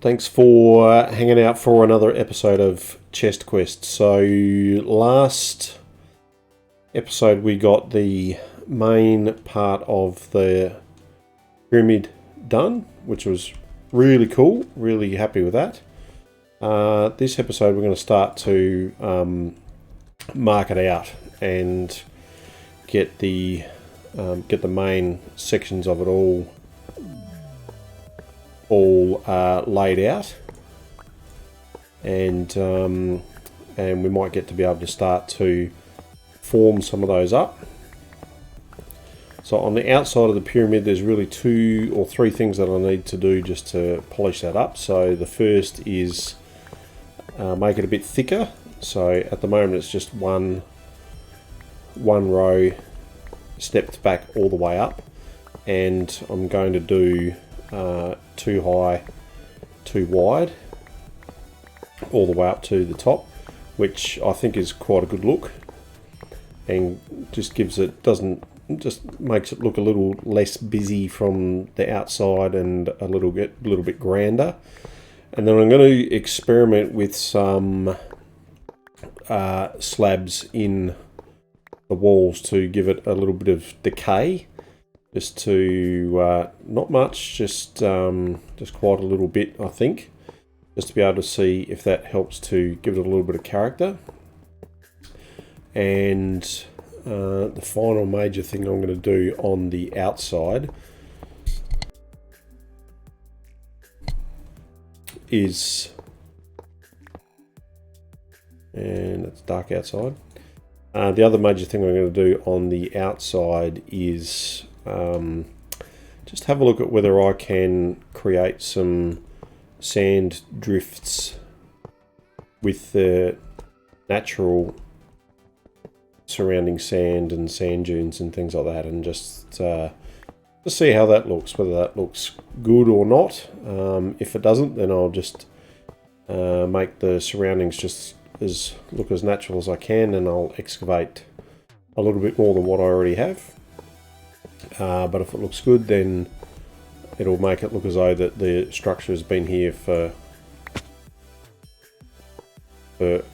Thanks for hanging out for another episode of Chest Quest. So last episode we got the main part of the pyramid done, which was really cool. Really happy with that. This episode we're going to start to mark it out and get the main sections of it all laid out, and we might get to be able to start to form some of those up. So on the outside of the pyramid there's really 2 or 3 things that I need to do just to polish that up. So the first is make it a bit thicker. So at the moment it's just one row stepped back all the way up, and I'm going to do 2 high, 2 wide, all the way up to the top, which I think is quite a good look, and just makes it look a little less busy from the outside and a little bit grander. And then I'm going to experiment with some slabs in the walls to give it a little bit of decay. Just to, not much, just quite a little bit, I think. Just to be able to see if that helps to give it a little bit of character. And the final major thing I'm going to do on the outside is, and it's dark outside. The other major thing I'm going to do on the outside is just have a look at whether I can create some sand drifts with the natural surrounding sand and sand dunes and things like that, and just see how that looks, whether that looks good or not. If it doesn't, then I'll just make the surroundings just look as natural as I can, and I'll excavate a little bit more than what I already have. But if it looks good, then it'll make it look as though that the structure has been here for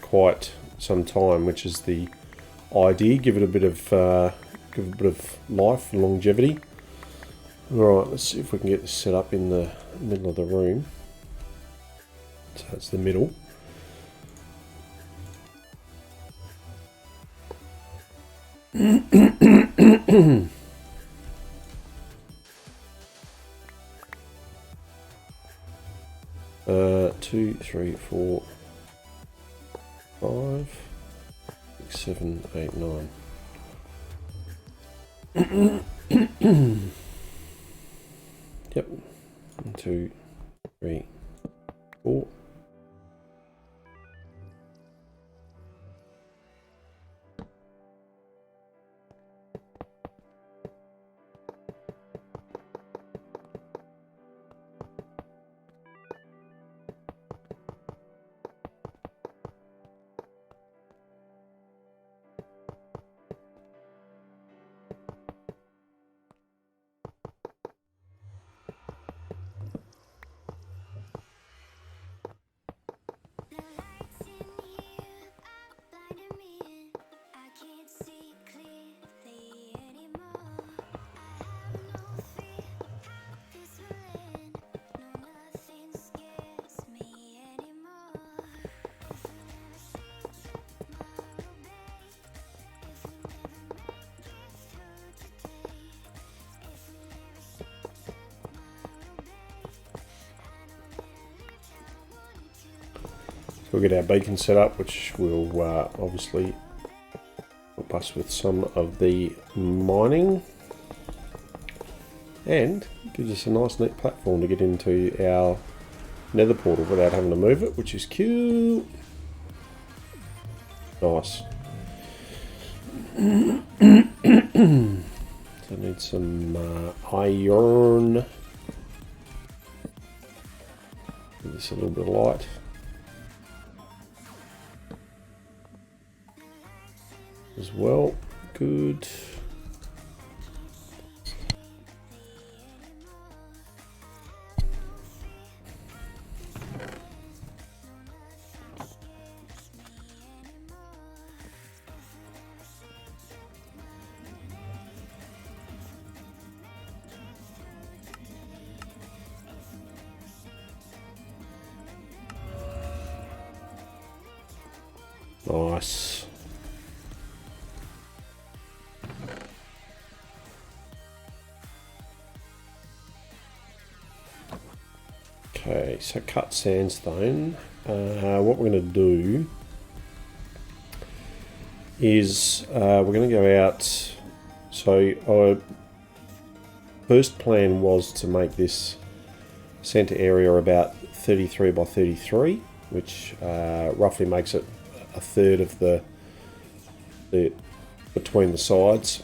quite some time, which is the idea. Give it a bit of life and longevity. Alright, let's see if we can get this set up in the middle of the room. So that's the middle. Two, 3, 4, 5, 6, 7, 8, 9. Yep. 1, 2, 3, 4. We'll get our beacon set up, which will obviously help us with some of the mining, and gives us a nice neat platform to get into our nether portal without having to move it, which is cute. Nice. So I need some iron. Give this a little bit of light. As well, good. Nice. Okay, so cut sandstone. What we're going to do is we're going to go out. So our first plan was to make this center area about 33 by 33, which roughly makes it a third of the between the sides.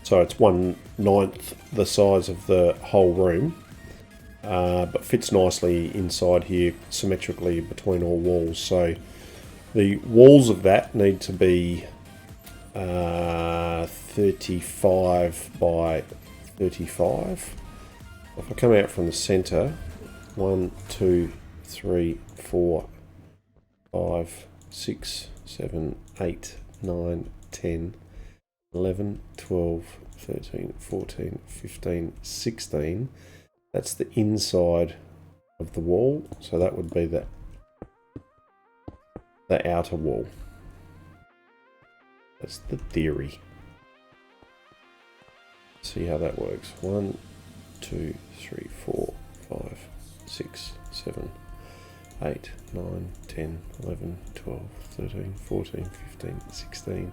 So it's 1/9 the size of the whole room, but fits nicely inside here symmetrically between all walls. So the walls of that need to be 35 by 35. If I come out from the center, 1, 2, 3, 4, 5, 6, 7, 8, 9, 10, 11, 12, 13, 14, 15, 16. That's the inside of the wall, so that would be the outer wall. That's the theory. See how that works. 1, 2, 3, 4, 5, 6, 7, 8, 9, 10, 11, 12, 13, 14, 15, 16.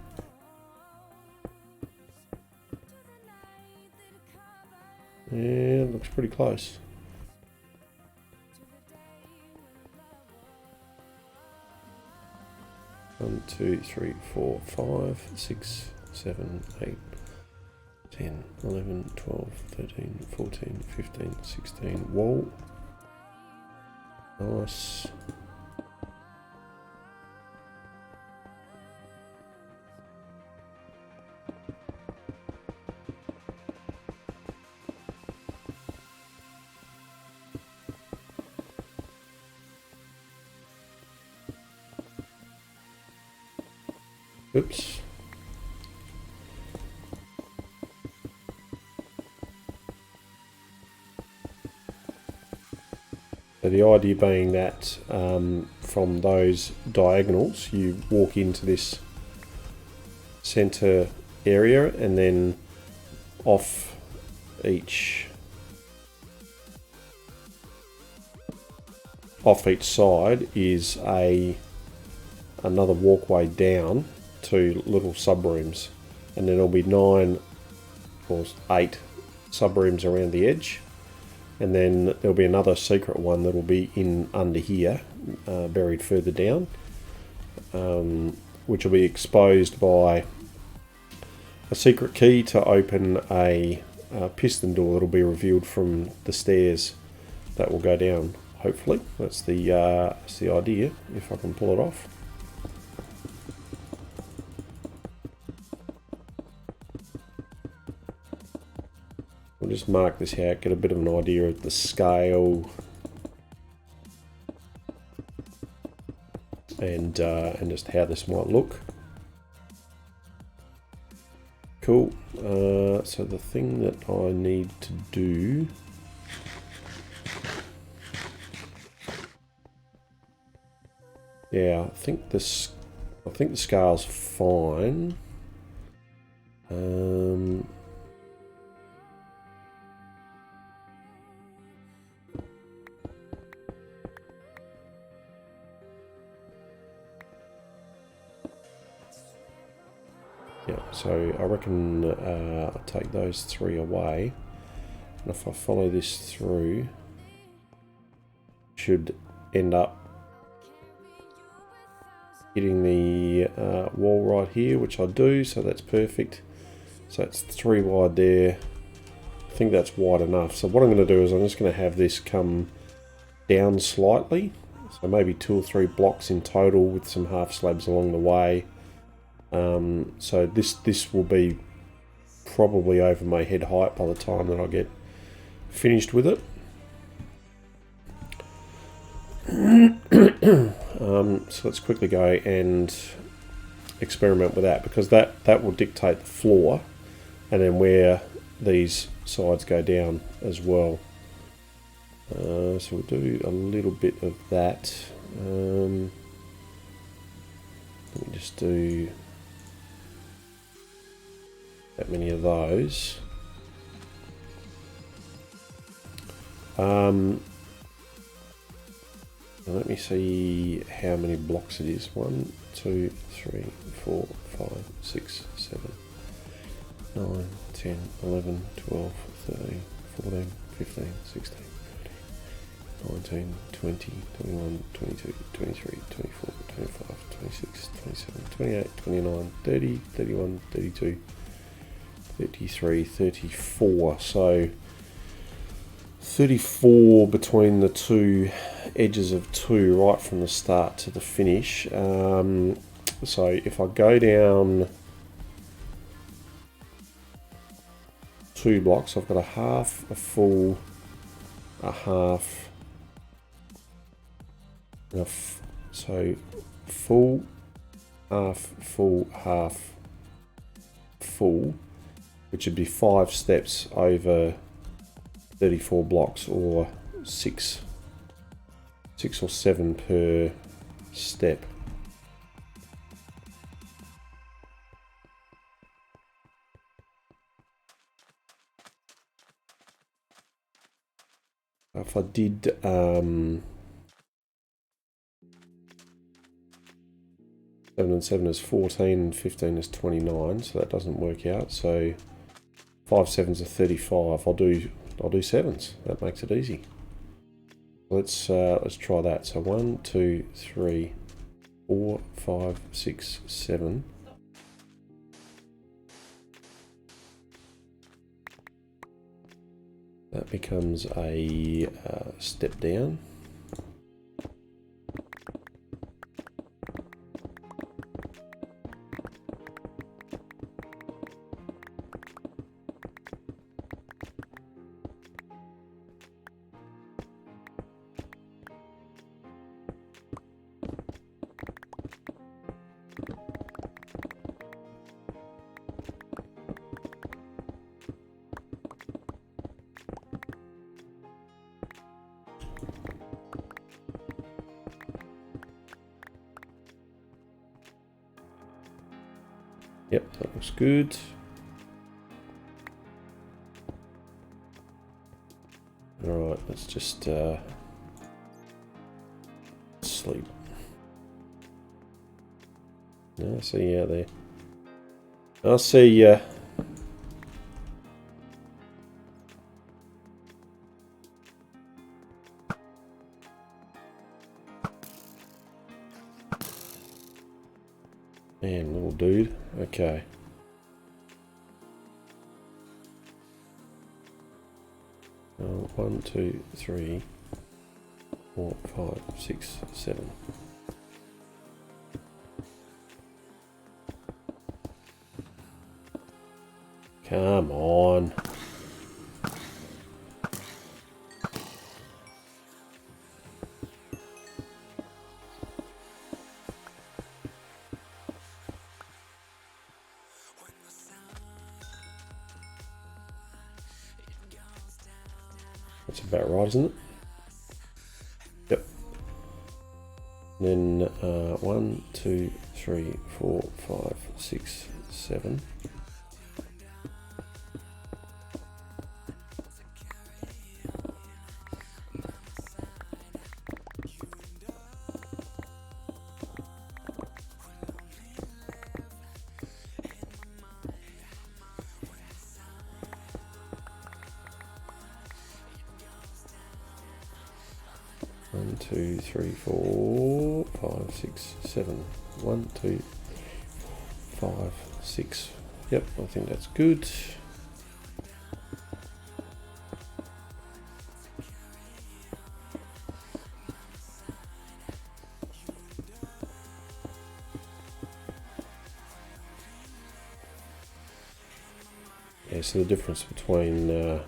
Yeah, it looks pretty close. One, 2, 3, 4, 5, 6, 7, 8, 10, 11, 12, 13, 14, 15, 16. Wall. Nice. Oops. So the idea being that from those diagonals you walk into this center area, and then off each side is another walkway down to little sub-rooms, and then there'll be 9 or 8 sub-rooms around the edge, and then there'll be another secret one that'll be in under here, buried further down, which will be exposed by a secret key to open a piston door that'll be revealed from the stairs that will go down. Hopefully, that's the idea, if I can pull it off. We'll just mark this out, get a bit of an idea of the scale, and just how this might look. Cool. So the thing that I need to do I think the scale's fine. Yeah, so I reckon I'll take those 3 away, and if I follow this through, should end up hitting the wall right here, which I do, so that's perfect. So it's 3 wide there. I think that's wide enough. So what I'm going to do is I'm just going to have this come down slightly, so maybe 2 or 3 blocks in total with some half slabs along the way. So this will be probably over my head height by the time that I get finished with it. So let's quickly go and experiment with that, because that will dictate the floor and then where these sides go down as well. So we'll do a little bit of that. Let me just do that many of those. Let me see how many blocks it is. 1, 2, 3, 4, 5, 6, 7, 9, 10, 11, 12, 13, 14, 15, 16, 19, 20, 21, 22, 23, 24, 25, 26, 27, 28, 29, 30, 31, 32, 33, 34. So 34 between the two edges of 2 right from the start to the finish. So if I go down 2 blocks, I've got a half, a full, a half, and so full, half, full, which would be 5 steps over 34 blocks, or 6 or 7 per step. If I did 7 and 7 is 14 and 15 is 29, so that doesn't work out. So 5 7s are 35. I'll do 7s. That makes it easy. Let's try that. So 1, 2, 3, 4, 5, 6, 7. That becomes a step down. Yep, that looks good. Alright, let's just sleep. I see you out there. I'll see ya. Man, little dude. Okay. One, 2, 3, 4, 5, 6, 7. Come on. That's about right, isn't it? Yep. Then 1, 2, 3, 4, 5, 6, 7. One, 2, 3, 4, 5, 6, 7. 1, 2, 5, 6. Yep, I think that's good. Yeah, so the difference between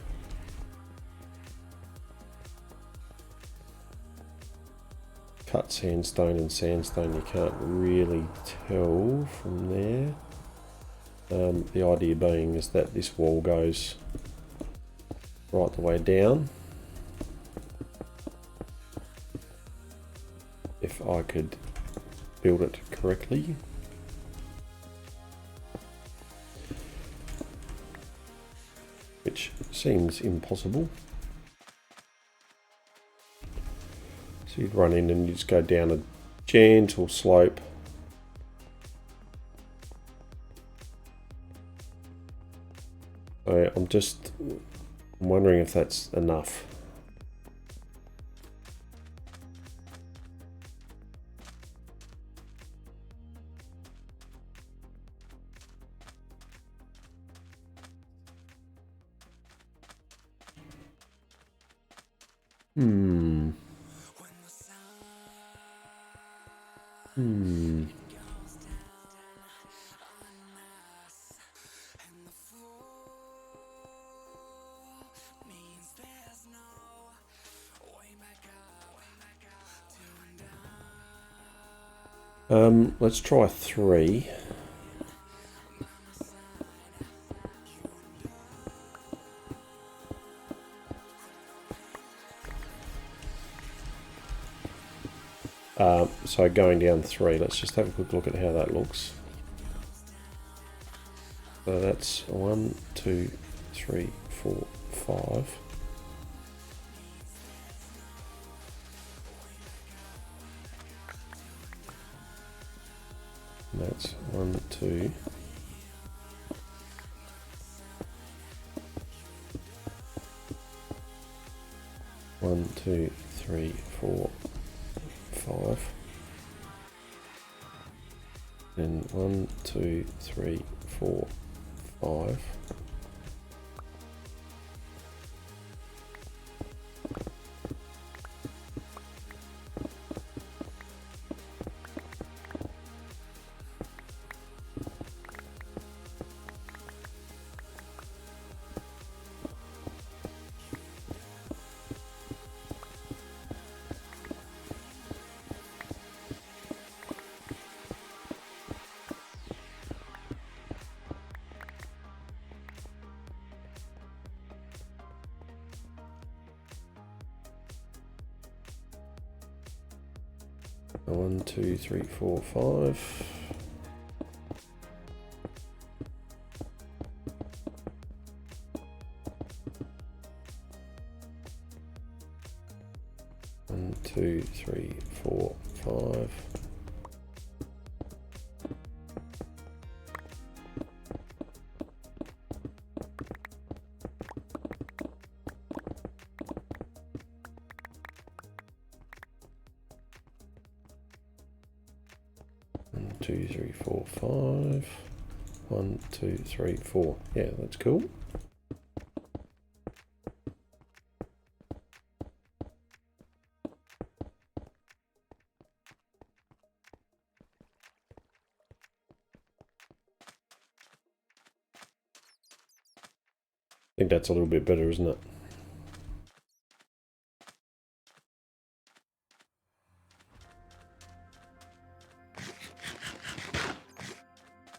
cut sandstone and sandstone, you can't really tell from there. The idea being is that this wall goes right the way down, if I could build it correctly. Which seems impossible. So you'd run in and you just go down a gentle slope. So I'm wondering if that's enough. Let's try 3. So going down 3, let's just have a quick look at how that looks. So that's 1, 2, 3, 4, 5. And that's 1, 2. One, 2, 3, 4, 5. And 1, 2, 3, 4, 5. One, 2, 3, 4, 5. One, 2, 3, 4, 5. One, 2, 3, 4, 5. 1, 2, 3, 4. Yeah, that's cool. I think that's a little bit better, isn't it?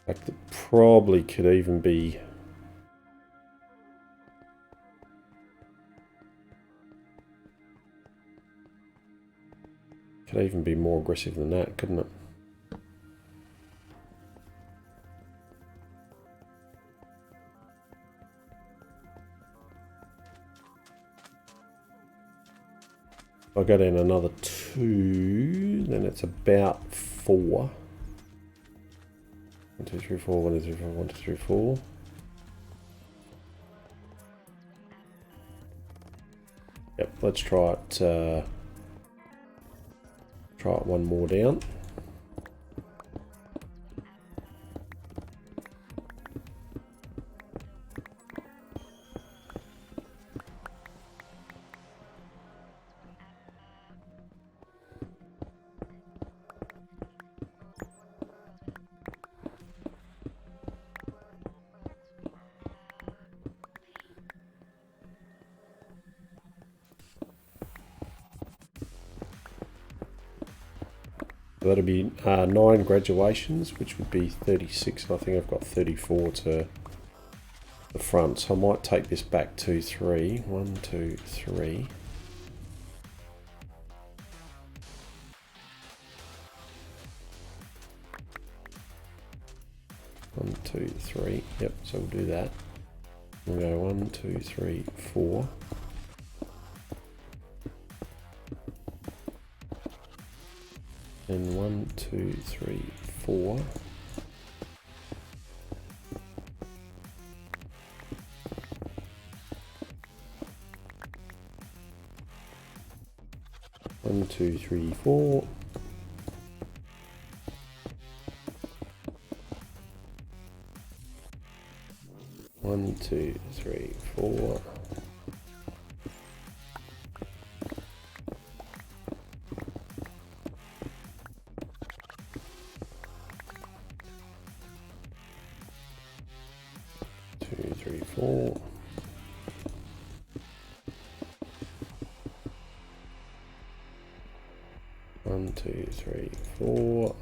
In fact, it probably could even be more aggressive than that, couldn't it? If I go down another 2, then it's about 4. 1, 2, 3, 4, 1, 2, 3, 4, 1, 2, 3, 4. Yep, let's try it. Try it one more down. That'll be 9 graduations, which would be 36. And I think I've got 34 to the front, so I might take this back to 3. 1, 2, 3. 1, 2, 3. Yep, so we'll do that. We'll go 1, 2, 3, 4. And 1, 2, 3, 4. One, two, three, four. One, two, three, four. Two, three, four. One, two, three, four.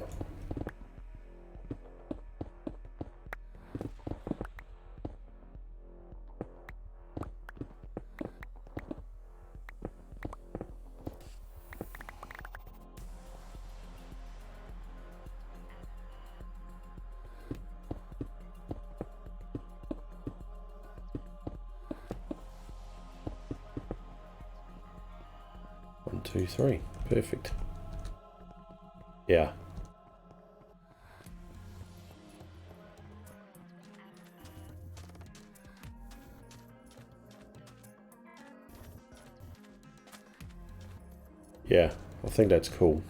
One, two, three. Perfect. Yeah. Yeah, I think that's cool.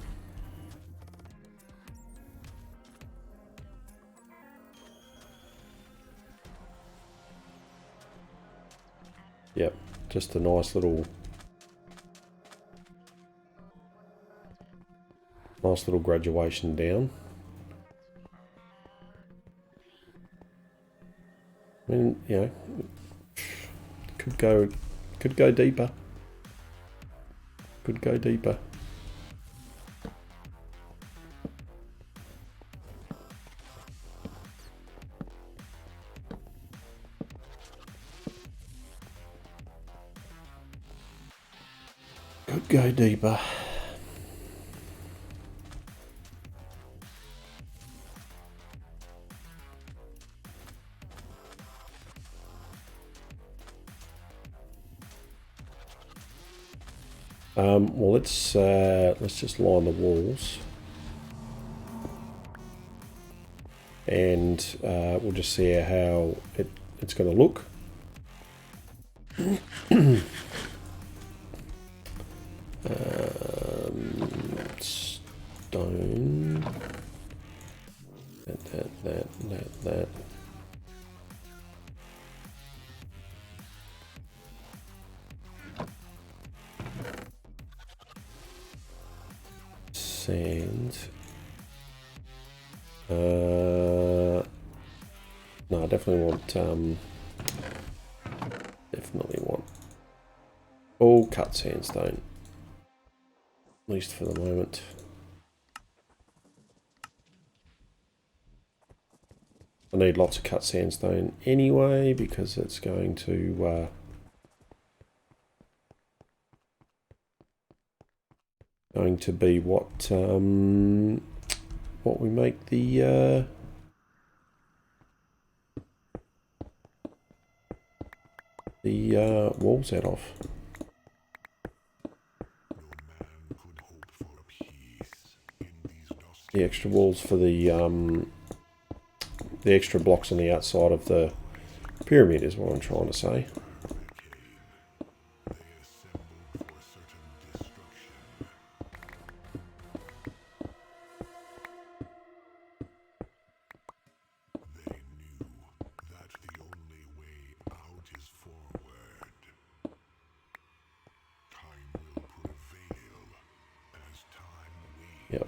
Yep, just a nice little graduation down. I mean, you know, could go deeper. Could go deeper. Could go deeper. Well, let's just line the walls, and we'll just see how it's going to look. Stone. That. Sand. No, I definitely want all cut sandstone, at least for the moment. I need lots of cut sandstone anyway because it's going to be what we make the walls out of. The extra walls for the extra blocks on the outside of the pyramid is what I'm trying to say. Yep.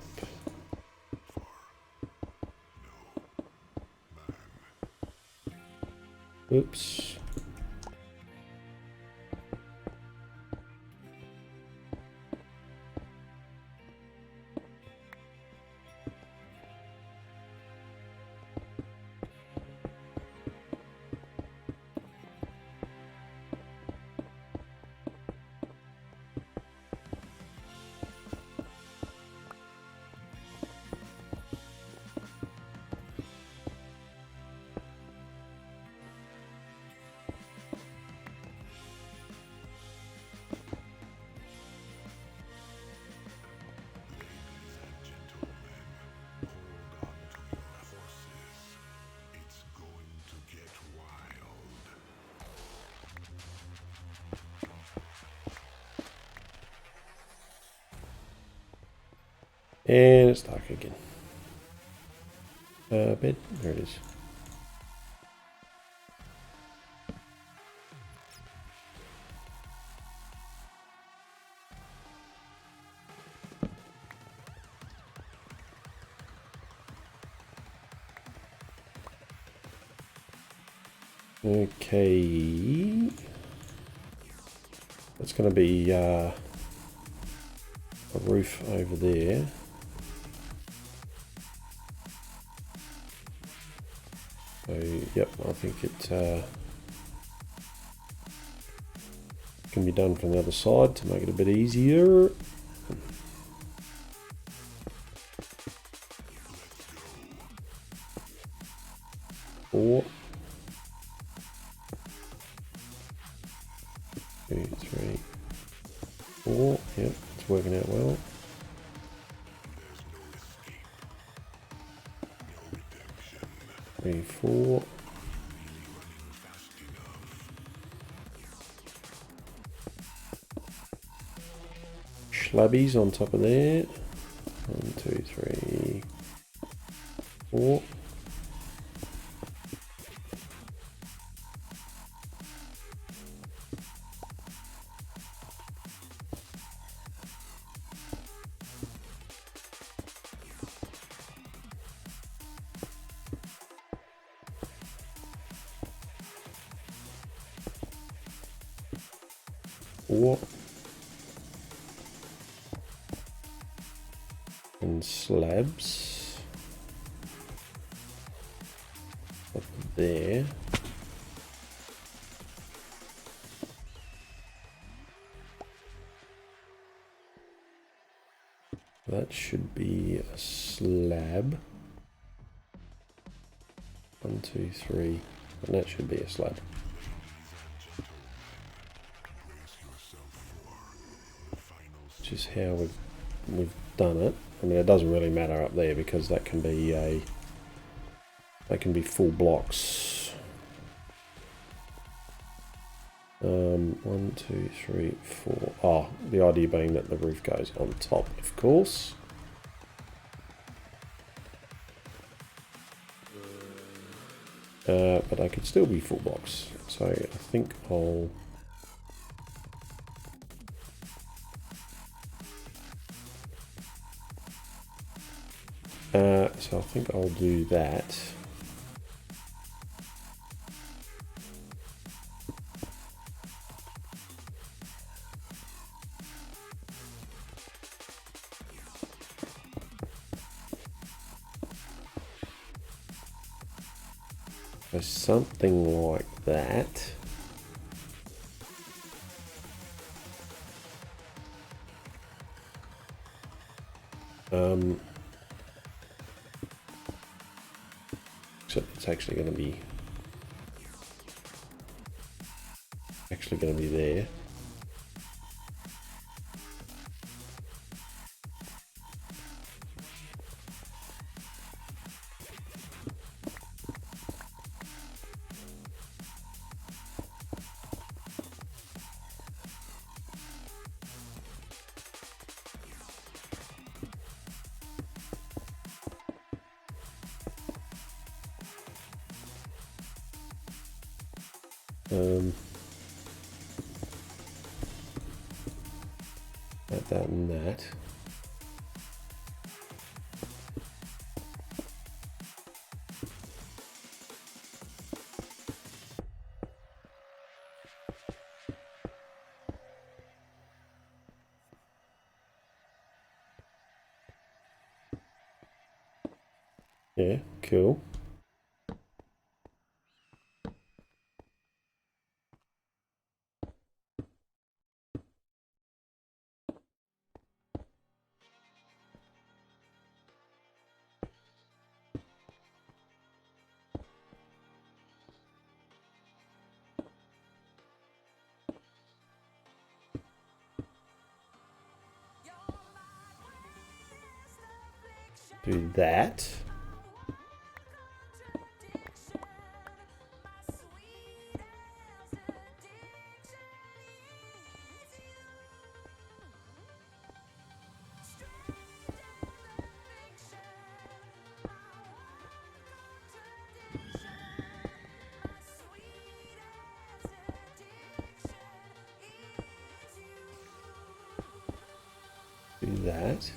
Oops. And it's dark again. Bed, there it is. Okay. That's going to be a roof over there. So, yep, I think it can be done from the other side to make it a bit easier. Four. 2, 3, 4. Yep, it's working out well. Three, 4. Slabbies on top of there. 1, 2, 3, 4. And slabs up there. That should be a slab. 1, 2, 3, and that should be a slab. Which is how we've done it. I mean, it doesn't really matter up there because that can be full blocks. 1, 2, 3, 4. Oh, the idea being that the roof goes on top, of course. But I could still be full blocks. So I think I'll... so I think I'll do that. So something like that. Except it's actually going to be there. That and that. Yeah, cool. Do that. that.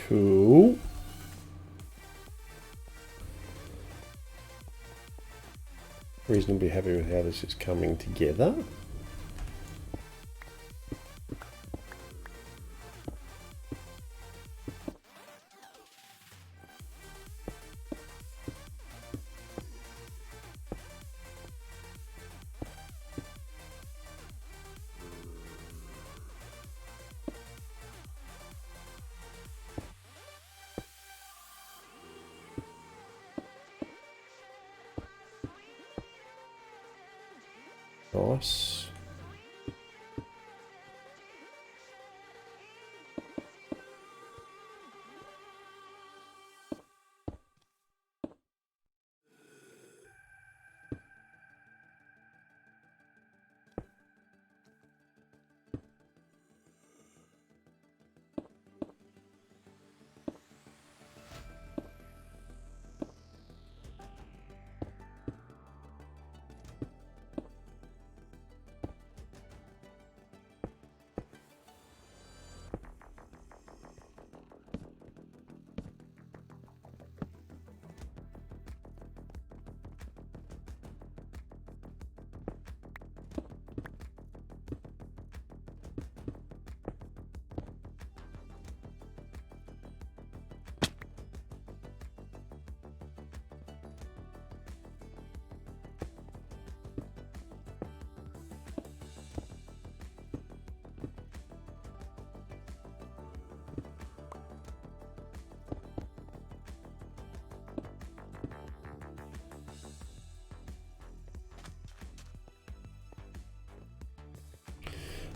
Cool. Reasonably happy with how this is coming together. Nice.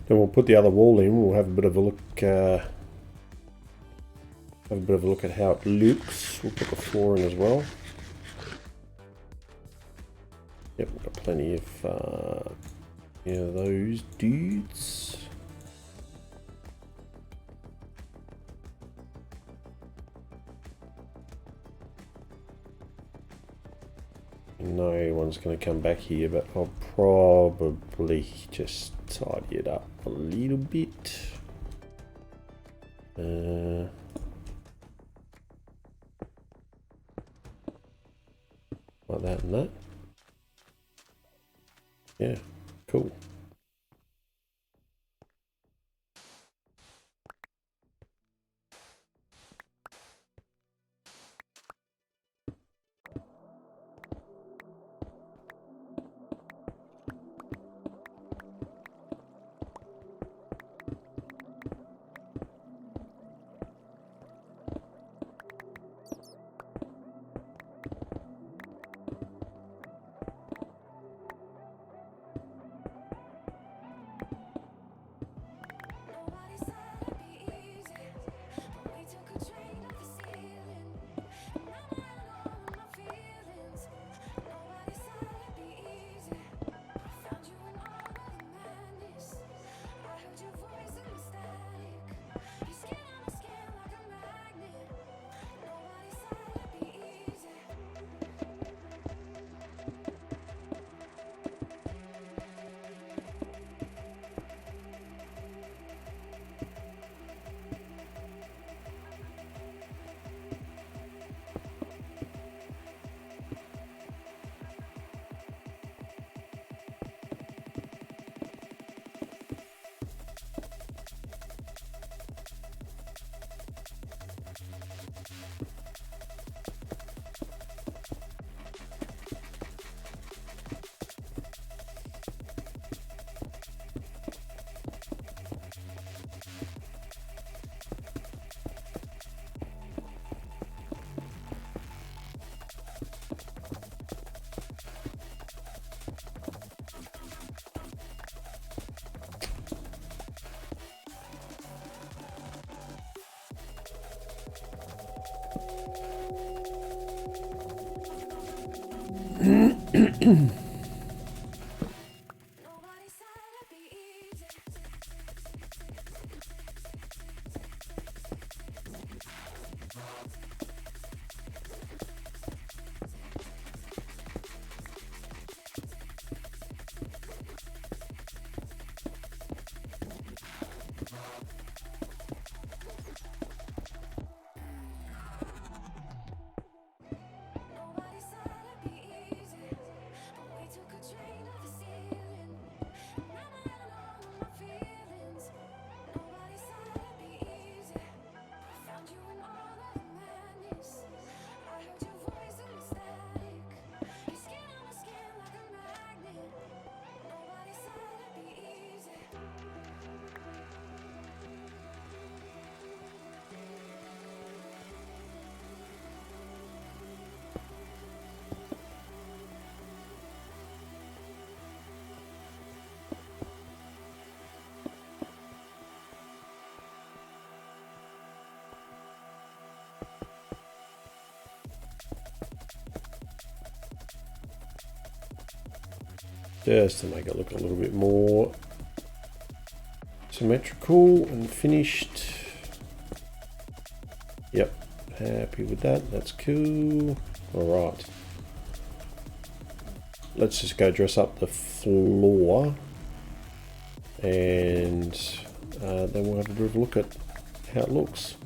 Then we'll put the other wall in. We'll have a bit of a look. Have a bit of a look at how it looks. We'll put the floor in as well. Yep, we've got plenty of those dudes. No one's going to come back here, but I'll probably just tidy it up a little bit. Like that and that. Yeah, cool. Just to make it look a little bit more symmetrical and finished. Yep, happy with that. That's cool. All right. Let's just go dress up the floor, and then we'll have a bit of a look at how it looks.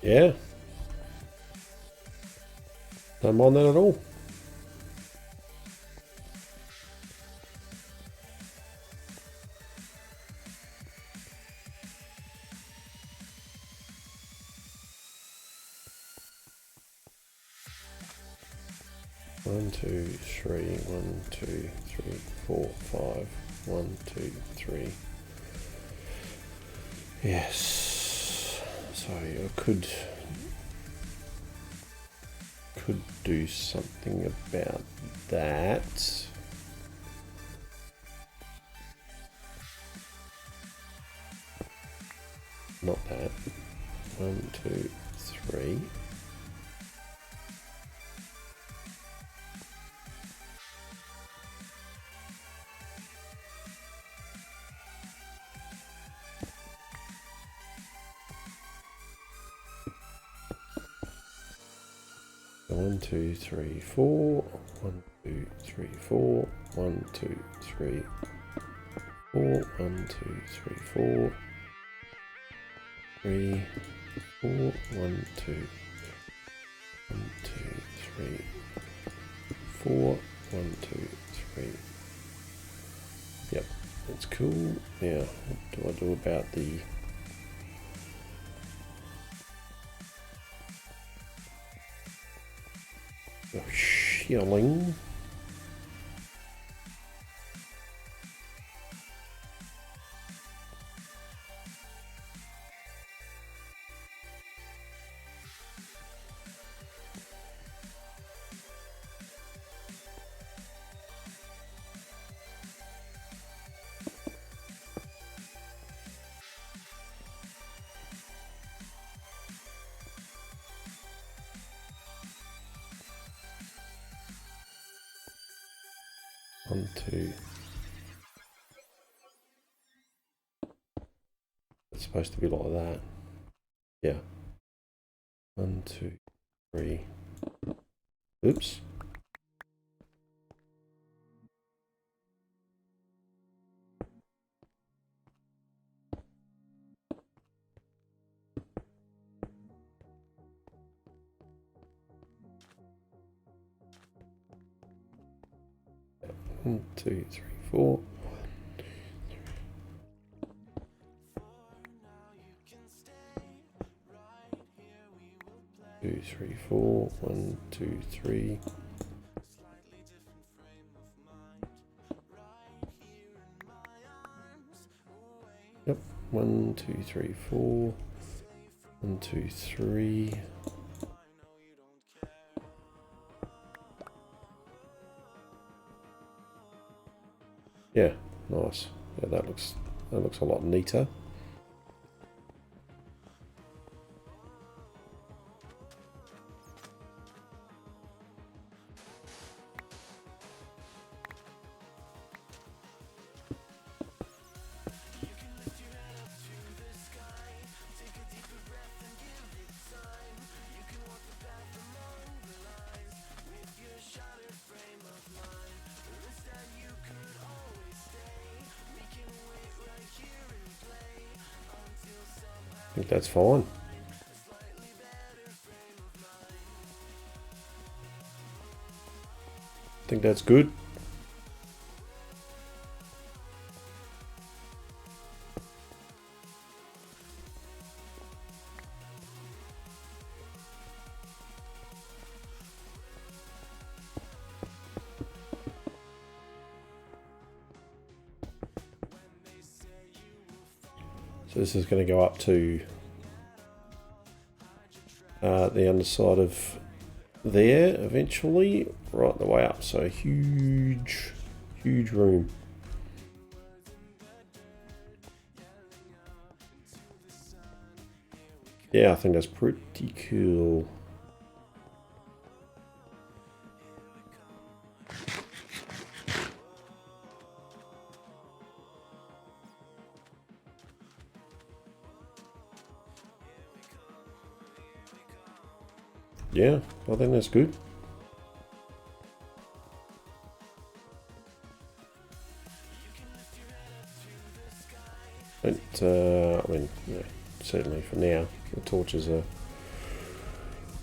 Yeah. Don't mind that at all. 1, 2, 3, 1, 2, 3, 4, 5, 1, 2, 3. Yes. So I could do something about that. Not that. 1, 2, 3. One, two, three, four. 1, 2, 3, 4. 1, 2, 3, 4. 1, 2, 3, 4. 3, 4. 1, 2, 1, 2, 3, 4. 1, 2, 3. Yep, that's cool. Now, what do I do about the shilling? One, two. It's supposed to be like that. Yeah. 1, 2, 3. Oops. One, 2, 3, 4. 2, 3, 4. 1, 2, 3. Yep. 1, 2, 3, 4. 1, 2, 3. Yeah, nice. Yeah, that looks a lot neater. I think that's fine. I think that's good. So this is going to go up to the underside of there eventually, right the way up. So huge room. Yeah, I think that's pretty cool. Yeah, I think that's good. But, I mean, yeah, certainly for now, the torches are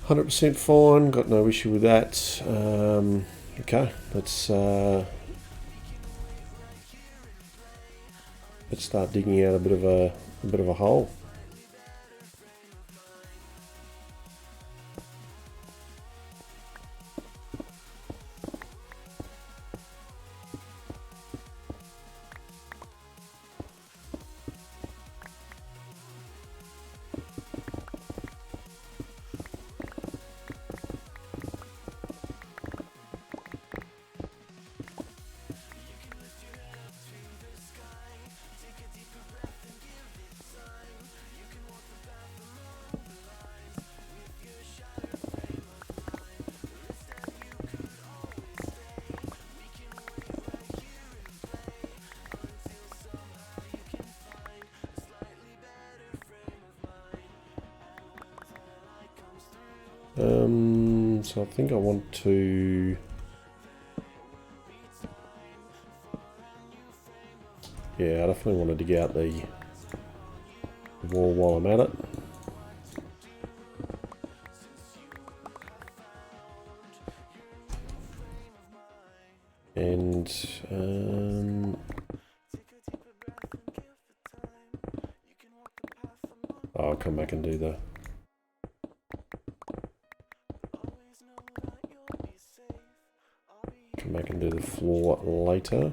100% fine. Got no issue with that. Okay, let's start digging out a bit of a hole. So I think I want to... Yeah, I definitely want to dig out the wall while I'm at it. And I'll come back and do the... Come back and do the floor later.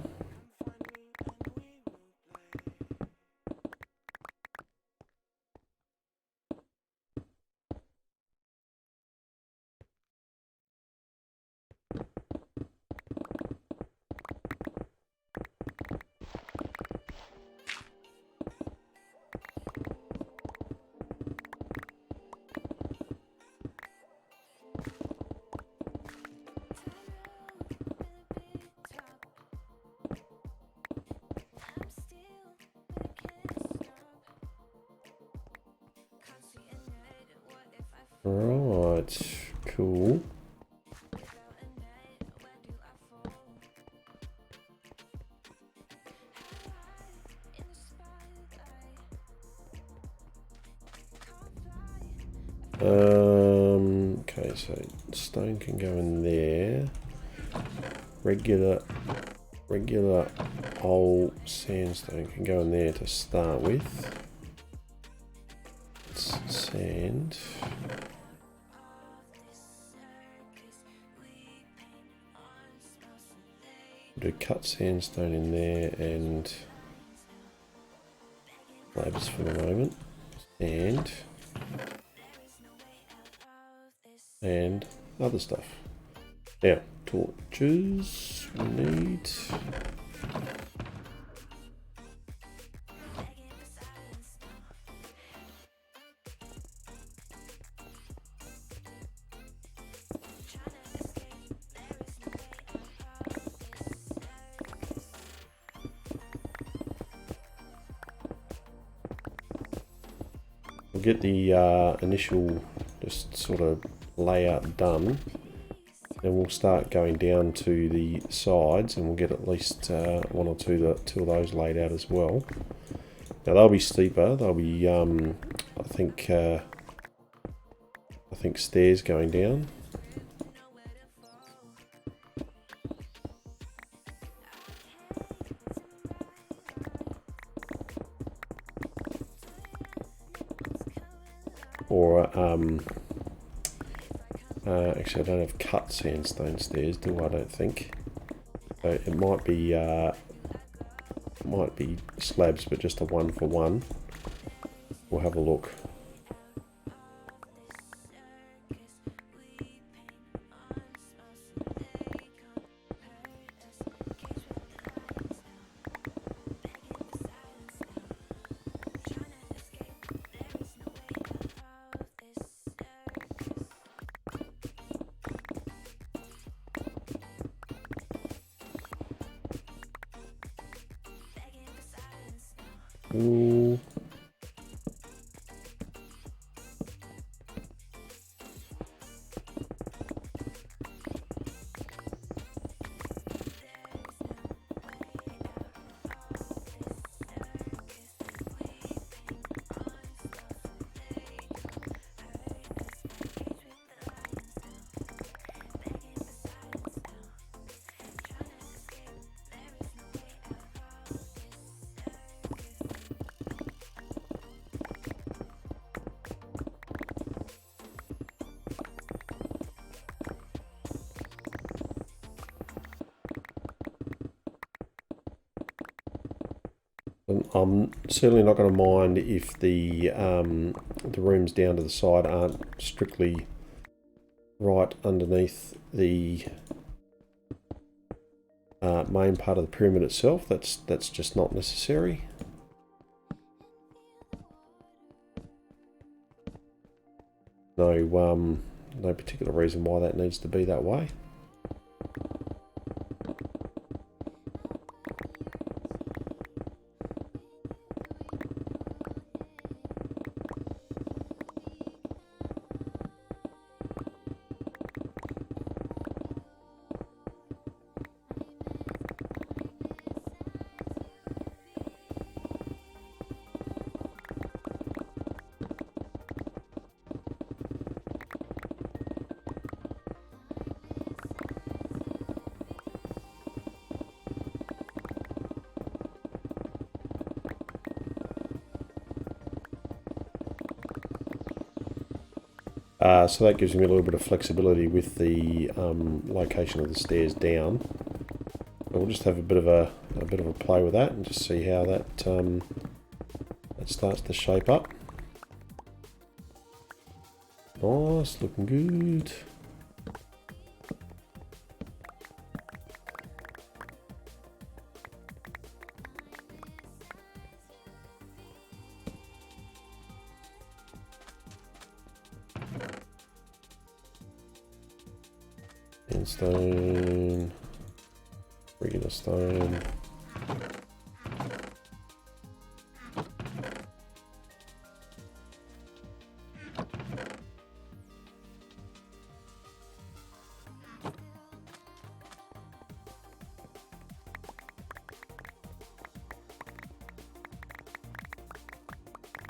Right, cool. Okay, so stone can go in there. Regular old sandstone can go in there to start with. It's sand. Do cut sandstone in there and slabs for the moment. And other stuff. Now, torches we need. We'll get the initial just sort of layout done. Then we'll start going down to the sides and we'll get at least one or two of those laid out as well. Now they'll be steeper, they'll be I think stairs going down. Or actually I don't have cut sandstone stairs, do I? I don't think. So it might be slabs, but just a 1-for-1. We'll have a look. Ooh. I'm certainly not going to mind if the rooms down to the side aren't strictly right underneath the main part of the pyramid itself. That's just not necessary. No particular reason why that needs to be that way. So that gives me a little bit of flexibility with the location of the stairs down. But we'll just have a bit of a play with that and just see how that that starts to shape up. Nice, looking good. Stone, regular stone.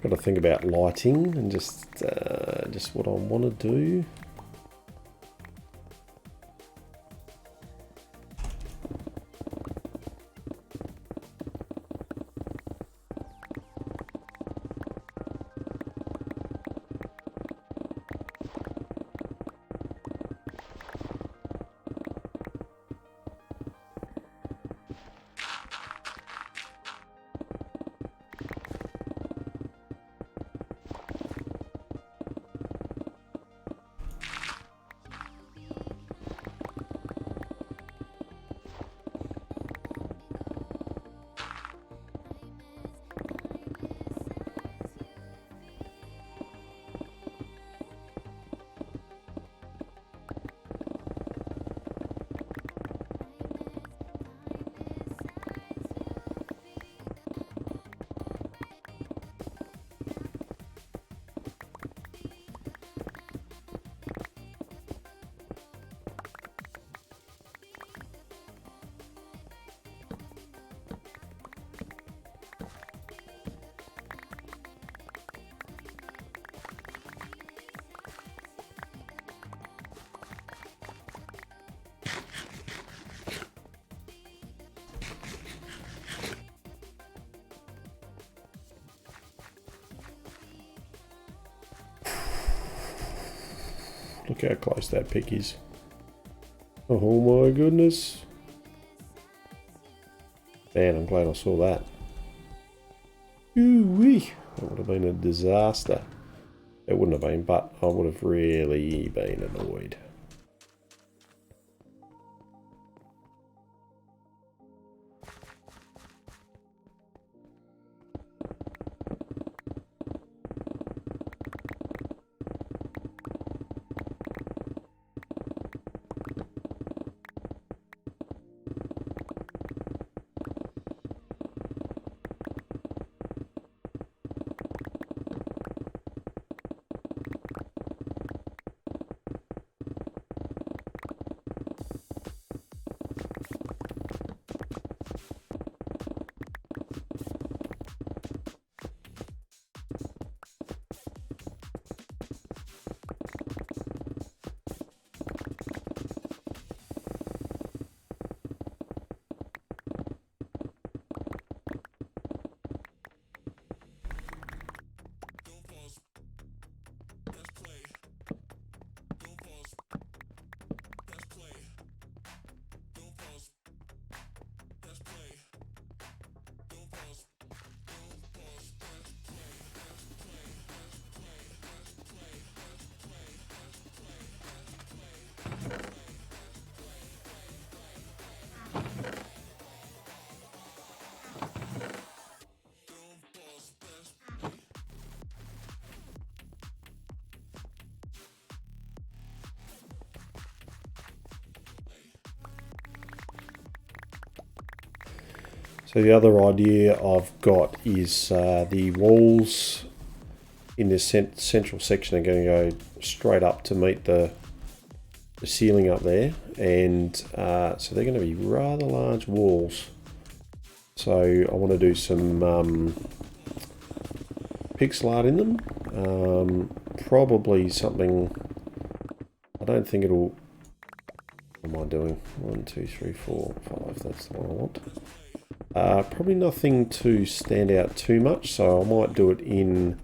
Got to think about lighting and just what I want to do. Look how close that pick is. Oh my goodness. Man, I'm glad I saw that. Ooh-wee. That would have been a disaster. It wouldn't have been, but I would have really been annoyed. So the other idea I've got is the walls in this central section are going to go straight up to meet the ceiling up there, and so they're going to be rather large walls. So I want to do some pixel art in them. Probably something. I don't think it'll. What am I doing? 1, 2, 3, 4, 5. That's the one I want. Probably nothing to stand out too much, so I might do it in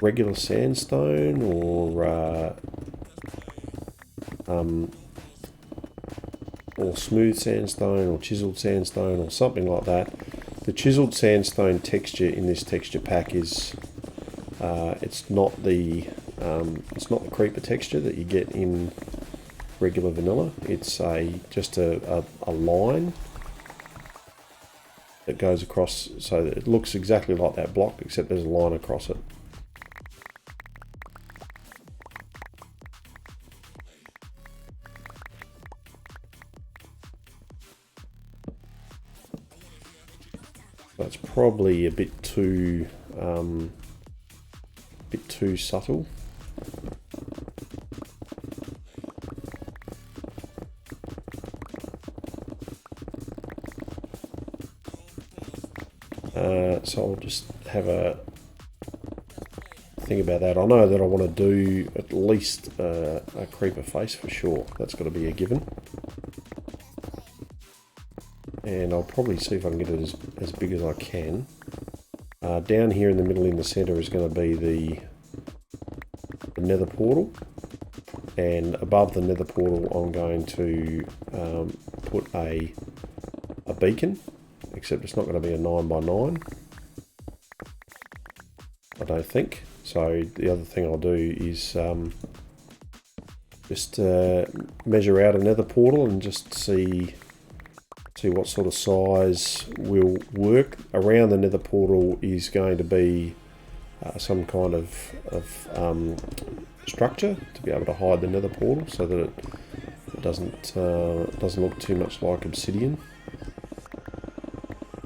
regular sandstone or smooth sandstone or chiseled sandstone or something like that. The chiseled sandstone texture in this texture pack is it's not the creeper texture that you get in regular vanilla. It's just a line that goes across, so that it looks exactly like that block, except there's a line across it. That's probably a bit too subtle. So I'll just have a think about that. I know that I want to do at least a creeper face for sure. That's got to be a given. And I'll probably see if I can get it as big as I can. Down here in the middle in the center is going to be the nether portal. And above the nether portal I'm going to put a beacon, except it's not going to be a 9x9. I don't think. So the other thing I'll do is just measure out a nether portal and just see what sort of size will work. Around the nether portal is going to be some kind of structure to be able to hide the nether portal so that it doesn't look too much like obsidian.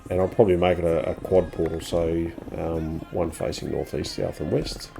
And I'll probably make it a quad portal, so one facing northeast, south and west.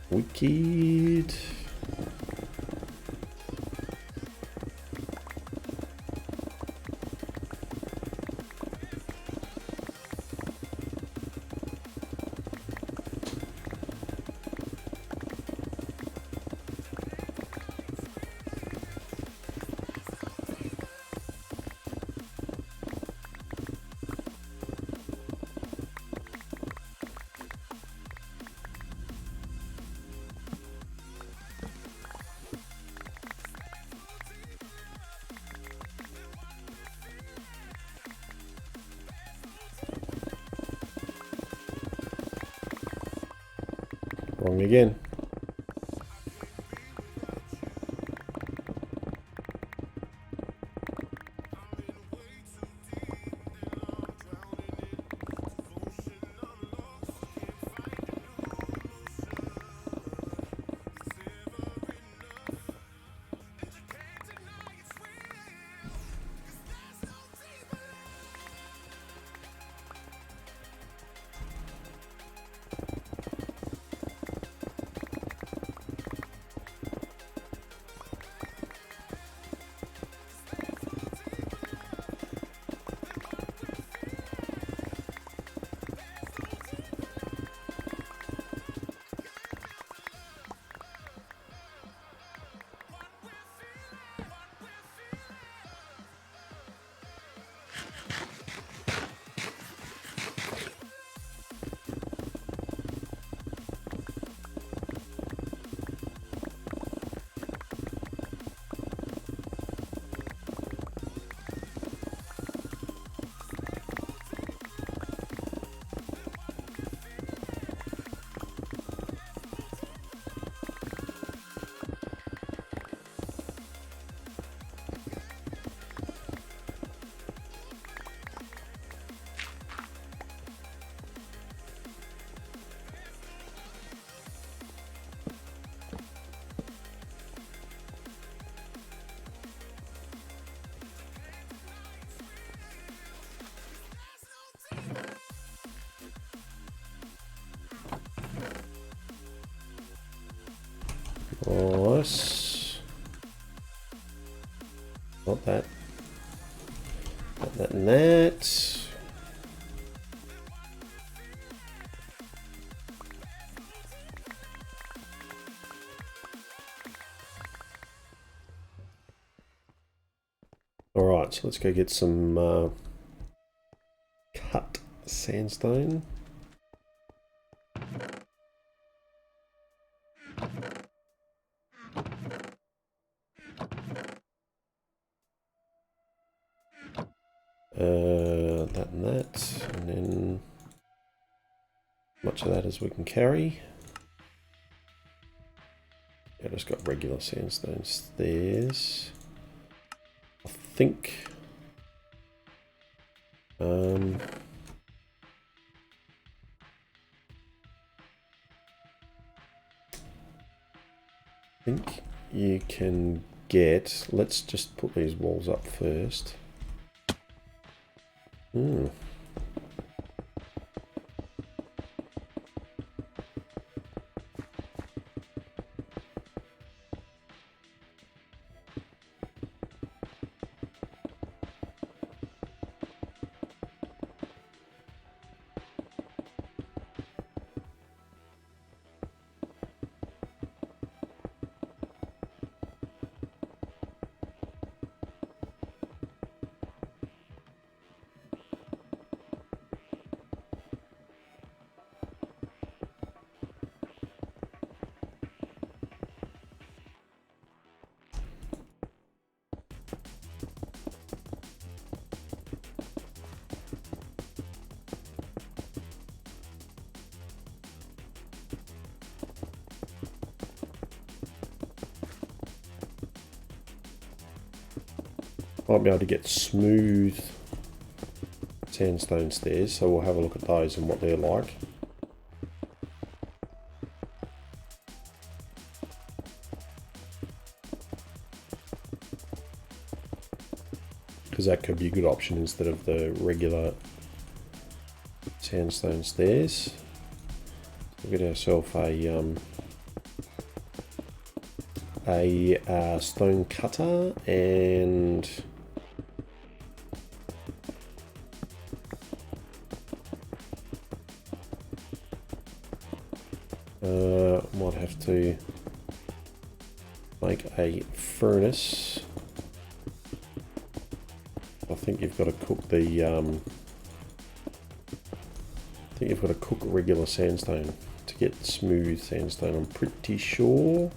Wicked. Wrong again. Nice. Not that. Not that and that. Alright, so let's go get some cut sandstone. That and that, and then much of that as we can carry. I just got regular sandstone stairs. I think you can get, let's just put these walls up first. Might be able to get smooth sandstone stairs, so we'll have a look at those and what they're like. Because that could be a good option instead of the regular sandstone stairs. We'll get ourselves a stone cutter and might have to make a furnace. I think you've got to cook the I think you've got to cook regular sandstone to get smooth sandstone, I'm pretty sure.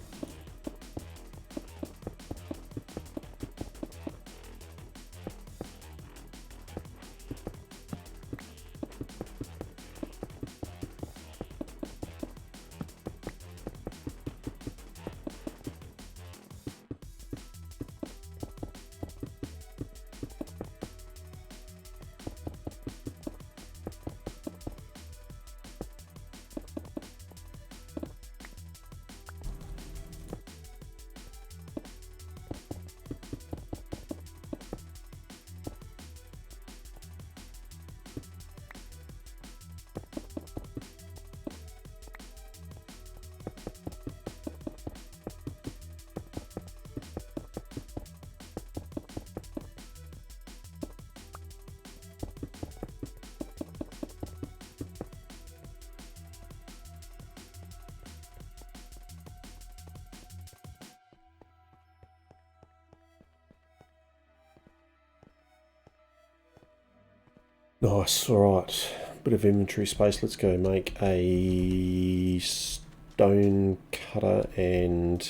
Nice, alright. Bit of inventory space. Let's go make a stone cutter, and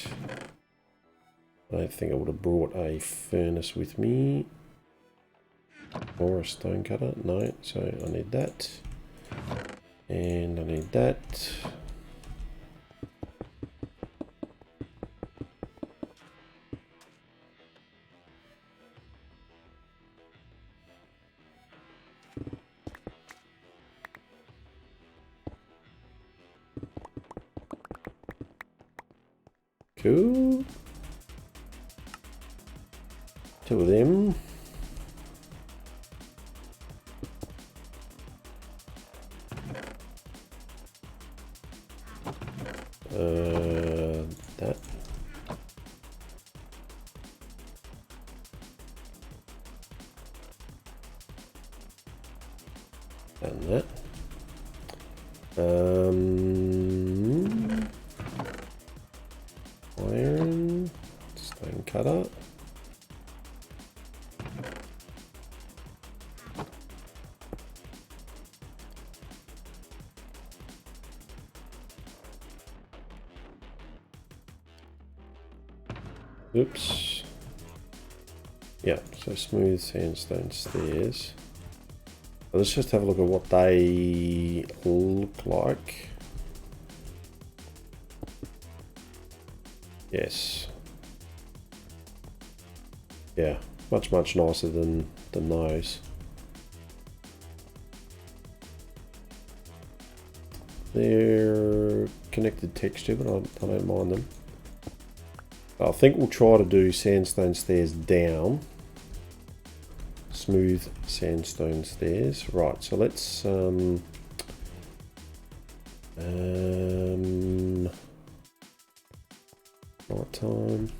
I don't think I would have brought a furnace with me. Or a stone cutter. No, so I need that. And I need that. Cool. Two of them. That. And that. Iron, stone cutter. Oops. Yeah, so smooth sandstone stairs. Let's just have a look at what they look like. Yes. Yeah, much nicer than those. They're connected texture, but I don't mind them. I think we'll try to do sandstone stairs down. Smooth sandstone stairs. Right, so let's night time.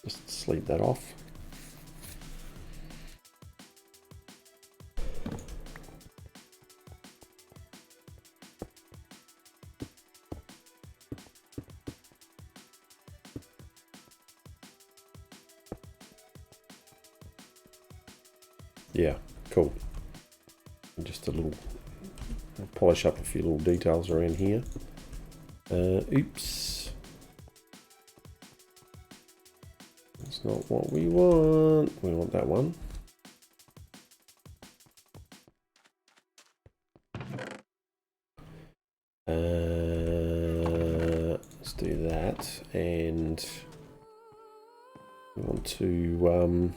Just sleep that off. Yeah, cool. And just a little, I'll polish up a few little details around here. Oops. That's not what we want. We want that one. Let's do that. And we want to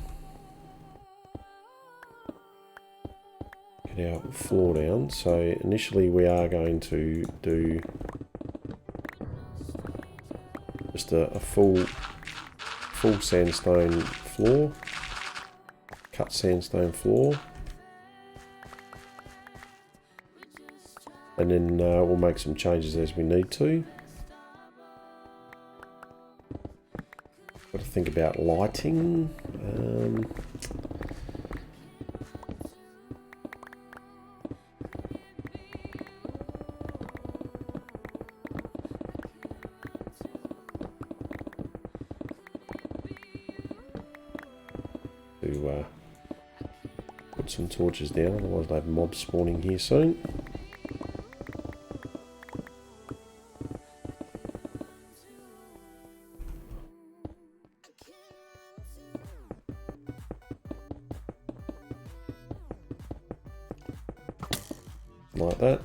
get our floor down. So initially we are going to do just a full sandstone floor, cut sandstone floor, and then we'll make some changes as we need to. Got to think about lighting. To put some torches down, otherwise they'll have mobs spawning here soon. Like that.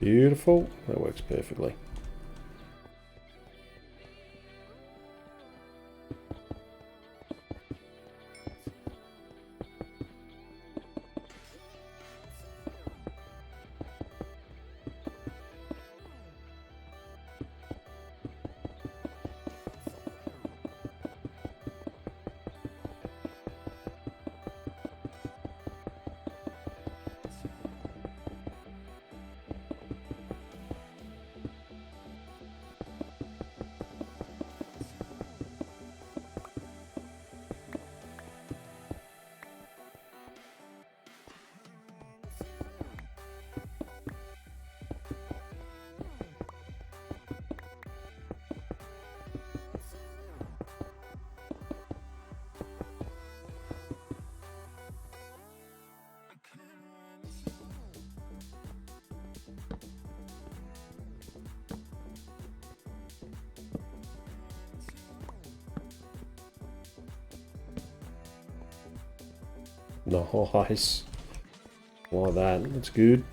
Beautiful, that works perfectly. Nice. Like that. That's good.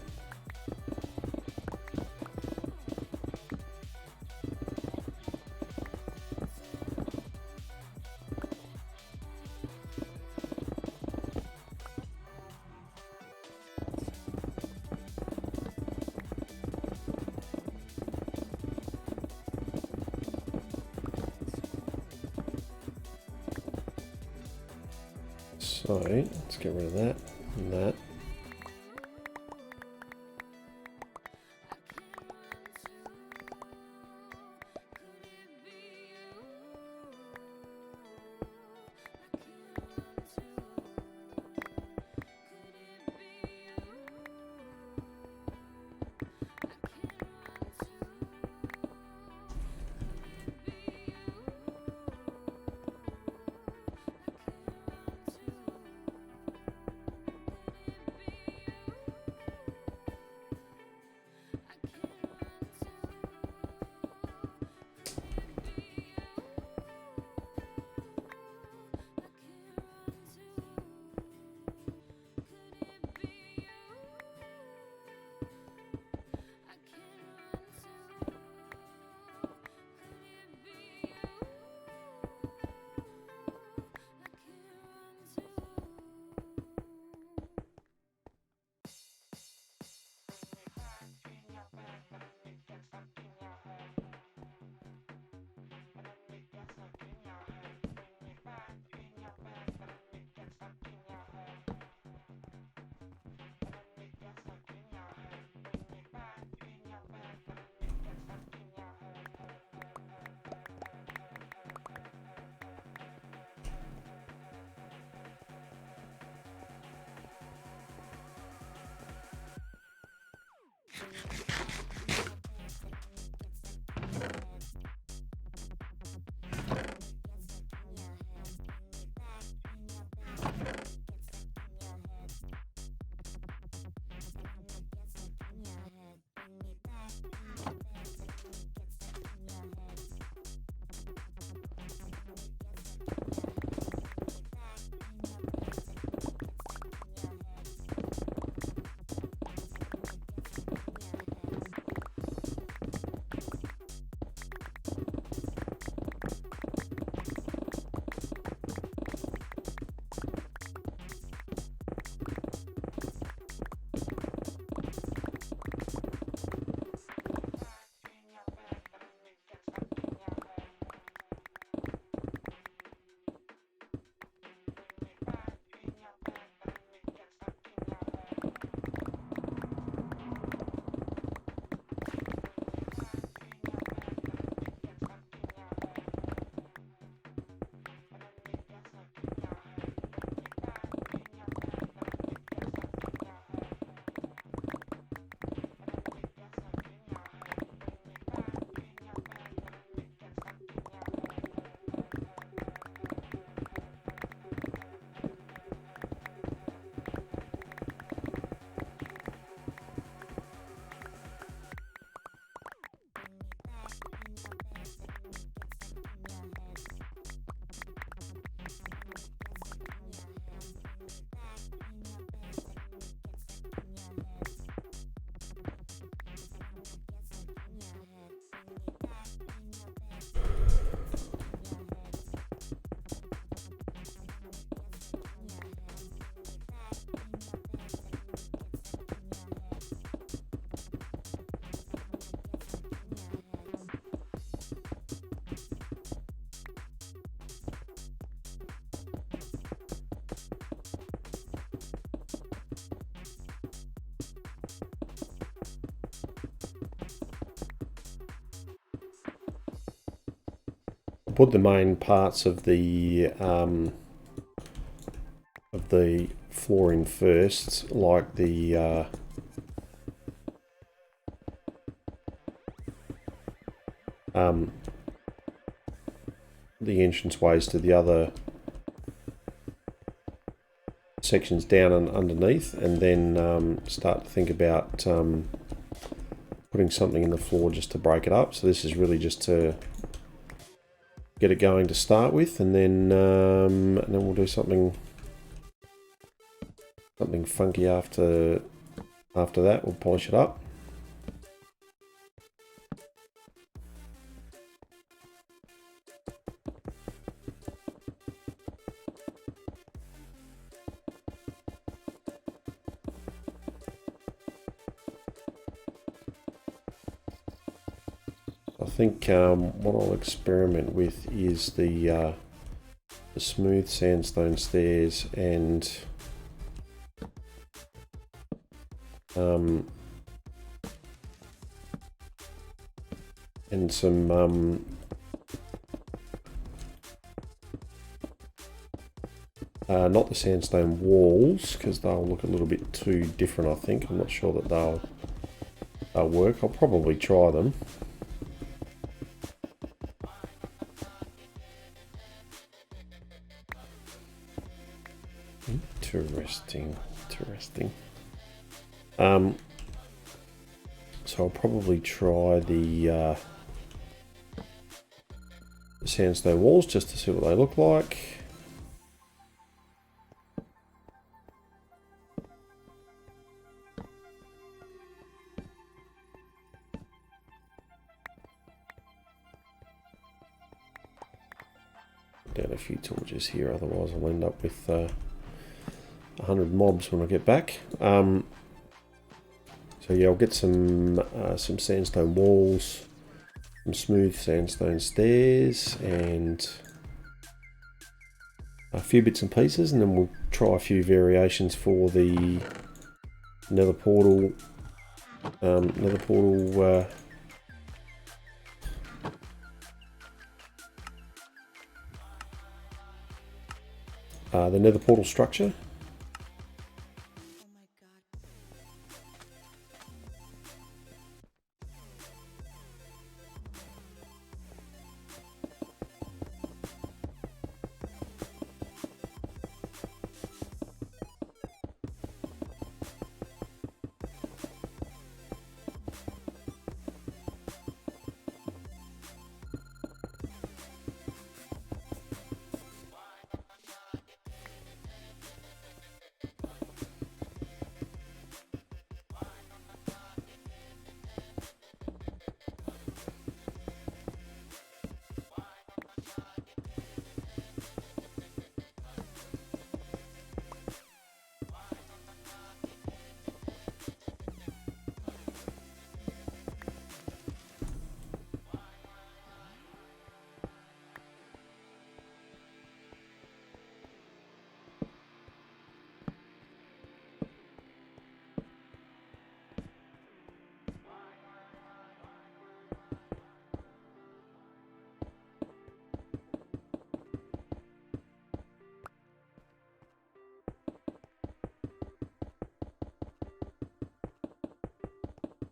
So let's get rid of that and that. Put the main parts of the flooring first, like the entranceways to the other sections down and underneath, and then start to think about putting something in the floor just to break it up. So this is really just to get it going to start with, and then we'll do something something funky after that. We'll polish it up. I think what I'll experiment with is the smooth sandstone stairs and some not the sandstone walls, because they'll look a little bit too different. I think I'm not sure that they'll work. I'll probably try them. Interesting. So I'll probably try the sandstone walls just to see what they look like. Down a few torches here, otherwise I'll end up with 100 mobs when I get back. So yeah, I'll get some sandstone walls, some smooth sandstone stairs, and a few bits and pieces, and then we'll try a few variations for the nether portal. The nether portal structure.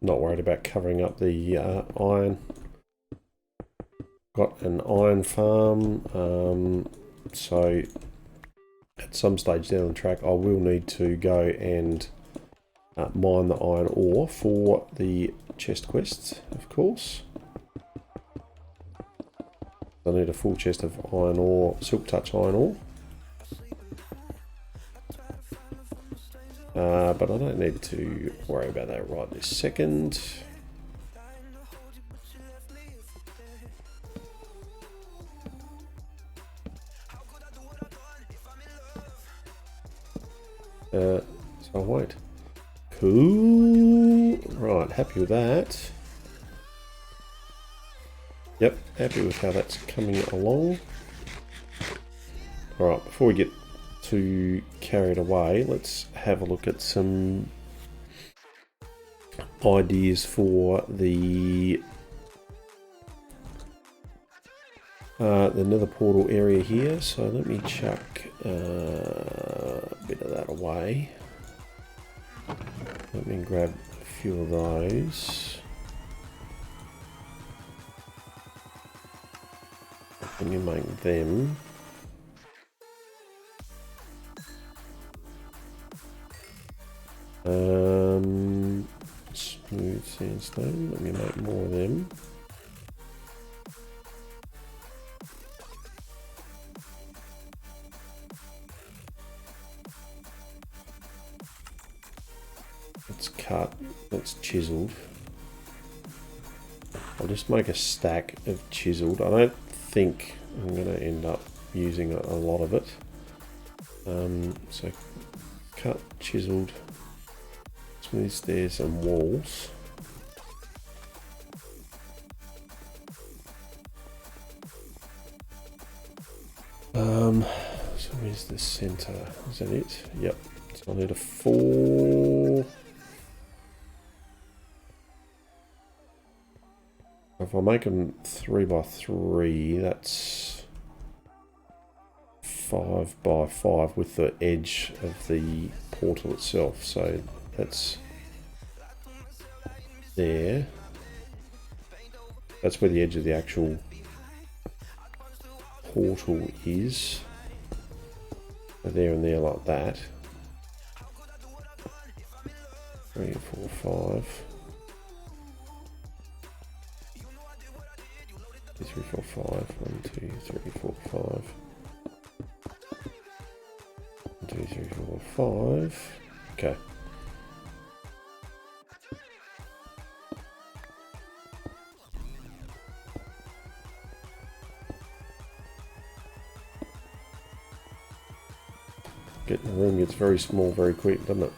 Not worried about covering up the iron. Got an iron farm, so at some stage down the track I will need to go and mine the iron ore for the chest quests, of course. I need a full chest of iron ore, silk touch iron ore. But I don't need to worry about that right this second. So I'll wait. Cool. Right, happy with that. Yep, happy with how that's coming along. Alright, before we get too carried away, let's have a look at some ideas for the nether portal area here. So let me chuck a bit of that away. Let me grab a few of those. Let me make them. Smooth sandstone. Let me make more of them. cut, that's chiseled. I'll just make a stack of chiseled. I don't think I'm going to end up using a lot of it. So cut, chiseled, smooth stairs and walls. So where's the center? Is that it? Yep. So I need a 4. If I make them 3 by 3, that's 5 by 5 with the edge of the portal itself. So that's there. That's where the edge of the actual portal is. So there and there like that. 3, 4, 5. 2, 3, 4, 5. 1, 2, 3, 4, 5. 1, 2, 3, 4, 5. Okay. Getting the room gets very small very quick, doesn't it?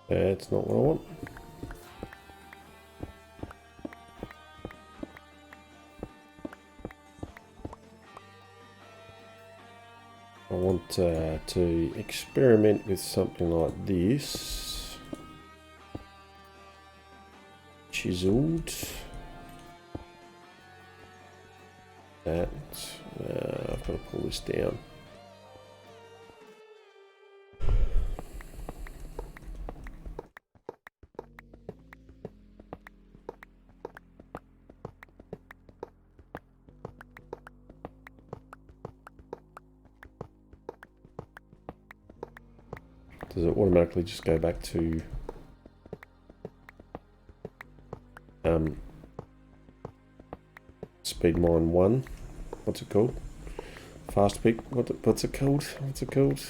That's not what I want. I want to experiment with something like this. Chiseled. That. I've got to pull this down. Does it automatically just go back to speed mine 1? What's it called? Fast pick. What's it called? What's it called?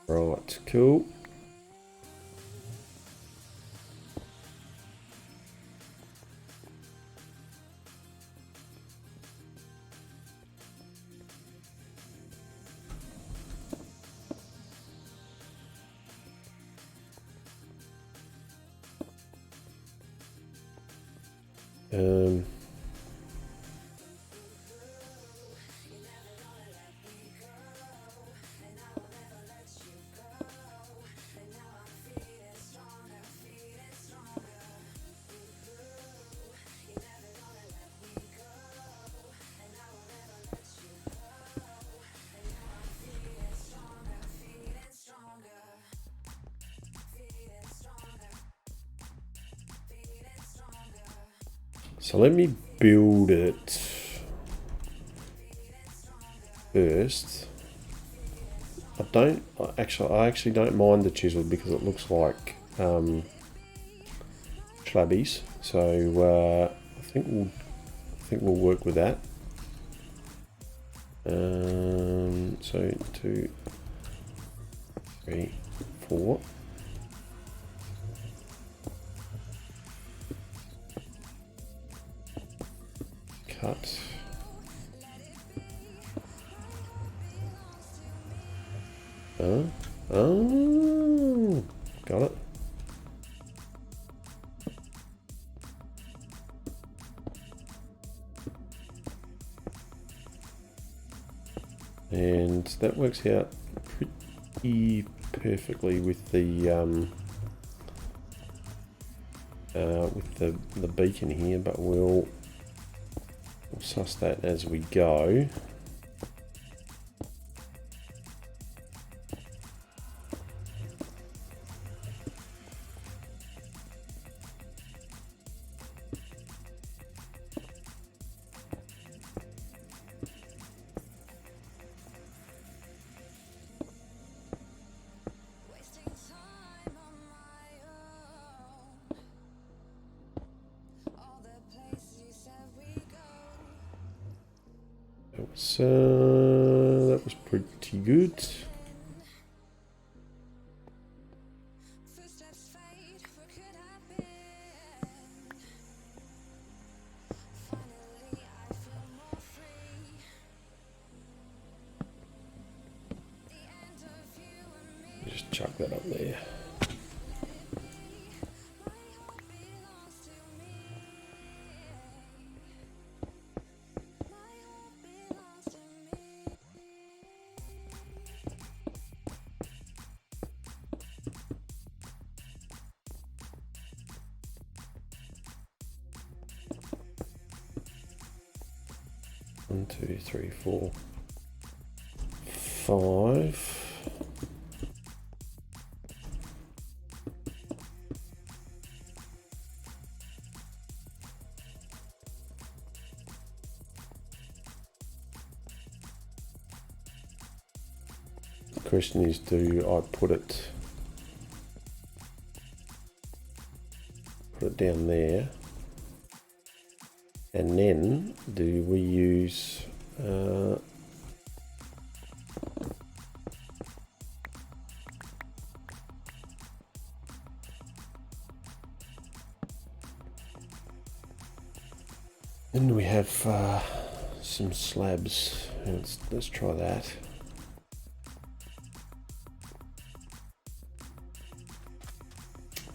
Right, cool. So let me build it first. I actually don't mind the chisel because it looks like schlabbies. So I think we'll work with that. So 2, 3, 4. Cut. Oh, got it. And that works out pretty perfectly with the beacon here, but we'll suss that as we go. That was pretty good. Just chuck that up there. One, 2, 3, 4, 5. The question is, do I put it down there, and then do we use then we have some slabs. Let's try that.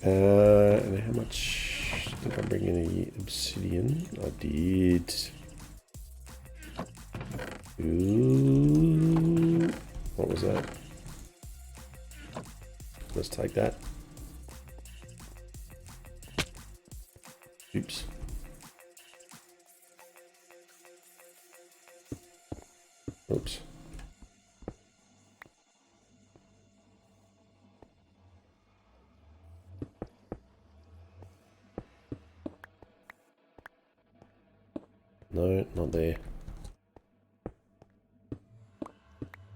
And how much did I bring in a obsidian? I did. Ooh, what was that? Let's take that. Oops. Oops. No, not there.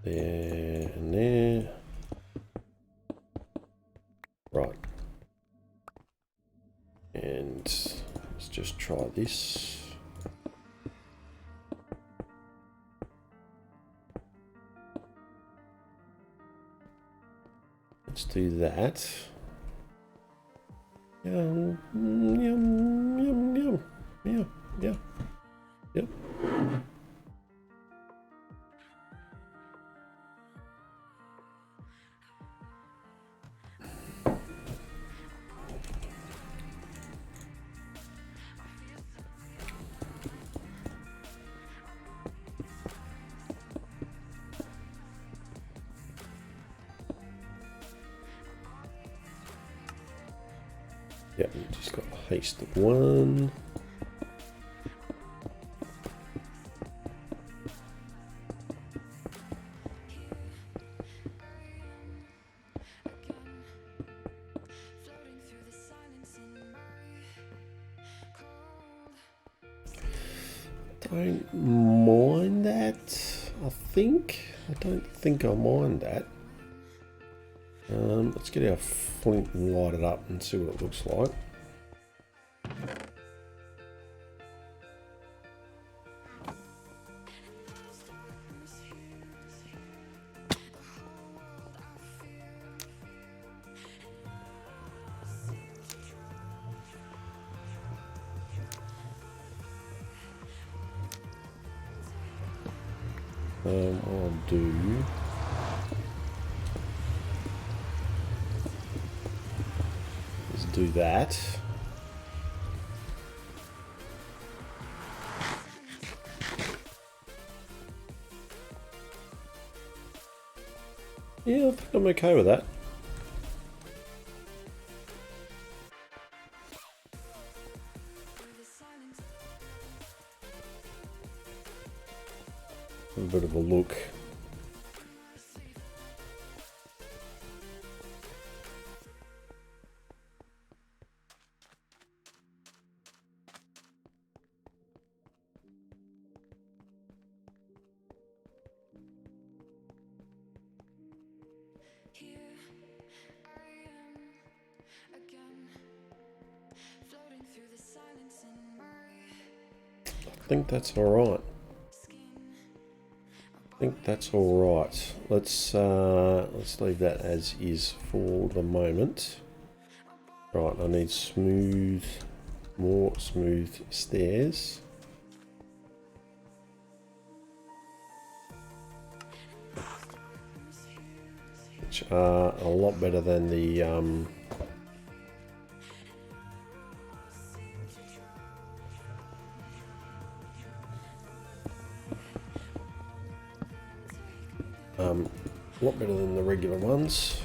There and there. Right. And let's just try this. Let's do that. Yum, yum, yum, yum. Yeah, yeah. Yep. Yep, just got haste 1. Don't mind that, I think. I don't think I mind that. Let's get our flint and light it up and see what it looks like. What I'll do is do that. Yeah, I think I'm okay with that. A bit of a look. I think that's all right. I think that's all right. Let's leave that as is for the moment. Right, I need more smooth stairs. Which are a lot better than the regular ones.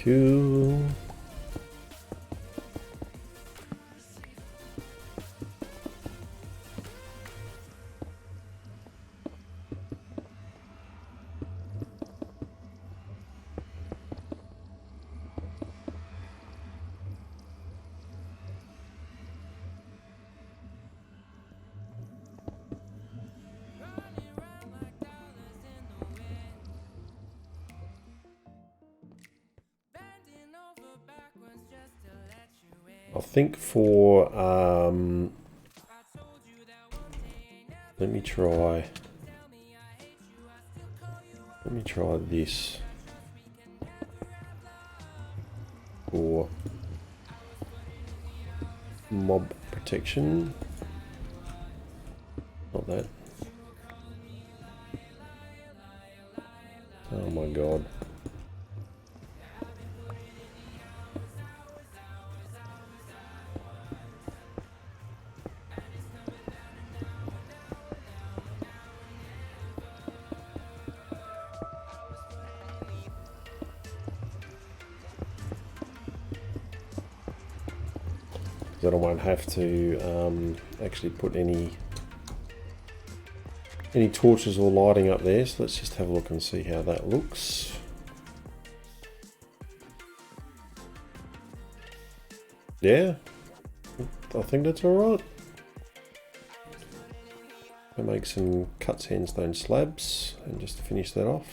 Cool. I think for let me try this for mob protection. Not that. Oh my god. That I won't have to actually put any torches or lighting up there, so let's just have a look and see how that looks. Yeah, I think that's alright. I'll make some cut sandstone slabs and just to finish that off.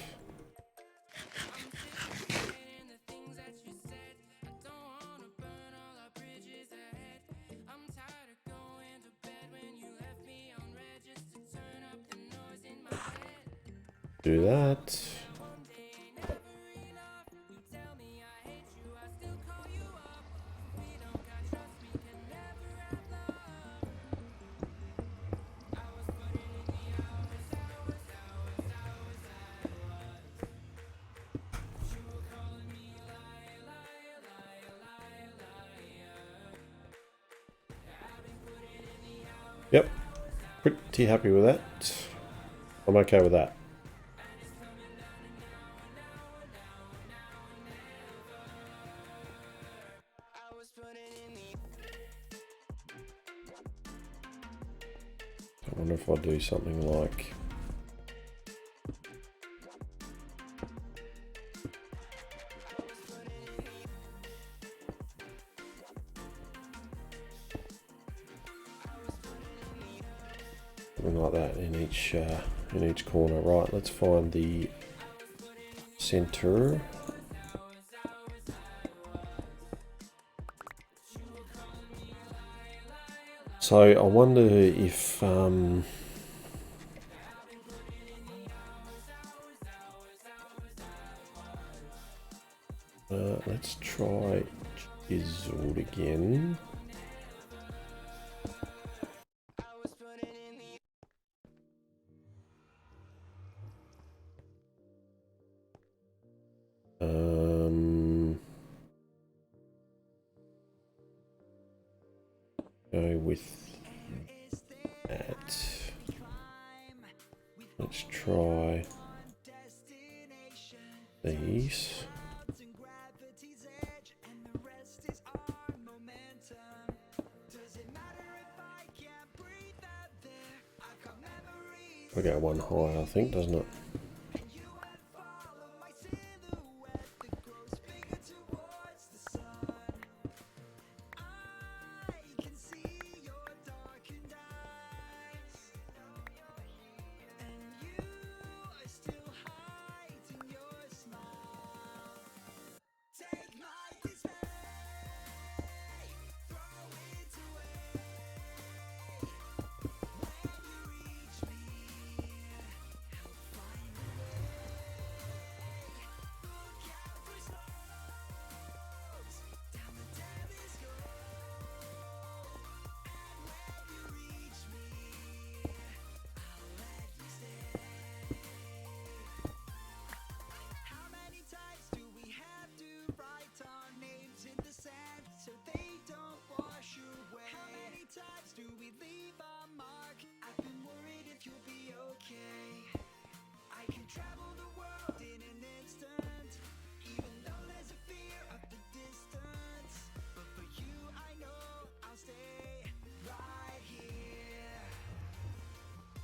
Do that. Yep, pretty happy with that. I'm okay with that. I wonder if I do something like something like that in each corner. Right, let's find the center. So I wonder if let's try chiseled again. Go with that. Let's try these. We go one higher, I think, doesn't it?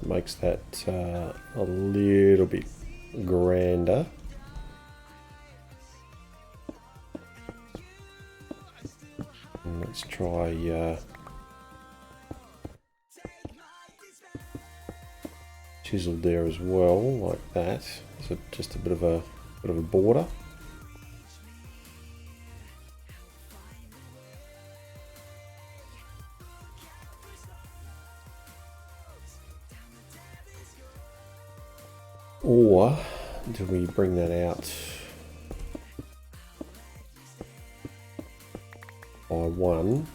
Makes that a little bit grander. And let's try chiseled there as well, like that. So just a bit of a border. Or do we bring that out by one?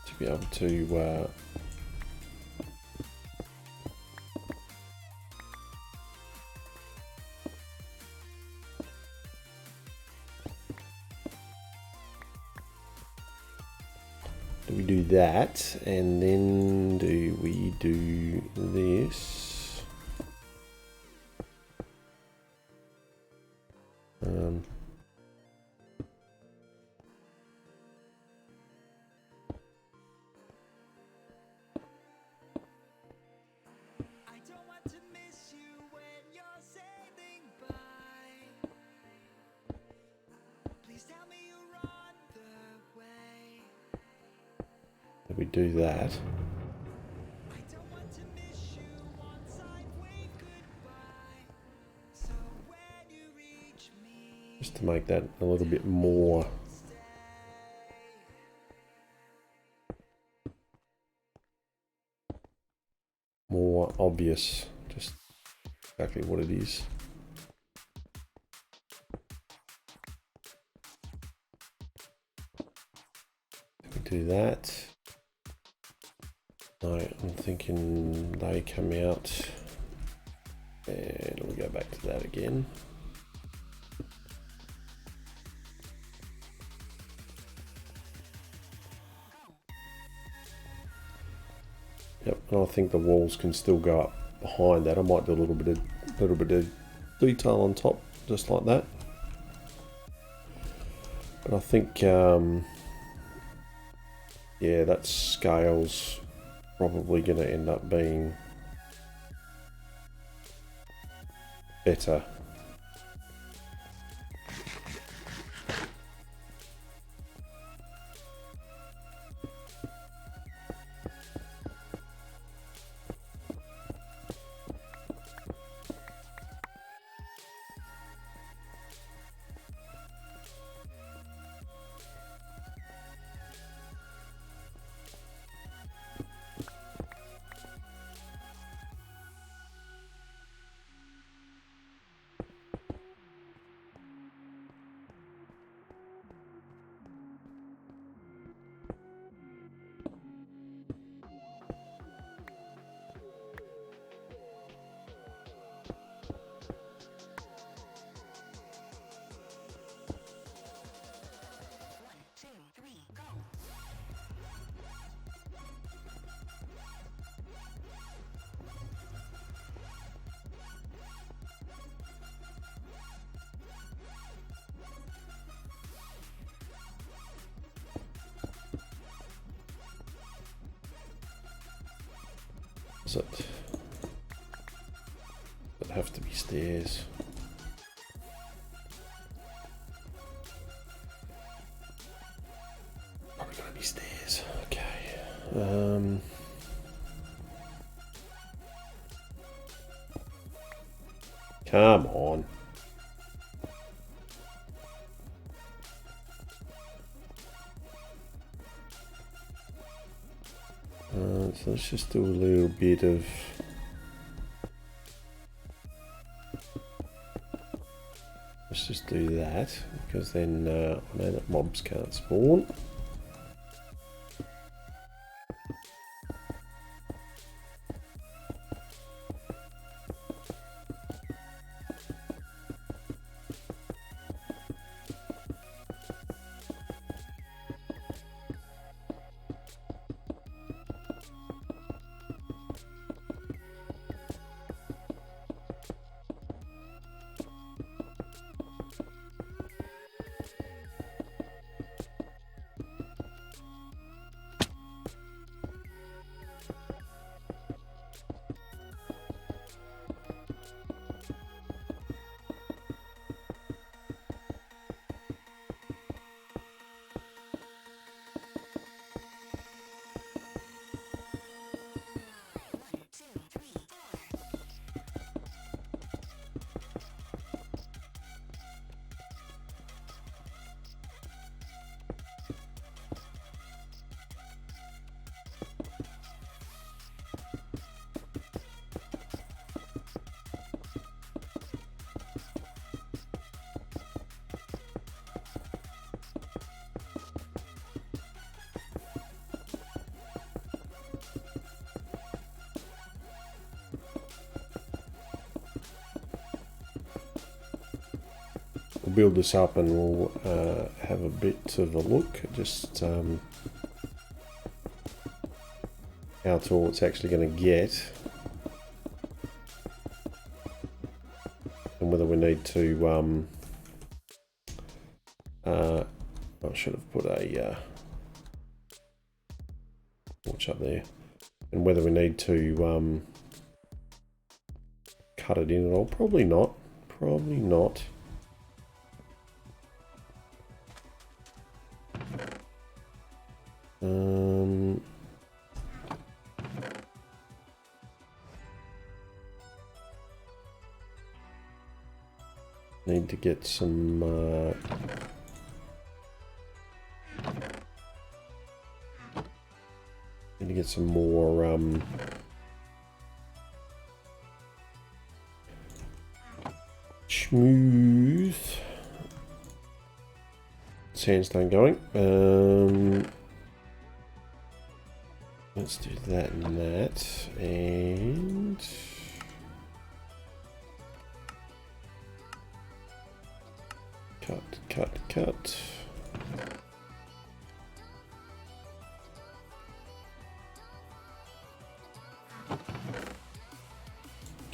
To be able to do we do that, and then do we do this? We do that. Just to make that a little bit more obvious, just exactly what it is. We do that. No, I'm thinking they come out, and we'll go back to that again. And I think the walls can still go up behind that. I might do a little bit of detail on top, just like that. But I think, yeah, that scale's probably going to end up being better. Does it have to be stairs? Probably gonna be stairs. Okay. Come on. So let's just do a little bit of... Let's just do that, because then I know that mobs can't spawn. We'll build this up and we'll have a bit of a look at just how tall it's actually going to get, and whether we need to I should have put a torch up there, and whether we need to cut it in at all. Probably not. Need to get some more smooth sandstone going. Let's do that and that, and cut.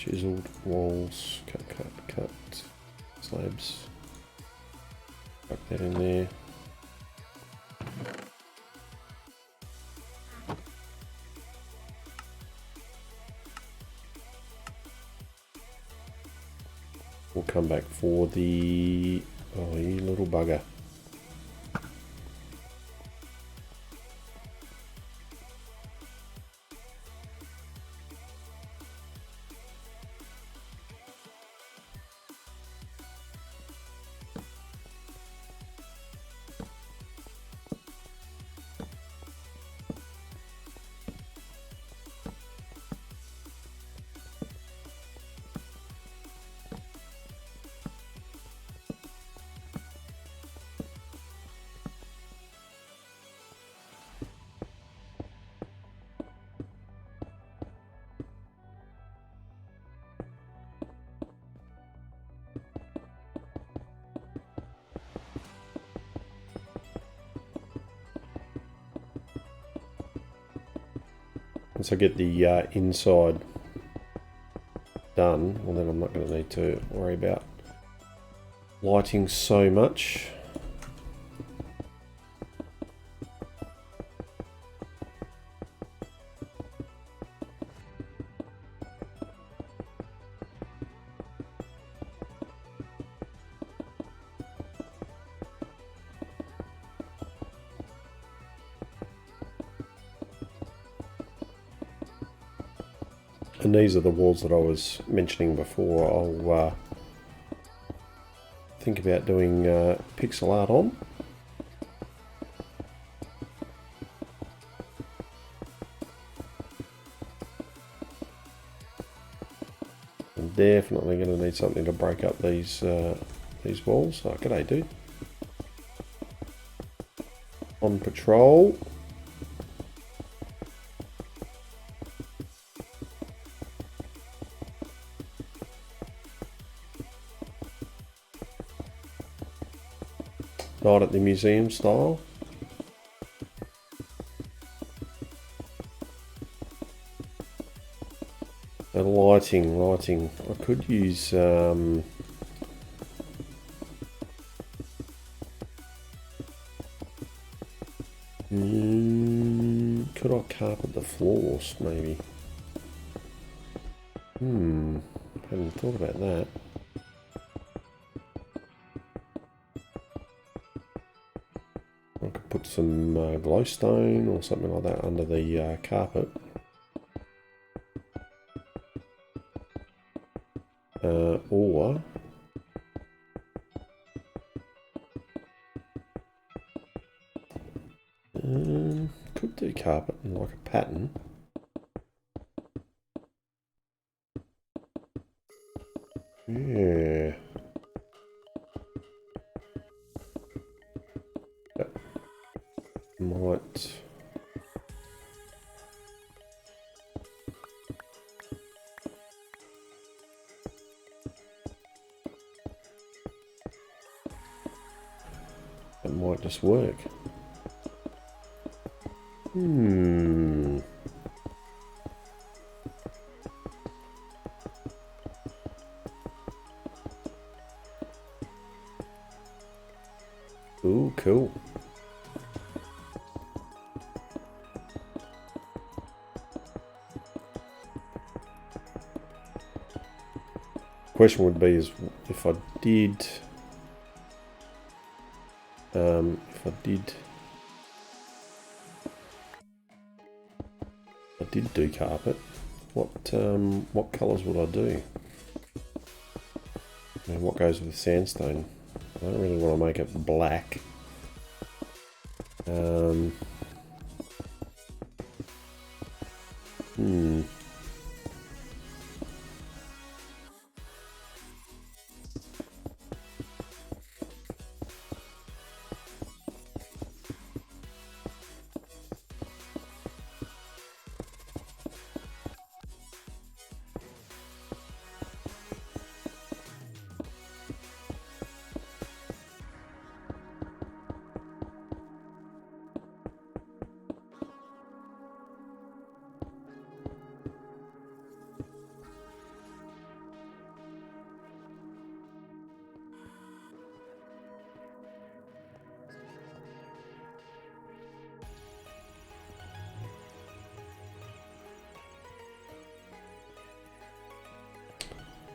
chiseled walls, cut, slabs, tuck that in there. We'll come back for the, oh you little bugger. Once I get the inside done, well then I'm not going to need to worry about lighting so much. And these are the walls that I was mentioning before. I'll think about doing pixel art on. I'm definitely going to need something to break up these walls. Oh, g'day, dude. On patrol. Not at the museum style. And lighting. I could use could I carpet the floors maybe? Haven't thought about that. I could put some glowstone or something like that under the carpet. Or could do carpet in like a pattern. Yeah. Might. That might just work. Ooh, cool. Question would be is if I did do carpet, what colours would I do? And what goes with sandstone? I don't really want to make it black.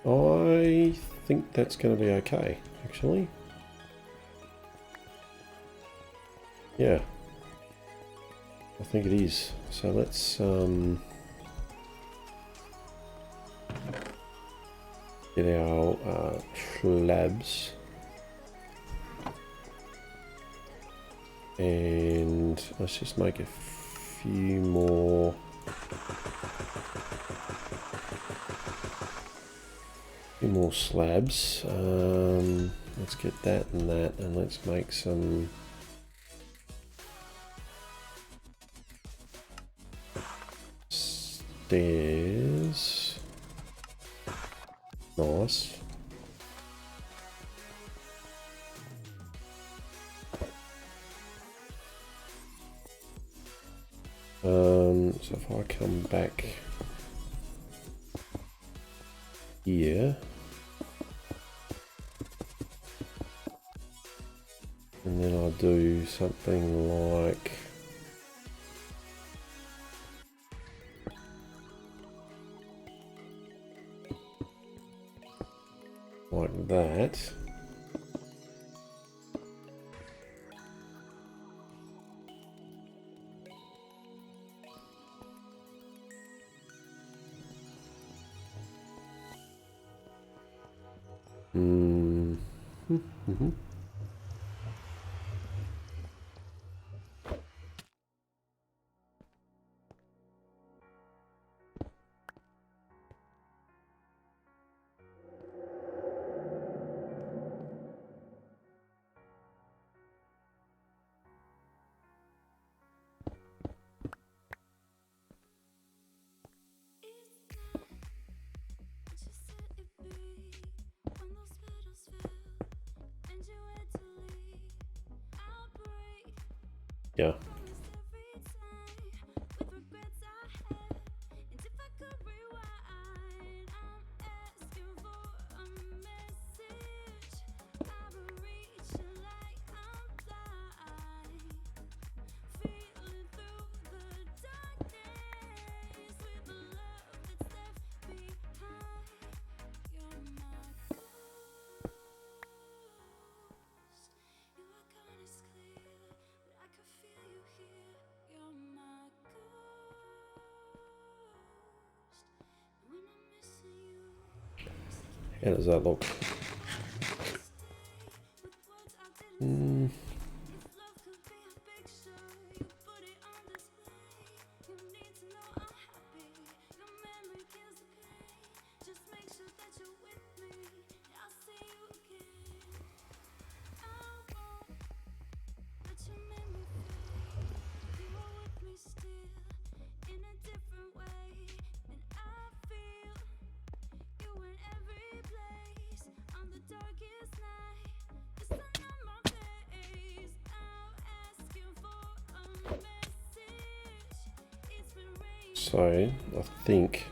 I think that's going to be okay, actually. Yeah, I think it is. So let's get our slabs. And let's just make a few more. More slabs. Let's get that, and let's make some stairs. Nice. So if I come back here, and then I'll do something like that. Yeah. How does that look? So I think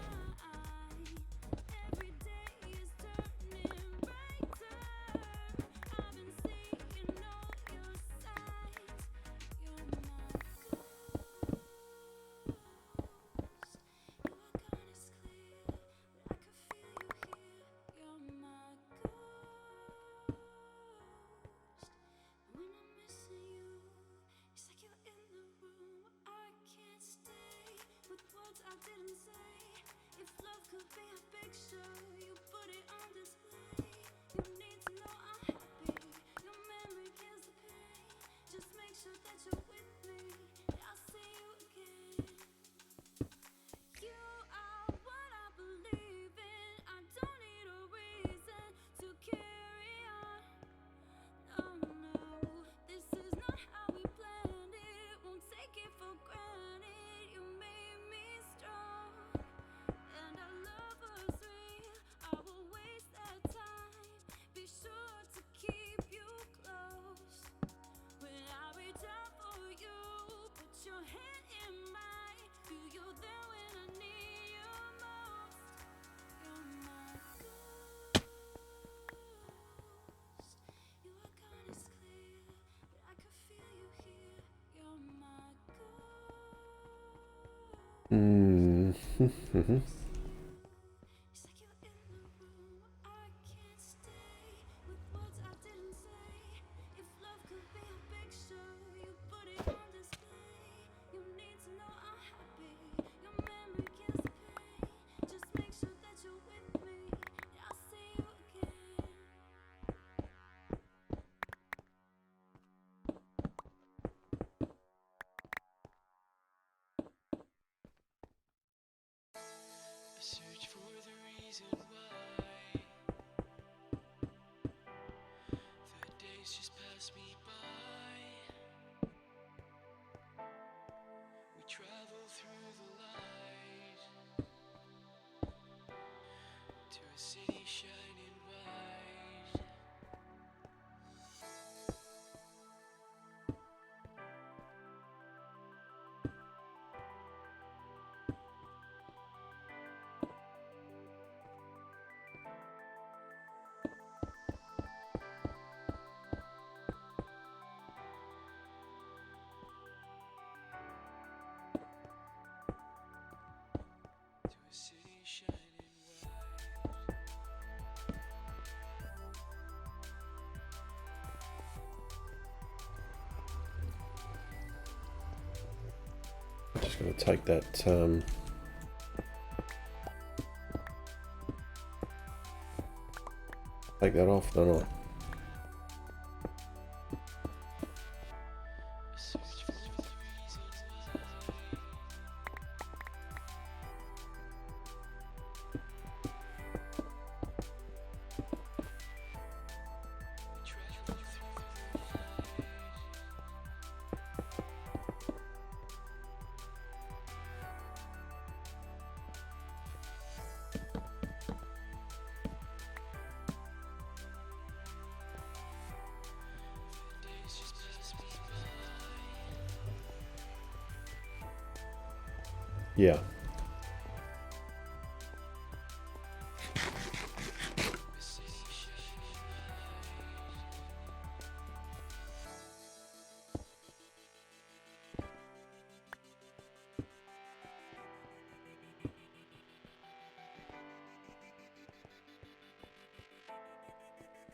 Gonna take that take that off, don't I? Yeah.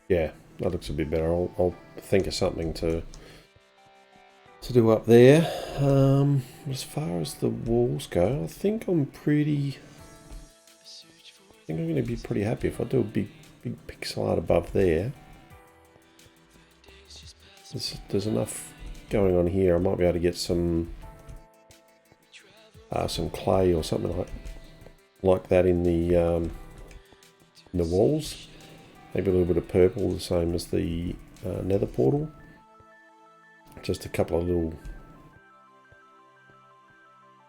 Yeah, that looks a bit better. I'll think of something to do up there. As far as the walls go, I think I'm going to be pretty happy if I do a big pixel art above there. There's enough going on here. I might be able to get some clay or something like that in the walls. Maybe a little bit of purple, the same as the nether portal. Just a couple of little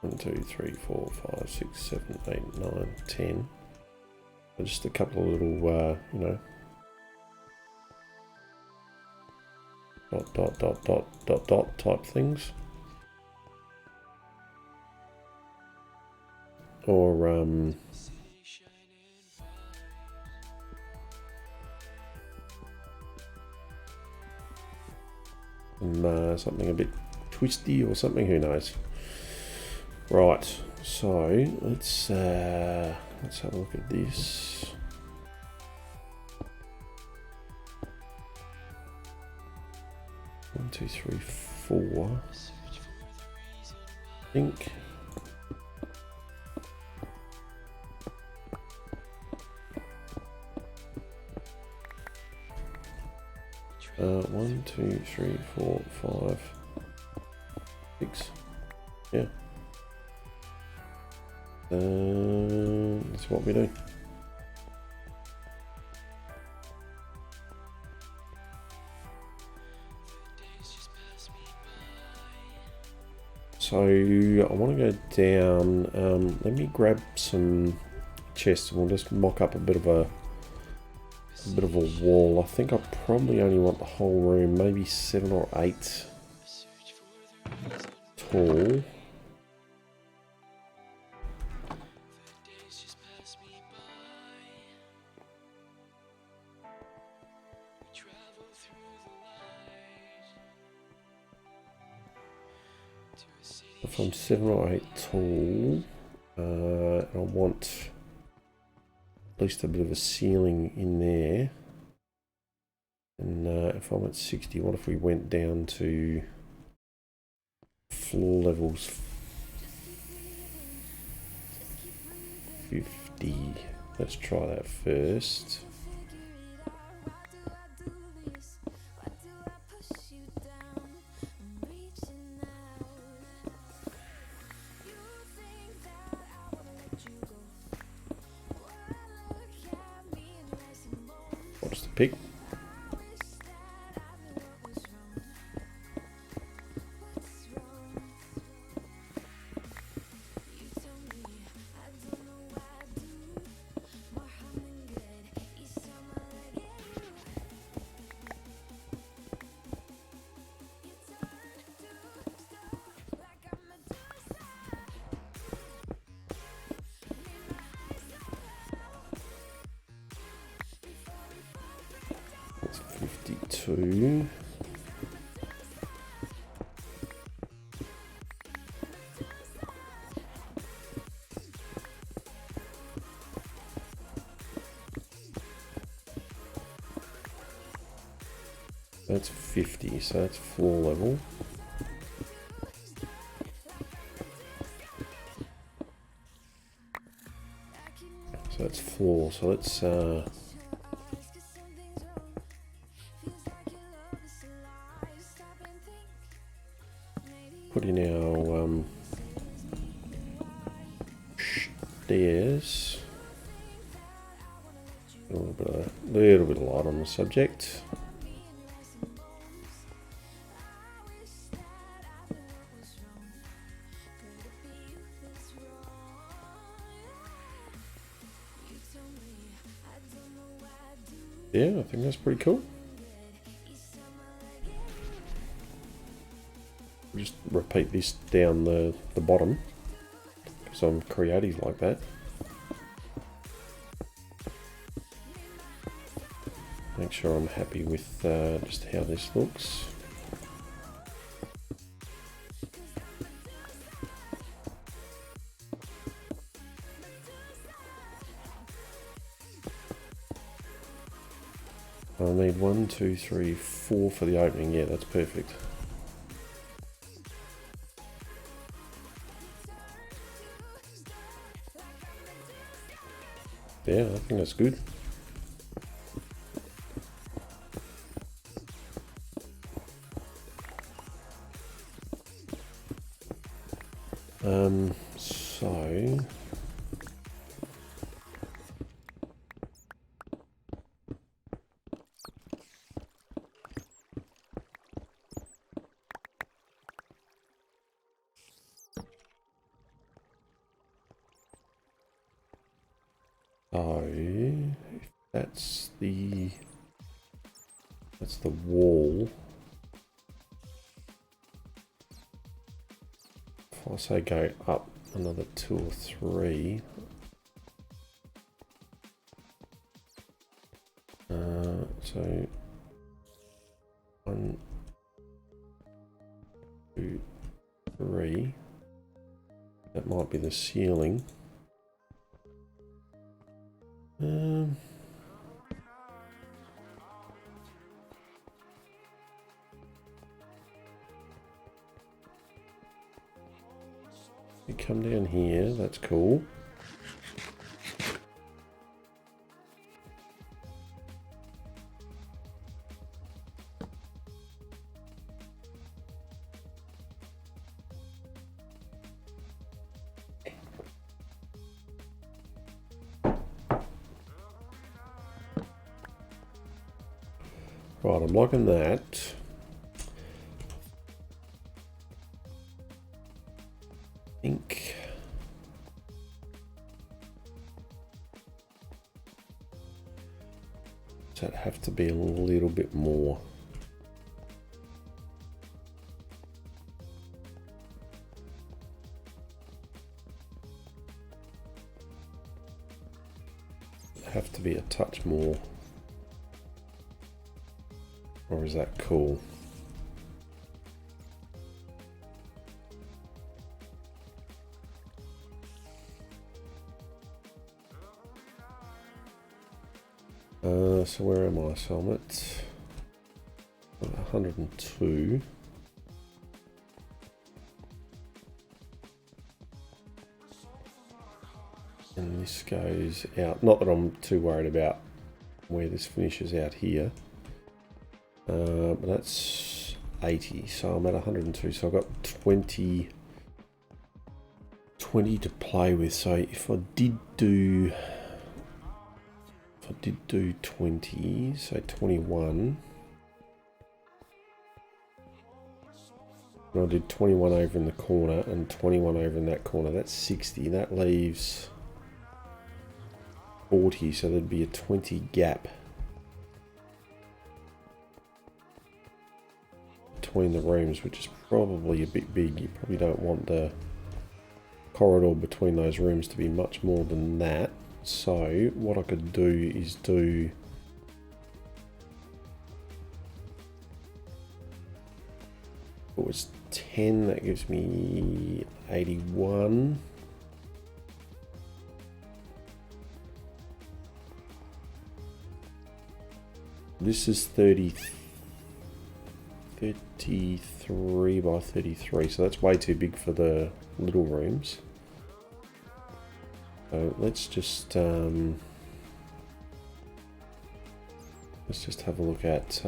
1, 2, 3, 4, 5, 6, 7, 8, 9, 10. Just a couple of little, you know, dot type things. Or something a bit twisty or something, who knows. Right, so let's have a look at this. One, two, three, four. I think. One, two, three, 4, 5, 6. Yeah. That's what we do. So I want to go down. Let me grab some chests and we'll just mock up a bit of a wall. I think I probably only want the whole room, maybe 7 or 8 tall. If I'm 7 or 8 tall, I want at least a bit of a ceiling in there. And if I'm at 60, what if we went down to floor levels 50? Let's try that first. What's the pick? That's 52. That's 50, so that's floor level. that's floor. So let's put in our stairs. A little bit of light on the subject. Yeah, I think that's pretty cool. Just repeat this down the bottom, because I'm creative like that. Make sure I'm happy with just how this looks. I'll need 1, 2, 3, 4 for the opening. Yeah, that's perfect. Yeah, I think that's good. So that's the wall. If I say go up another 2 or 3, so 1, 2, 3. That might be the ceiling. You come down here, that's cool. Right, I'm liking that. I think does that have to be a little bit more? Have to be a touch more. Or is that cool? So where am I? So I'm at 102. And this goes out. Not that I'm too worried about where this finishes out here. But that's 80, so I'm at 102, so I've got 20 to play with. So if I did do 20, so 21, and I did 21 over in the corner and 21 over in that corner, that's 60. That leaves 40, so there'd be a 20 gap between the rooms, which is probably a bit big. You probably don't want the corridor between those rooms to be much more than that. So what I could do is do it was 10, that gives me 81. This is 33 by 33, so that's way too big for the little rooms. So let's just have a look at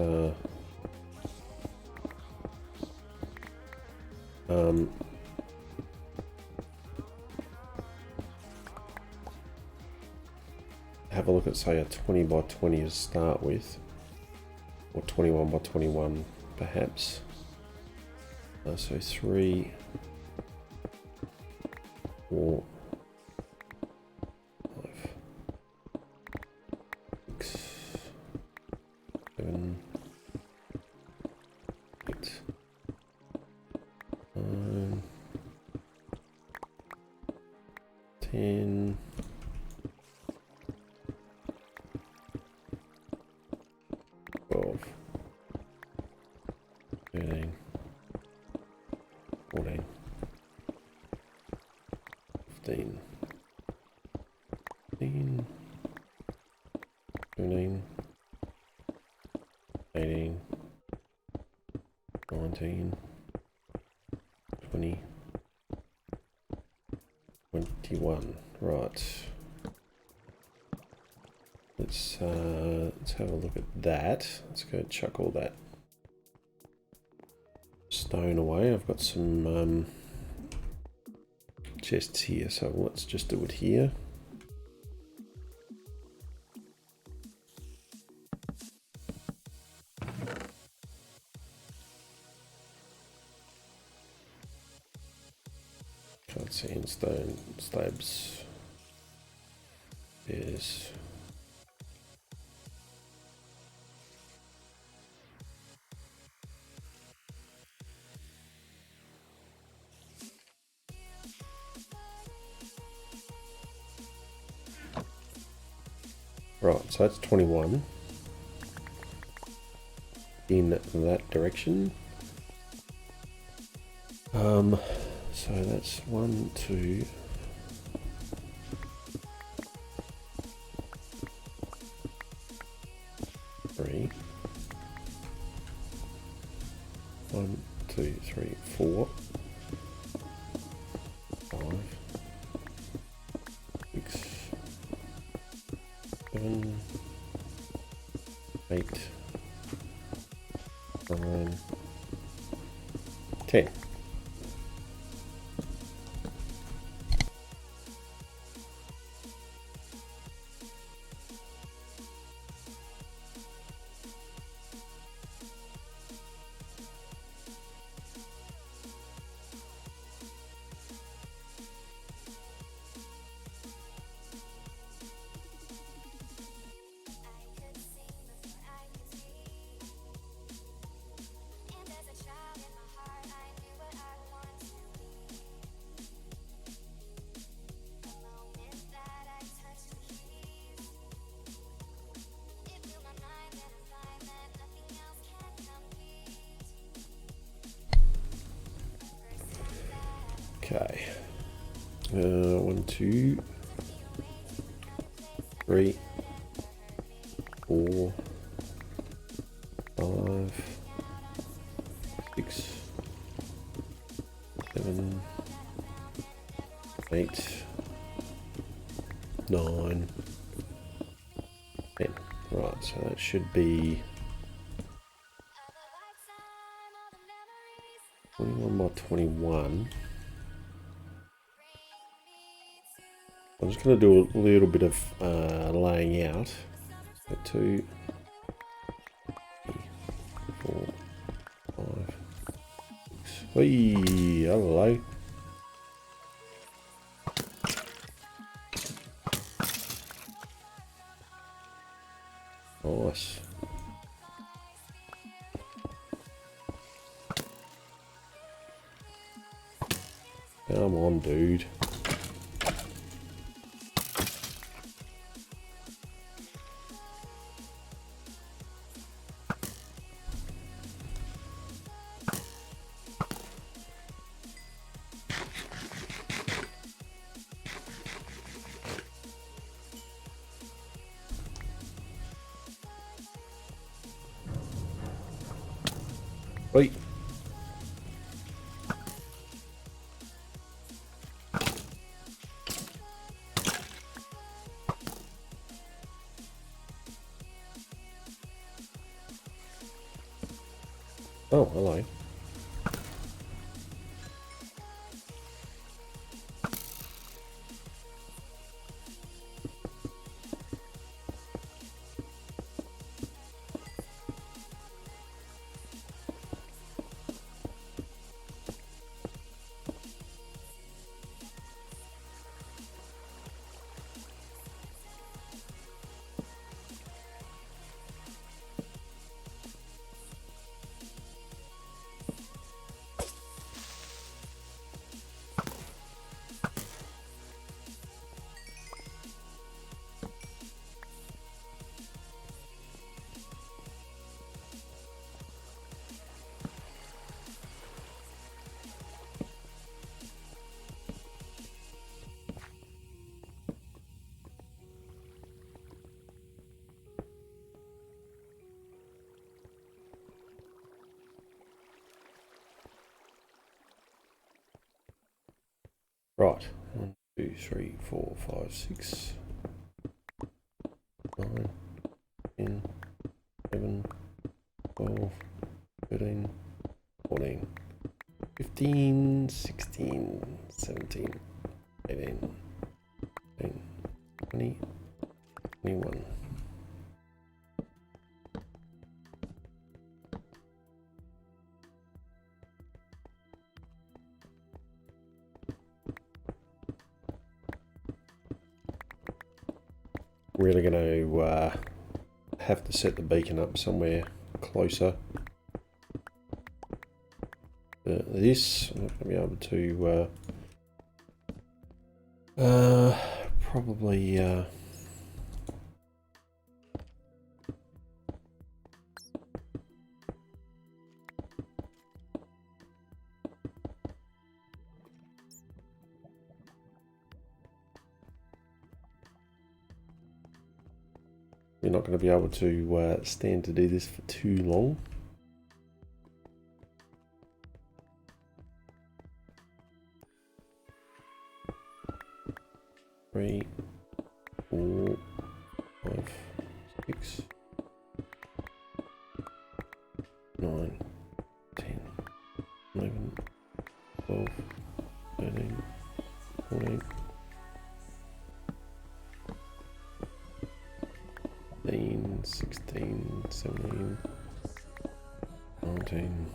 say a 20 by 20 to start with, or 21 by 21 perhaps. So 3, 4, 5, 6, 7, 8, 9, 10, 12, 13, 14, 15, 16, 17, 18, 19, 20, 21. Right. Let's have a look at that. Let's go chuck all that stone away. I've got some chests here, so let's just do it here. Can't see in stone slabs. Is right, so that's 21 in that direction. So that's 1, 2, 3, 1, 2, 3, 4, 5, 6, 7, 8, 9, 10. Okay. 1, 2, 3, 4, 5, 6, 7, 8, 9, 10. Right, so that should be 21 by 21. I'm just going to do a little bit of laying out. So 2, 3, 4, 5, 6. Hey, hello. Nice. Come on, dude. Wait. Oh, hello. Right. 1, 2, 3, 4, 5, 6, 9, 10, 11, 12, 13, 14, 15, 16, 17, 18, 19, 20, 21. Really going to have to set the beacon up somewhere closer. This I'm not going to be able to probably you're not going to be able to stand to do this for too long. Three, 4, 5, 6, 9, 10, 11, 12, 13, 14, 15, 16, 17, 19,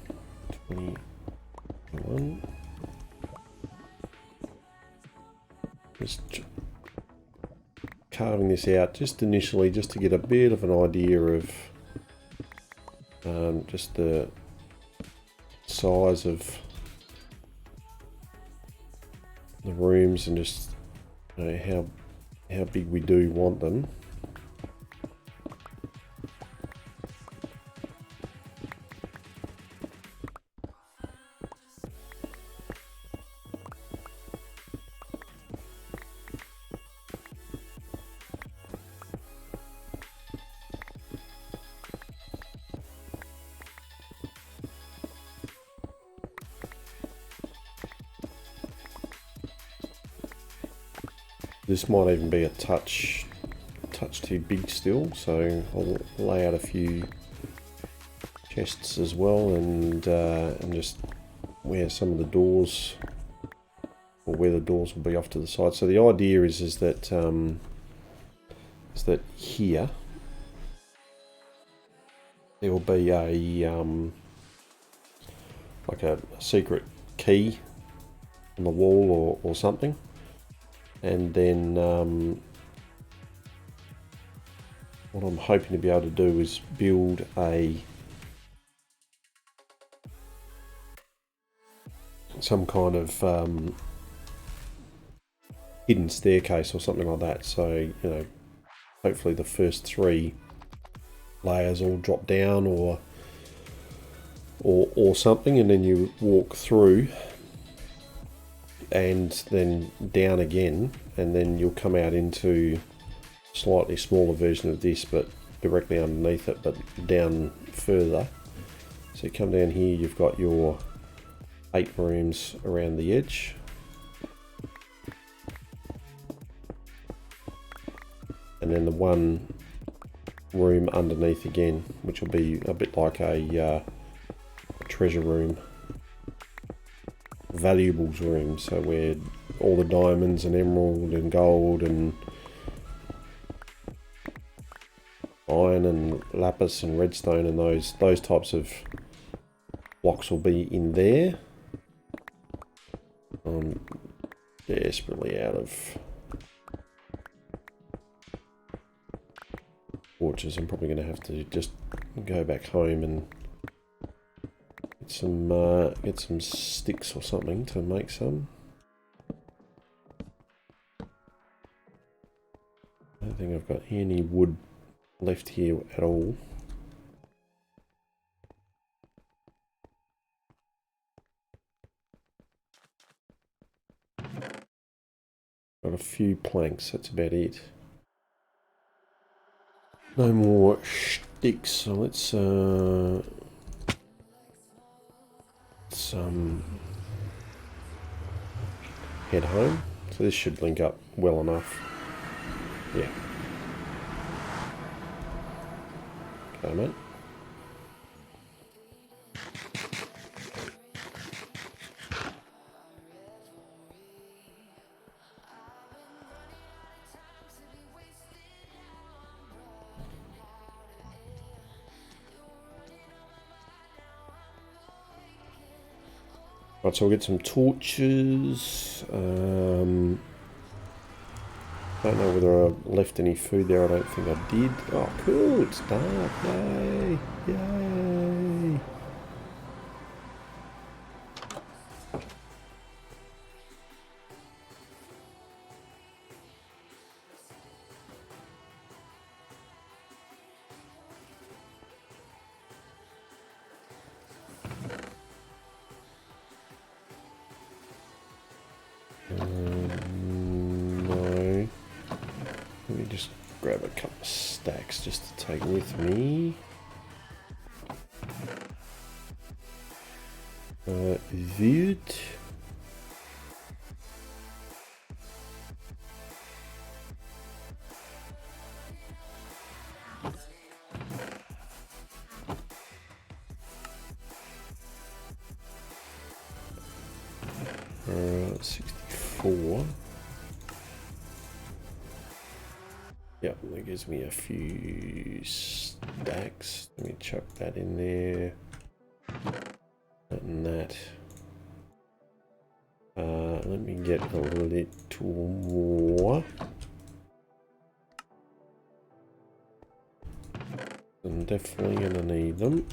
20, 21. Just carving this out just initially, just to get a bit of an idea of just the size of the rooms and just how big we do want them. This might even be a touch too big still, so I'll lay out a few chests as well, and just where some of the doors, or where the doors will be off to the side. So the idea is that here there will be a like a secret key on the wall or something. And then what I'm hoping to be able to do is build some kind of hidden staircase or something like that. So, hopefully the first 3 layers all drop down or something, and then you walk through and then down again, and then you'll come out into a slightly smaller version of this, but directly underneath it, but down further. So you come down here, you've got your 8 rooms around the edge. And then the 1 room underneath again, which will be a bit like a treasure room. Valuables room, so where all the diamonds and emerald and gold and iron and lapis and redstone and those types of blocks will be in there. I'm desperately out of torches. I'm probably going to have to just go back home and get some sticks or something to make some. I don't think I've got any wood left here at all. Got a few planks, that's about it. No more sticks, so let's head home. So this should link up well enough. Yeah. Okay, mate. Right, so we'll get some torches. Don't know whether I left any food there. I don't think I did. Oh, cool. It's dark. Yay. Yay. No. Let me just grab a couple of stacks just to take with me. Wood. Uh, 64. Yep, that gives me a few stacks. Let me chuck that in there. That and that. Let me get a little more. I'm definitely gonna need them.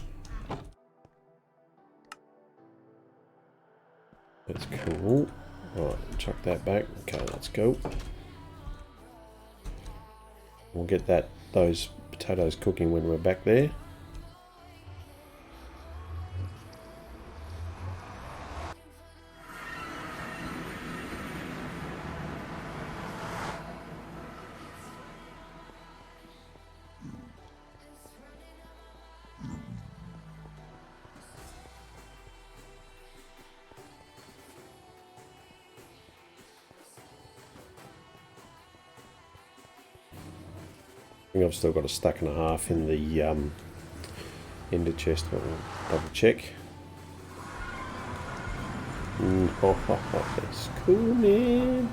That's cool. Alright, chuck that back. Okay, let's go. We'll get those potatoes cooking when we're back there. I think I've still got a stack and a half in the ender chest, but we'll double check. That's cool, man.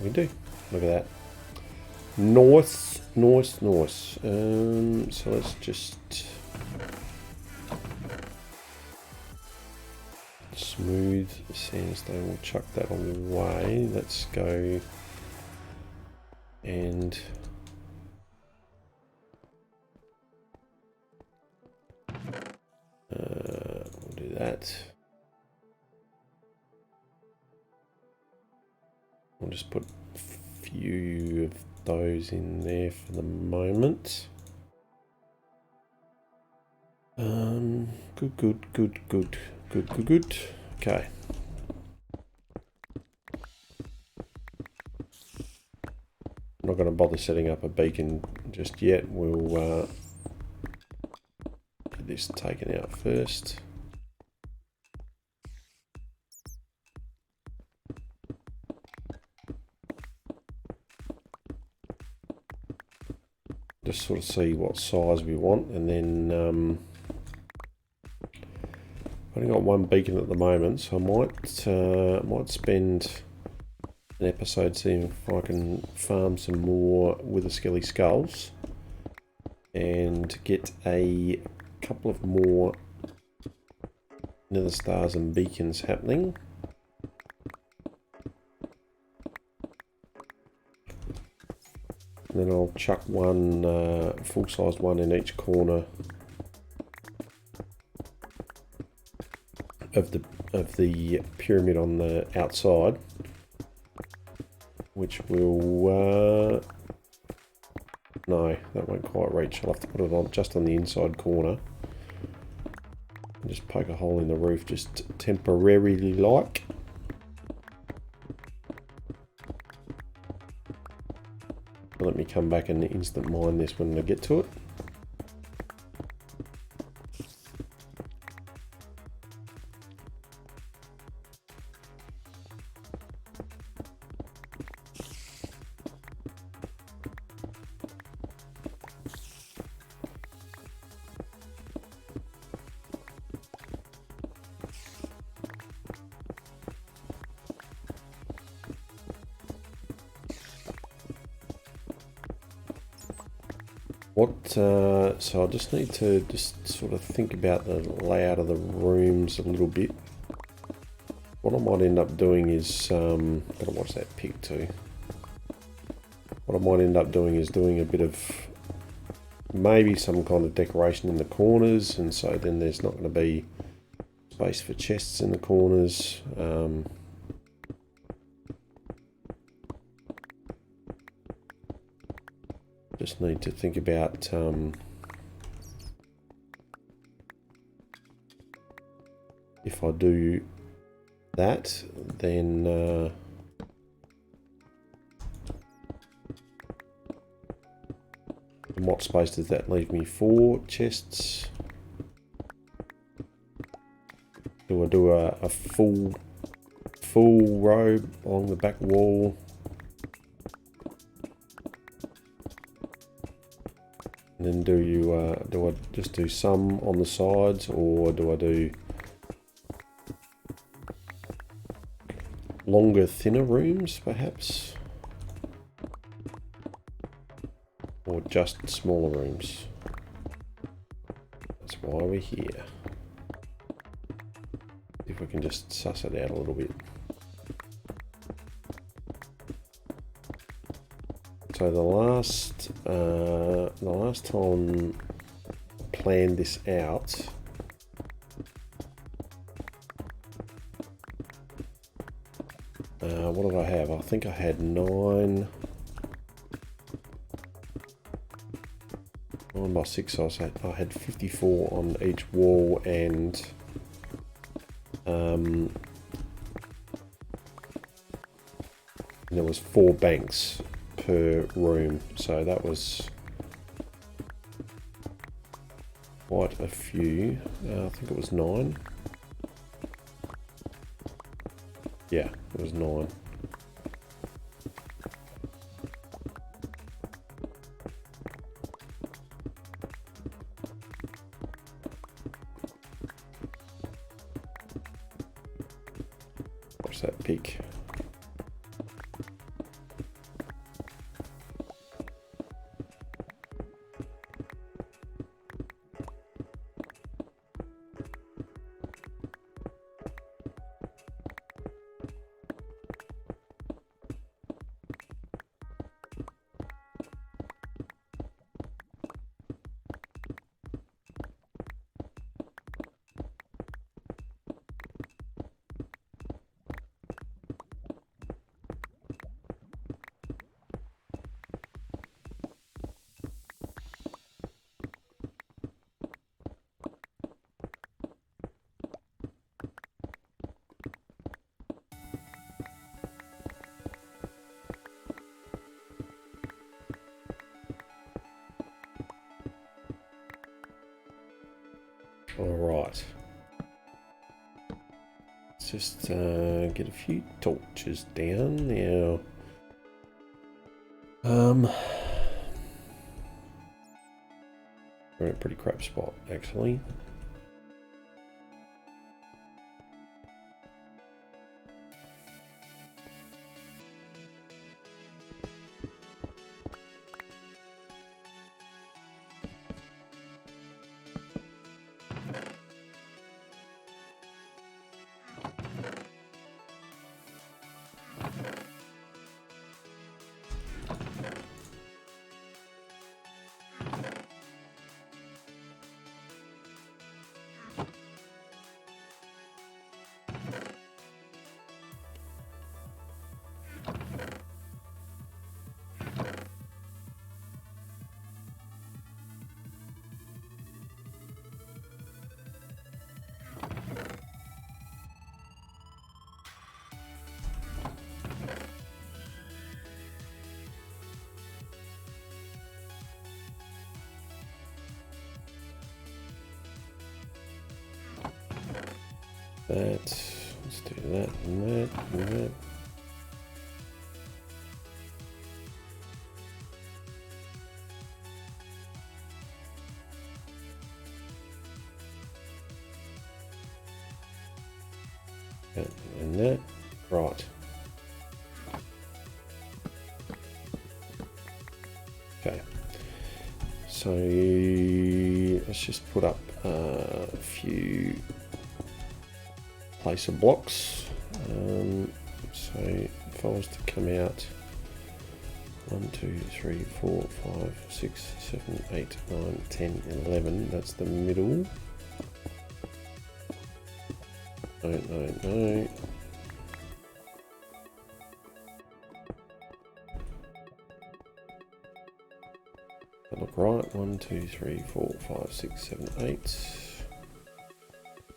We do. Look at that. Nice. So let's just smooth sandstone. We'll chuck that away. Let's go and we'll do that. We'll just put a few of those in there for the moment. Good. Okay. I'm not going to bother setting up a beacon just yet. We'll get this taken out first. just sort of see what size we want, and then I've only got one beacon at the moment, so I might spend an episode seeing if I can farm some more wither skelly skulls and get a couple of more nether stars and beacons happening. And then I'll chuck one full-sized one in each corner of the pyramid on the outside, which will no, that won't quite reach. I'll have to put it on just on the inside corner and just poke a hole in the roof just temporarily like. Let me come back and instant mine this when I get to it. So I just need to just sort of think about the layout of the rooms a little bit. What I might end up doing is, gotta watch that pig too. What I might end up doing is doing a bit of maybe some kind of decoration in the corners, and so then there's not going to be space for chests in the corners. Just need to think about if I do that, then what space does that leave me for chests? Do I do a full row along the back wall? And then do I just do some on the sides, or do I do longer, thinner rooms perhaps? Or just smaller rooms? That's why we're here. If we can just suss it out a little bit. So the last time I planned this out, what did I have? I think I had 9 by 6. So I had 54 on each wall, and there was 4 banks per room, so that was quite a few. I think it was 9. Yeah, it was 9. Watch that peak. Alright, let's just get a few torches down now. We're in a pretty crap spot, actually. Let's do that and that and that. That and that. Right. Okay. So let's just put up a few place of blocks. So if I was to come out 1, 2, 3, 4, 5, 6, 7, 8, 9, 10, 11, that's the middle. No. That look right. 1, 2, 3, 4, 5, 6, 7, 8.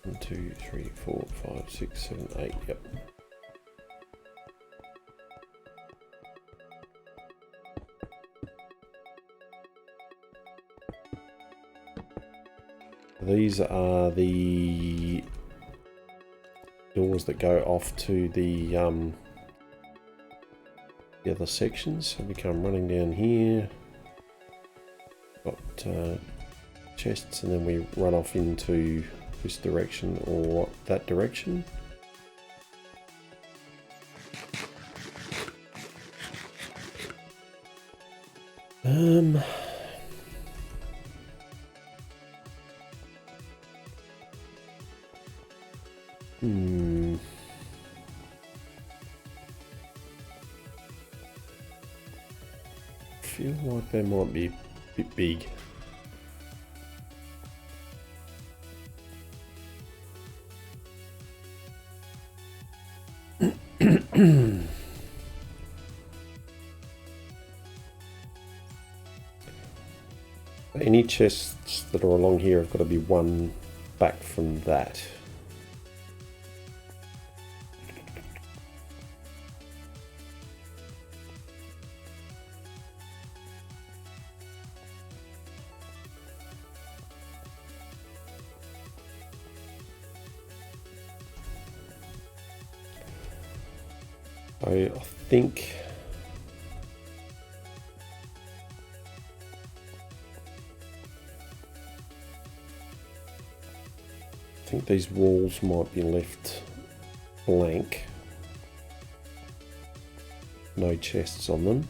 1, 2, 3, 4, 5, 6, 7, 8. Yep. These are the doors that go off to the other sections. So we come running down here. Got chests, and then we run off into this direction or that direction. Feel like they might be a bit big. Any chests that are along here have got to be one back from that. I think these walls might be left blank. No chests on them.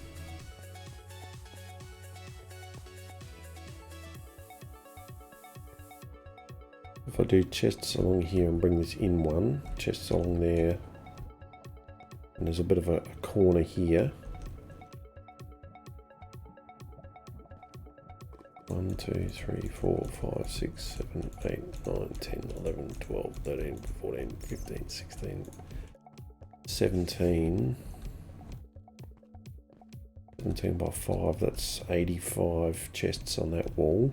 If I do chests along here and bring this in one, chests along there, and there's a bit of a corner here. 1, 2, 3, 4, 5, 6, 7, 8, 9, 10, 11, 12, 13, 14, 15, 16, 17. 17 by 5, that's 85 chests on that wall.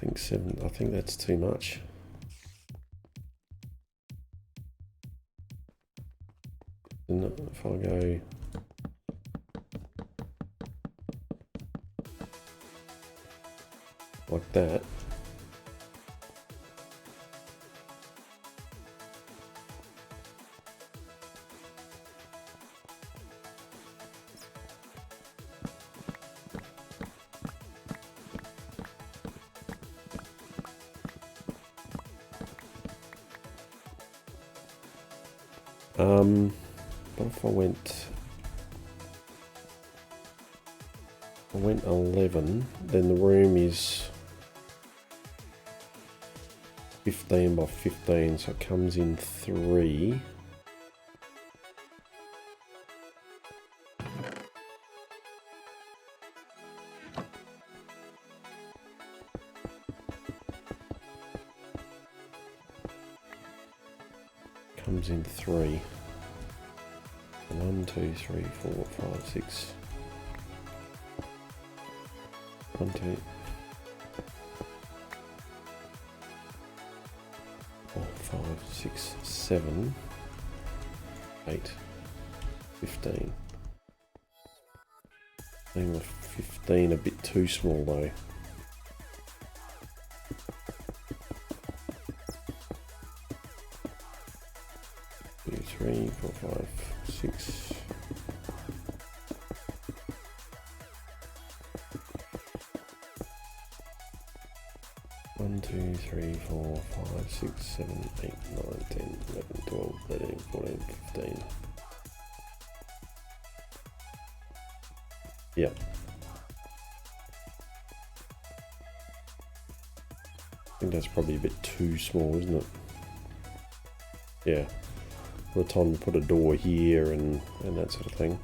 I think that's too much. And if I go like that, But if I went 11, then the room is 15 by 15, so it comes in 3. Comes in 3. 1, 2, 3, 4, 5, 6. 1, 2. 4, 5, 6, 7, 8, 15. I think 15 a bit too small though. 2, 3, 4, 5, 6. 1, 2, 3, 4, 5, 6, 7, 8, 9, 10, 11, 12, 13, 14, 15. Yeah. I think that's probably a bit too small, isn't it? Yeah. By the time you put a door here and that sort of thing.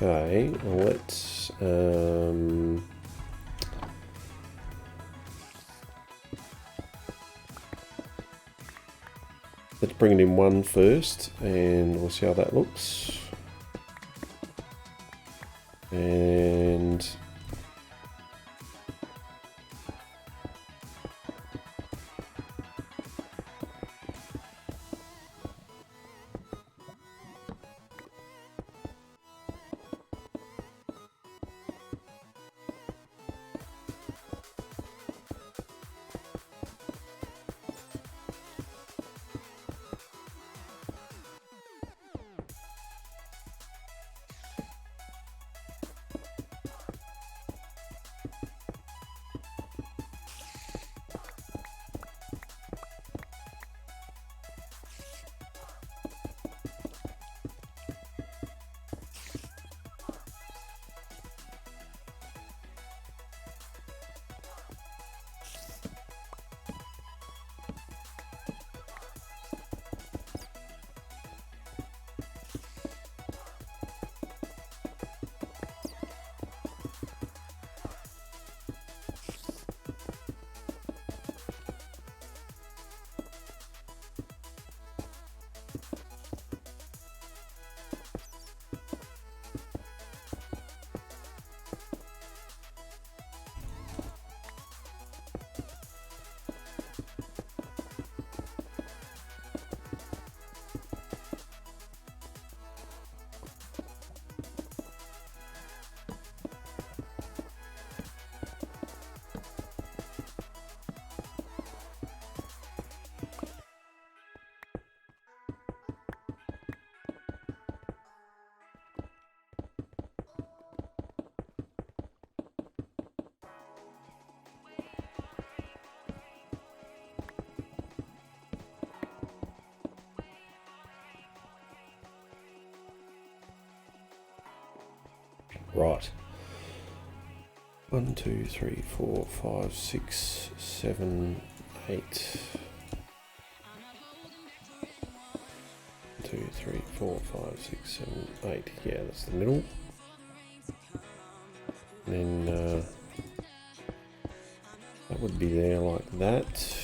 Okay, well, let's bring it in 1 first, and we'll see how that looks. And right. 1, 2, 3, 4, 5, 6, 7, 8. 2, 3, 4, 5, 6, 7, 8. Yeah, that's the middle. And then that would be there like that.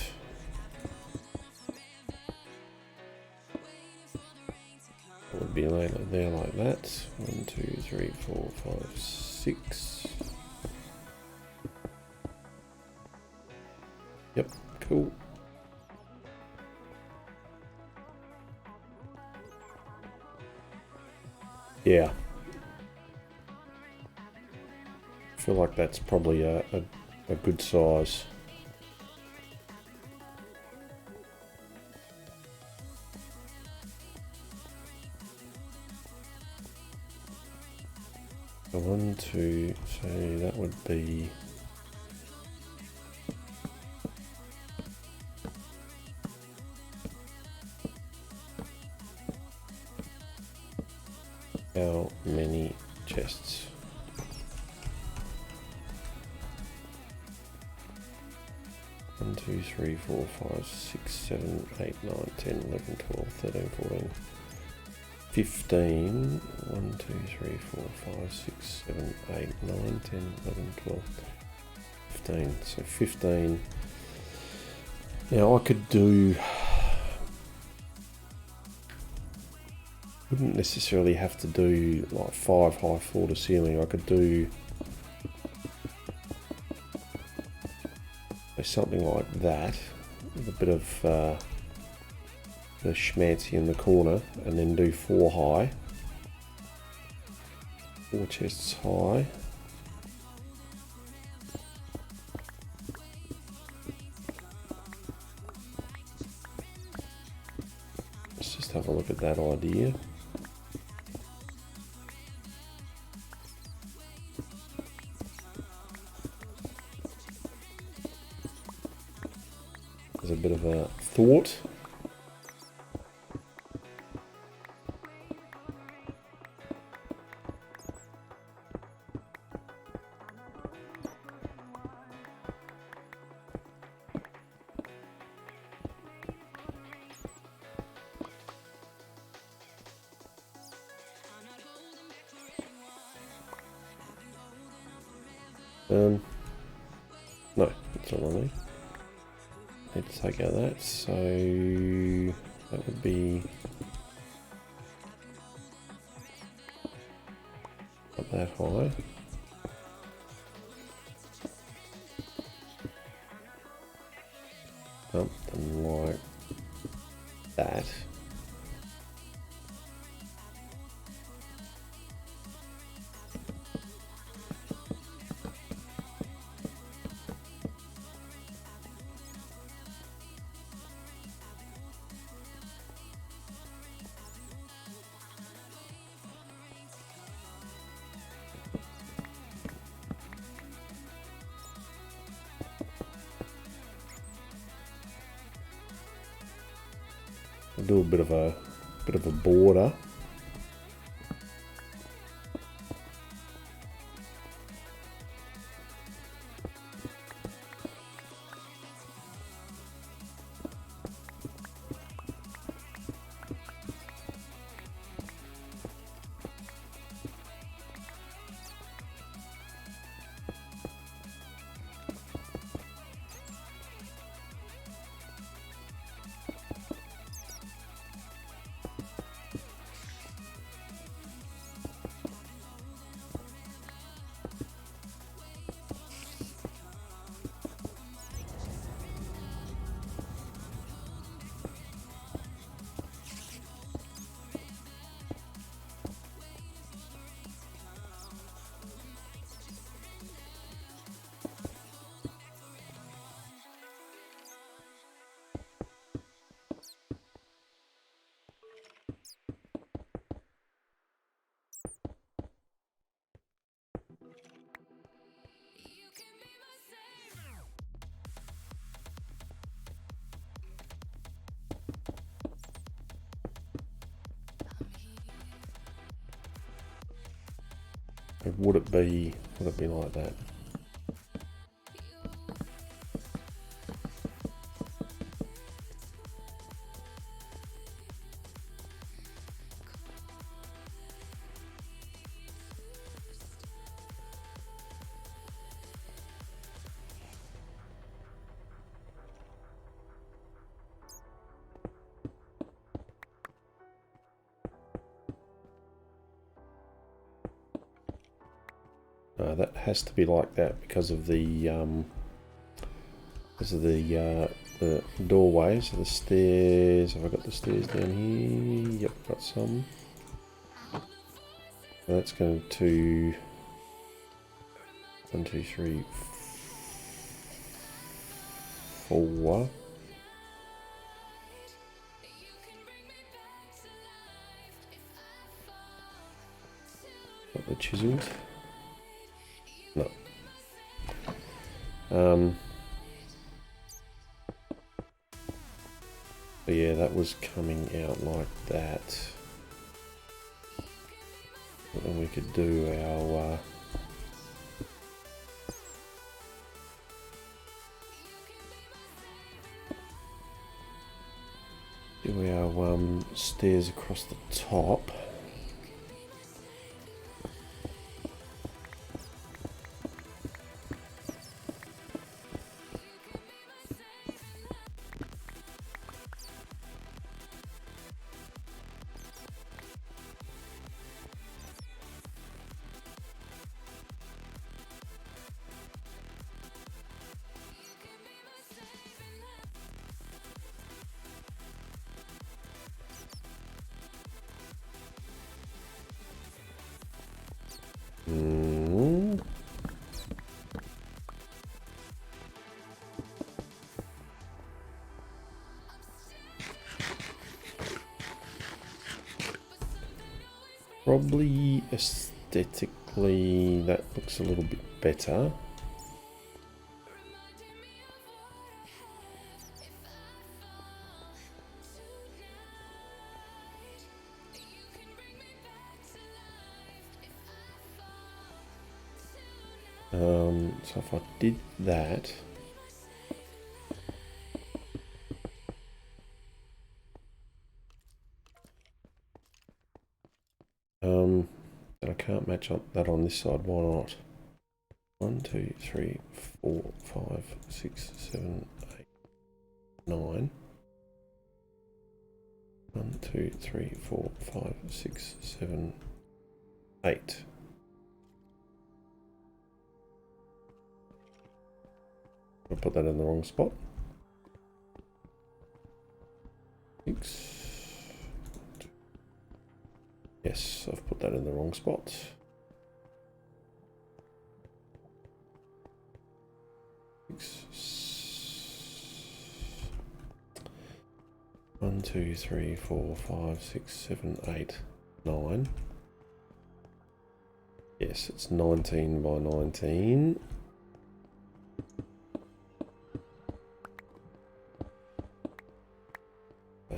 That would be there like that. 1, 2, 3, 4, 5, 6. Yep, cool. Yeah. I feel like that's probably a good size. 1, 2, so that would be how many chests? One, 2, 3, 4, 5, 6, 7, 8, 9, 10, 11, 12, 13, 14, 15. 1, 2, 3, 4, 5, 6, 7, 8, 9, 10, 11, 12, 15. So 15. Now I could do, wouldn't necessarily have to do like 5 high floor to ceiling. I could do something like that with a bit of the schmancy in the corner, and then do 4 high, 4 chests high. Let's just have a look at that idea. There's a bit of a thought. No, that's all I need. Need to take out that, so that would be not that high. Something like that. I'll do a bit of a border. Would it be like that? That has to be like that because of the doorways, so the stairs. Have I got the stairs down here? Yep, got some. That's going to 1, 2, 3, 4. Got the chiseled. But yeah, that was coming out like that. But then we could do our stairs across the top. Probably aesthetically that looks a little bit better. So if I did that, then I can't match up that on this side. Why not? 1, 2, 3, 4, 5, 6, 7, 8, 9. 1, 2, 3, 4, 5, 6, 7, 8. I'll put that in the wrong spot. 6. Yes, I've put that in the wrong spot. 6. 1, 2, 3, 4, 5, 6, 7, 8, 9. Yes, it's 19 by 19.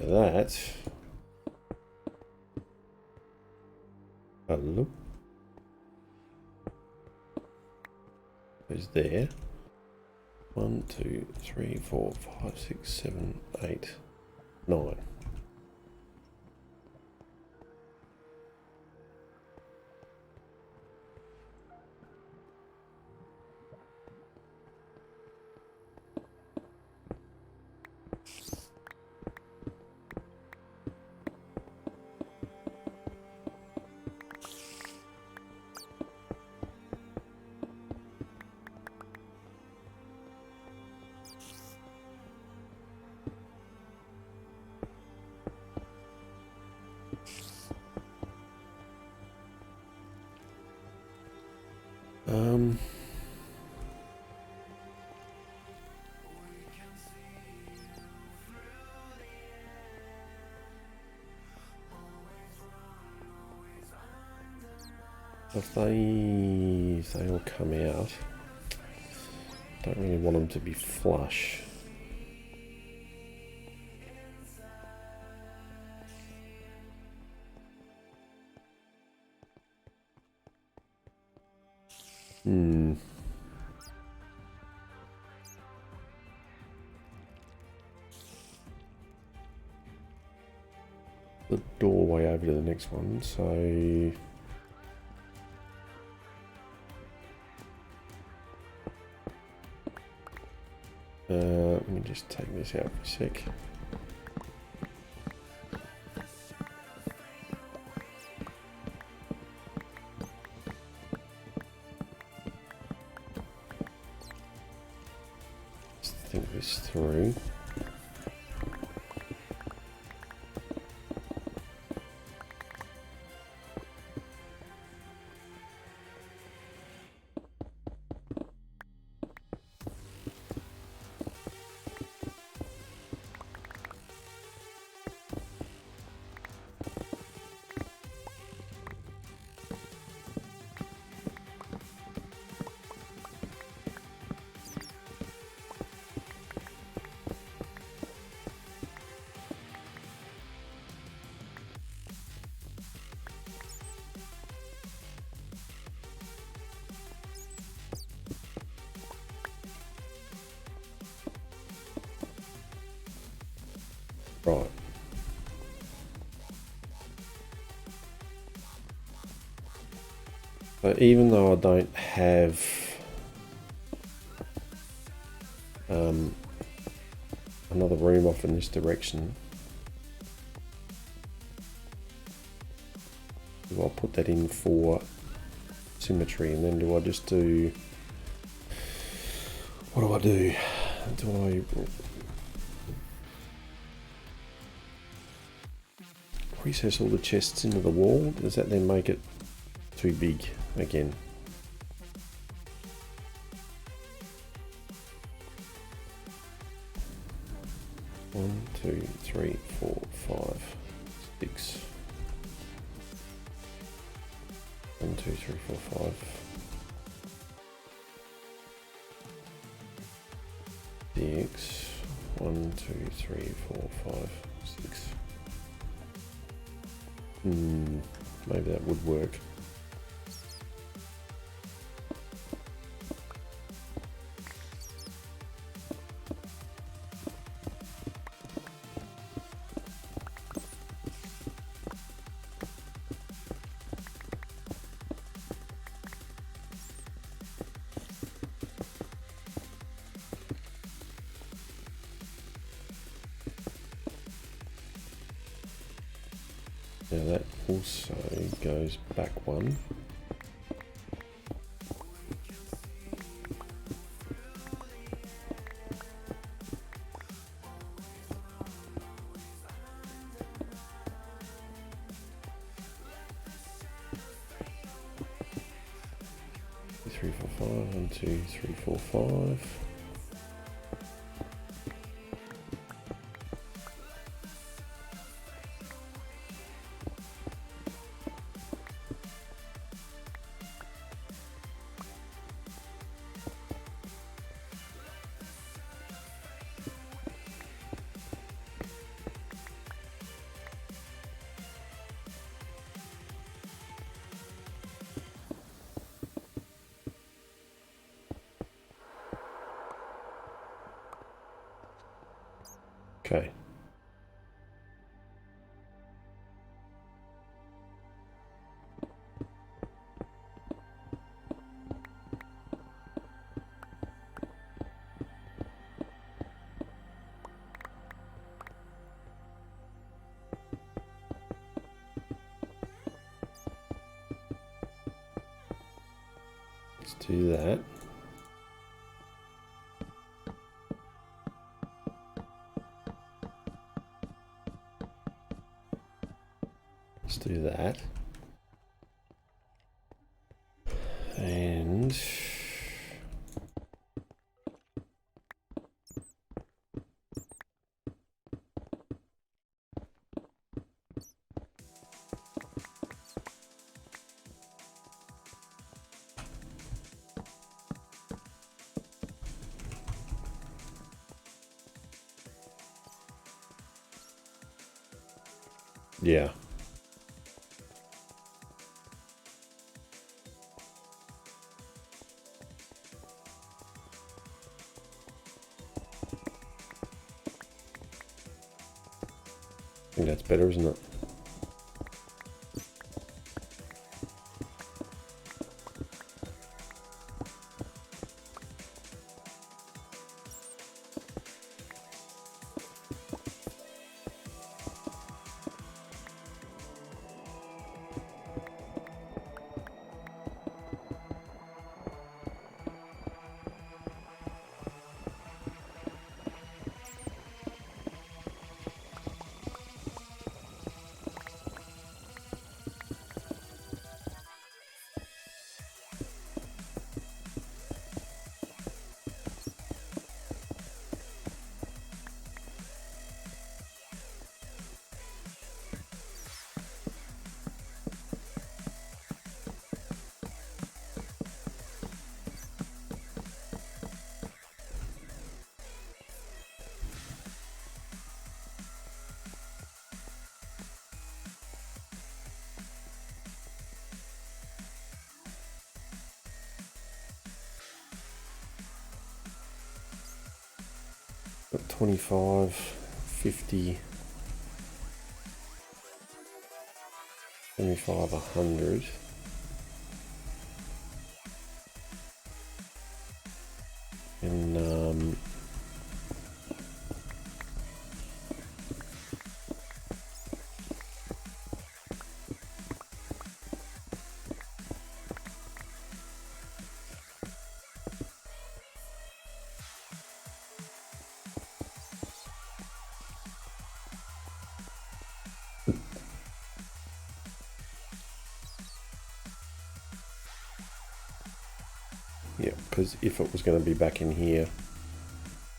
That. Hello. Is there. 1, 2, 3, 4, 5, 6, 7, 8, 9. If they all come out, don't really want them to be flush. The doorway over to the next one, so let me just take this out for a sec. Just think this through. Right. So even though I don't have another room off in this direction, I'll put that in for symmetry, and then do I just do, what do I do? Do I recess all the chests into the wall? Does that then make it too big again? One, two, three, four, five, six. 1, 2, 3, 4, 5. Six. 1, 2, 3, 4, 5, 6. Maybe that would work. Now that also goes back one. Three, four, five. 1, 2, 3, 4, 5. Okay. Let's do that. Let's do that. And yeah. I think that's better, isn't it? Got 25, 50. 75, 100. And yeah, because if it was going to be back in here,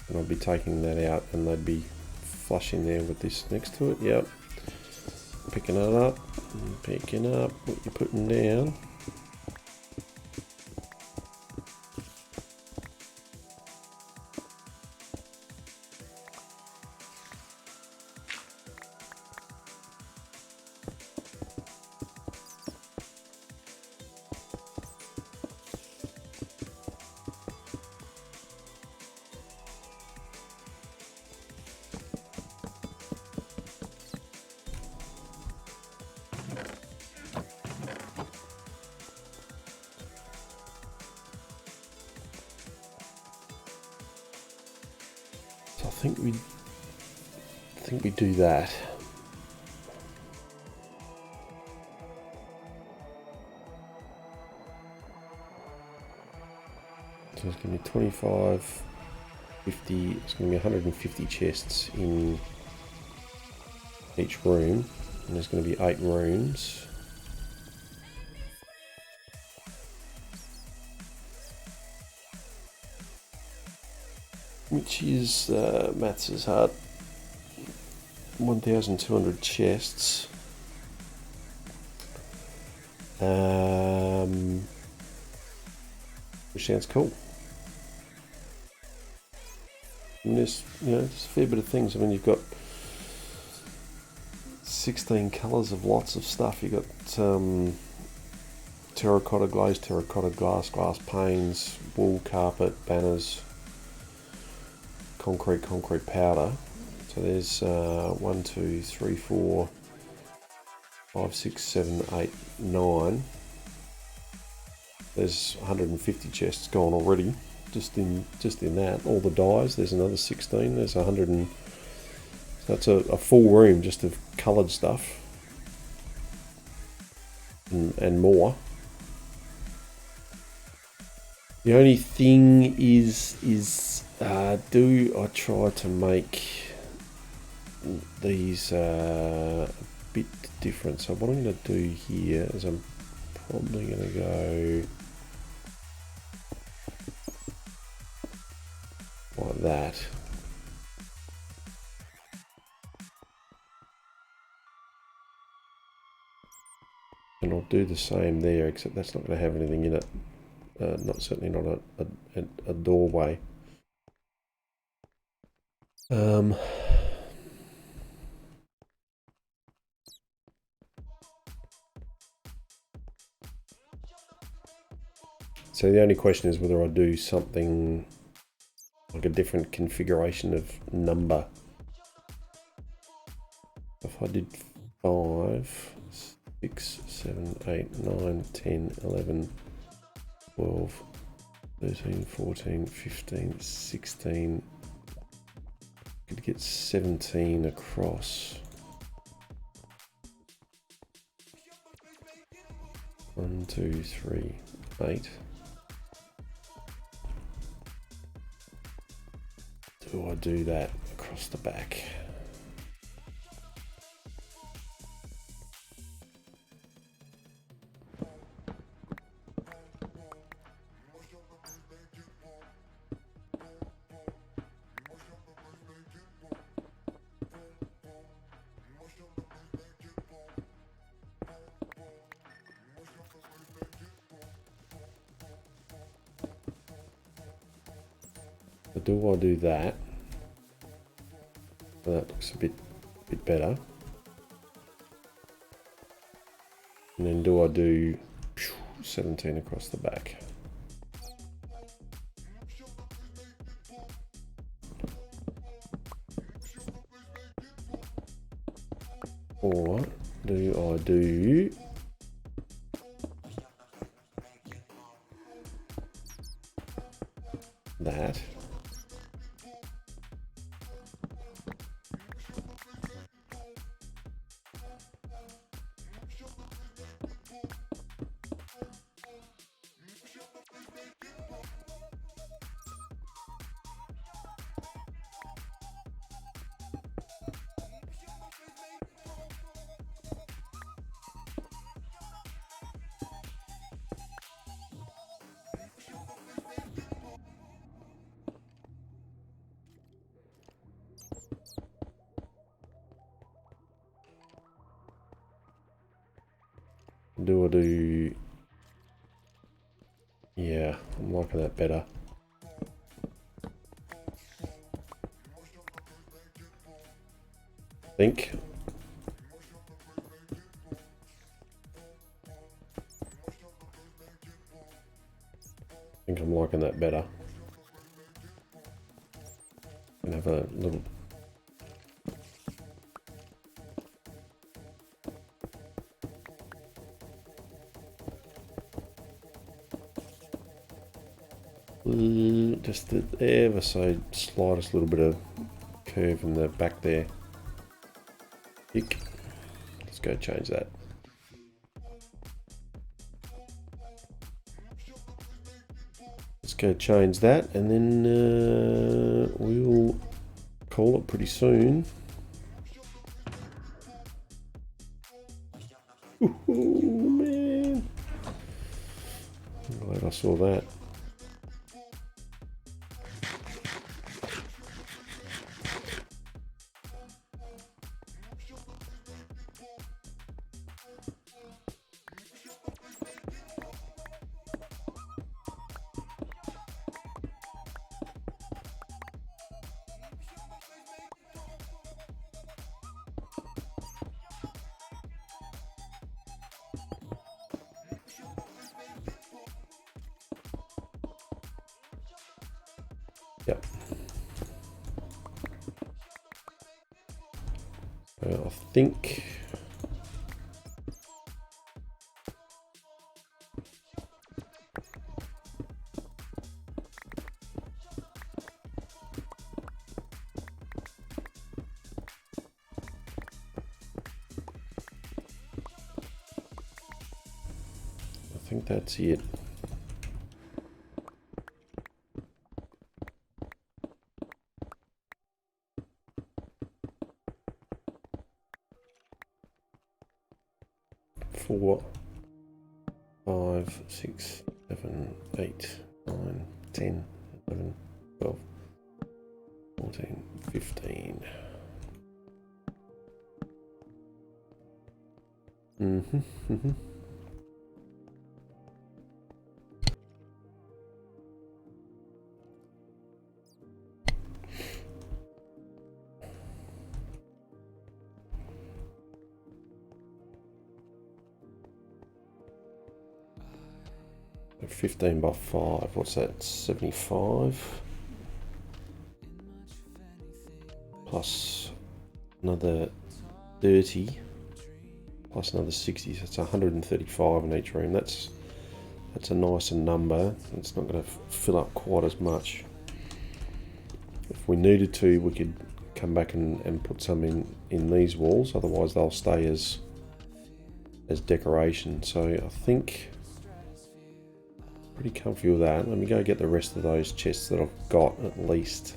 and I'd be taking that out and they'd be flush in there with this next to it. Yep. Picking it up, picking up what you're putting down. So I think we do that. So it's going to be 25, 50, it's going to be 150 chests in each room, and there's going to be 8 rooms. Which is, maths is hard, 1,200 chests. Which sounds cool. And there's, there's a fair bit of things. I mean, you've got 16 colours of lots of stuff. You've got terracotta glaze, terracotta glass, glass panes, wool, carpet, banners, concrete powder. So there's 1, 2, 3, 4, 5, 6, 7, 8, 9. There's 150 chests gone already. Just in that. All the dyes. There's another 16. There's 100 and that's a full room just of coloured stuff and more. The only thing is do I try to make these a bit different? So what I'm going to do here is I'm probably going to go like that. And I'll do the same there, except that's not going to have anything in it. Certainly not a doorway. So the only question is whether I do something like a different configuration of number. If I did 5, 6, 7, 8, 9, 10, 11, 12, 13, 14, 15, 16, could get 17 across. 1, 2, 3, 8. Do I do that across the back? Do I do that? Well, that looks a bit better. And then do I do 17 across the back? Or do I do that. Do yeah, I'm liking that better. I think. I'm liking that better. And have a little. Just the ever so slightest little bit of curve in the back there. Let's go change that. Let's go change that, and then we will call it pretty soon. Oh man! I'm glad I saw that. Yep. I think that's it. Four, 5, 6, 7, 8, 9, 10, 11, 12, 14, 15. Mm-hmm. 15 by 5, what's that, 75? Plus another 30, plus another 60, so it's 135 in each room. That's a nicer number. It's not going to fill up quite as much. If we needed to, we could come back and put some in these walls, otherwise they'll stay as decoration. So I think pretty comfy with that. Let me go get the rest of those chests that I've got at least.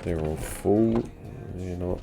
They're all full. They're not.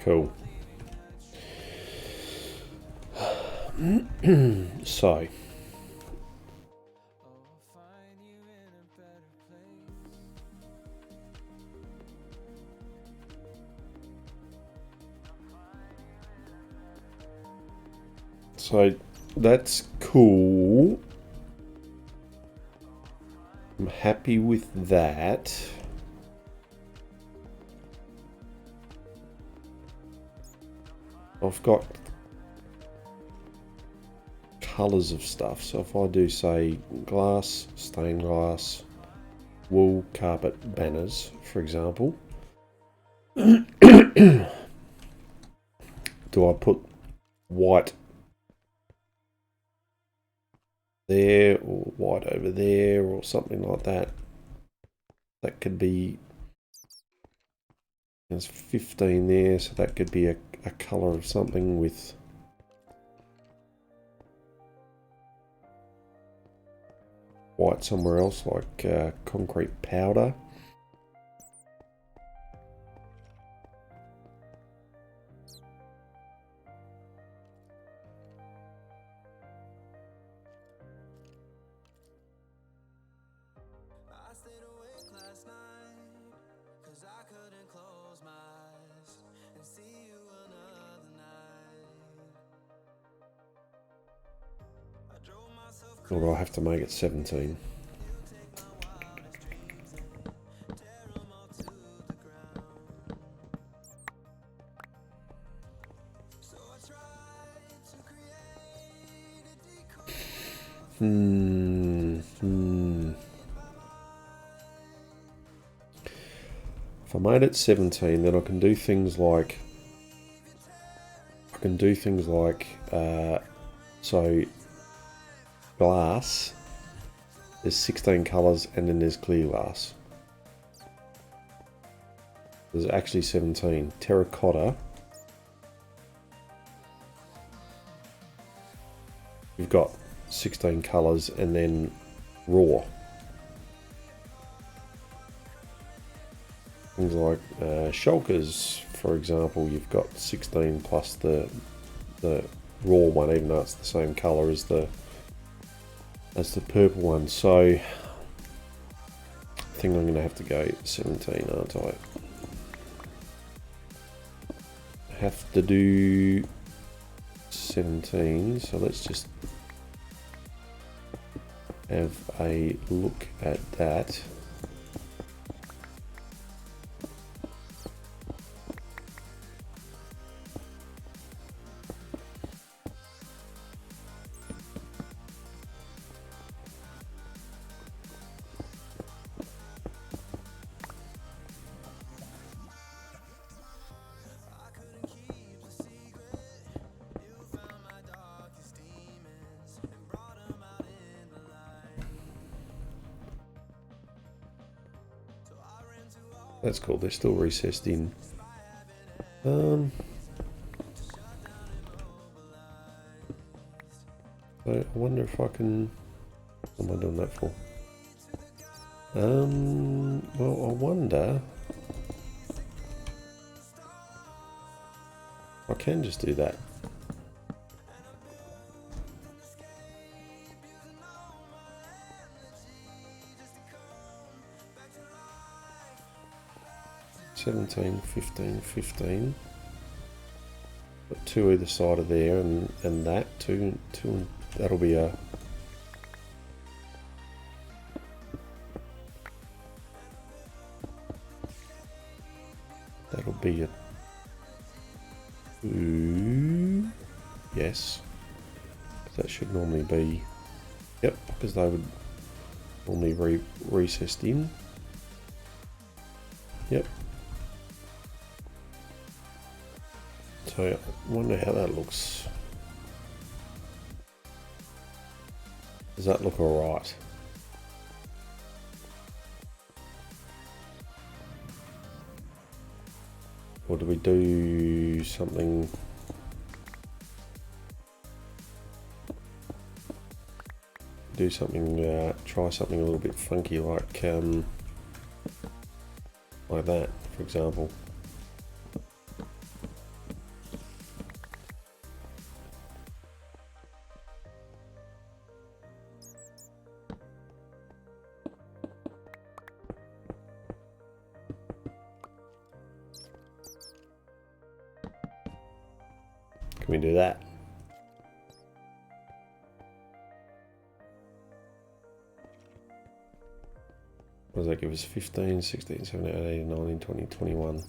Cool. So that's cool. I'm happy with that. I've got colours of stuff, so if I do say glass, stained glass, wool, carpet, banners, for example, do I put white there or white over there or something like that? That could be, there's 15 there, so that could be a colour of something with white somewhere else, like concrete powder. Or do I have to make it 17? If I made it 17, then I can do things like so glass, there's 16 colours, and then there's clear glass. There's actually 17. Terracotta, you've got 16 colours, and then raw. Things like shulkers, for example, you've got 16 plus the raw one, even though it's the same colour as the purple one. So I think I'm going to have to go 17, aren't I? Have to do 17, so let's just have a look at that. That's cool, they're still recessed in. So I wonder if I can... What am I doing that for? Well, I wonder... I can just do that. $17, $15, $15. Got two either side of there, and that two. That'll be a. That'll be a 2. Yes. That should normally be. Yep, because they would normally recessed in. Yep. So I wonder how that looks. Does that look alright? Or do we do something? Try something a little bit funky, like that, for example. we do that? What does that give us? 15, 16, 17, 18, 19, 20, 21.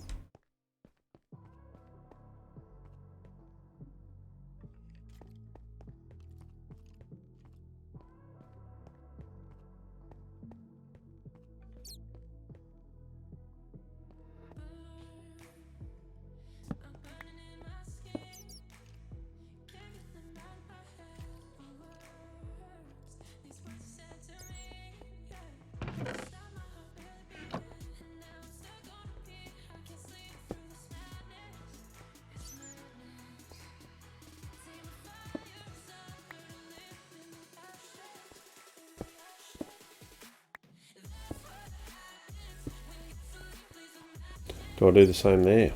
Do I do the same there?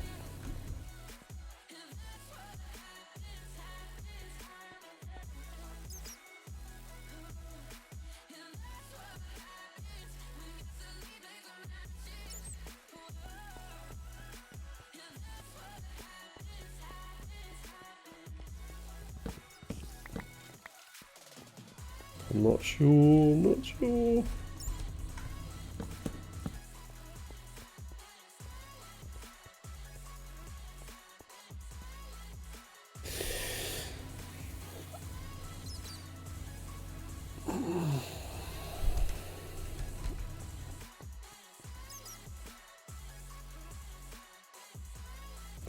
I'm not sure, not sure.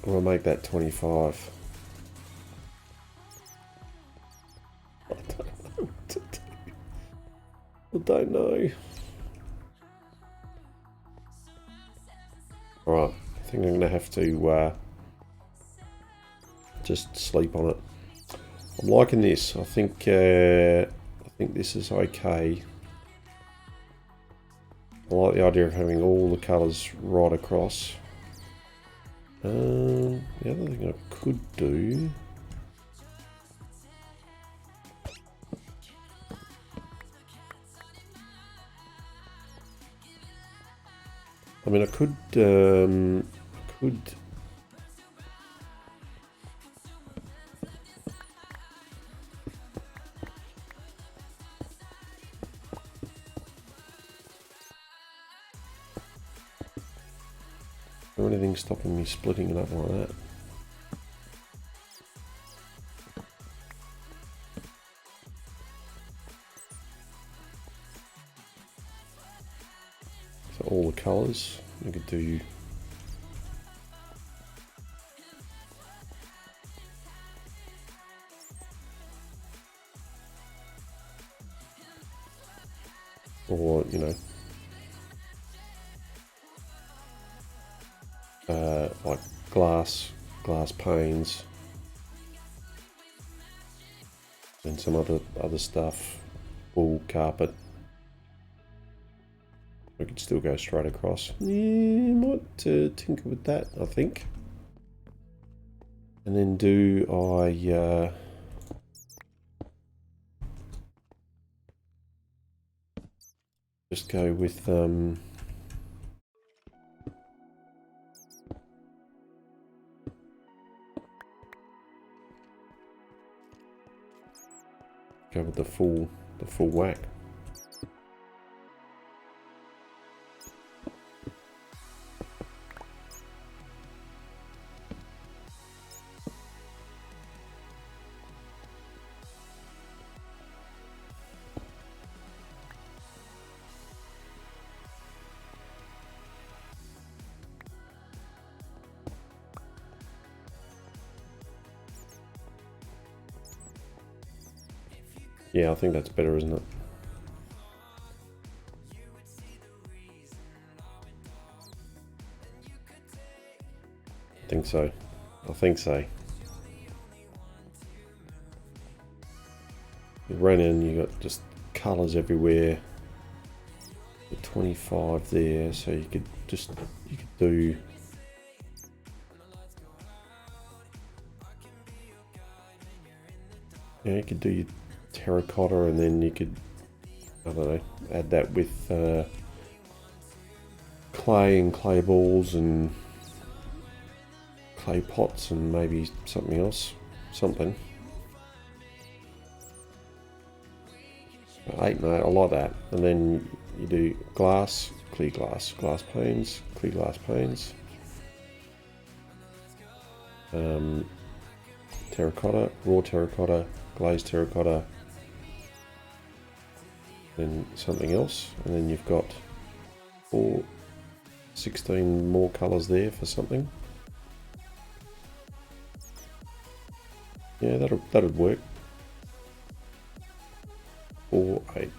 I'll make that 25. I don't know what to do. I don't know. Alright, I think I'm going to have to just sleep on it. I'm liking this. I think this is okay. I like the idea of having all the colours right across. The other thing I could do... I mean, I could... Is there anything stopping me splitting it up like that? So all the colours, we could do... Or, you know... like glass panes, and some other stuff, wool, carpet. We could still go straight across. Yeah, might tinker with that, I think. And then do I just go with go with the full whack. Yeah, I think that's better, isn't it? I think so. I think so. You run in, you got just colours everywhere. The 25 there, so you could do. Yeah, you could do your terracotta, and then you could, I don't know, add that with clay and clay balls and clay pots and maybe something else. something. 8 and 8, I like that. And then you do glass, clear glass, glass panes, clear glass panes. Terracotta, raw terracotta, glazed terracotta, then something else, and then you've got 16 more colours there for something. Yeah, that'd work. 4, 8,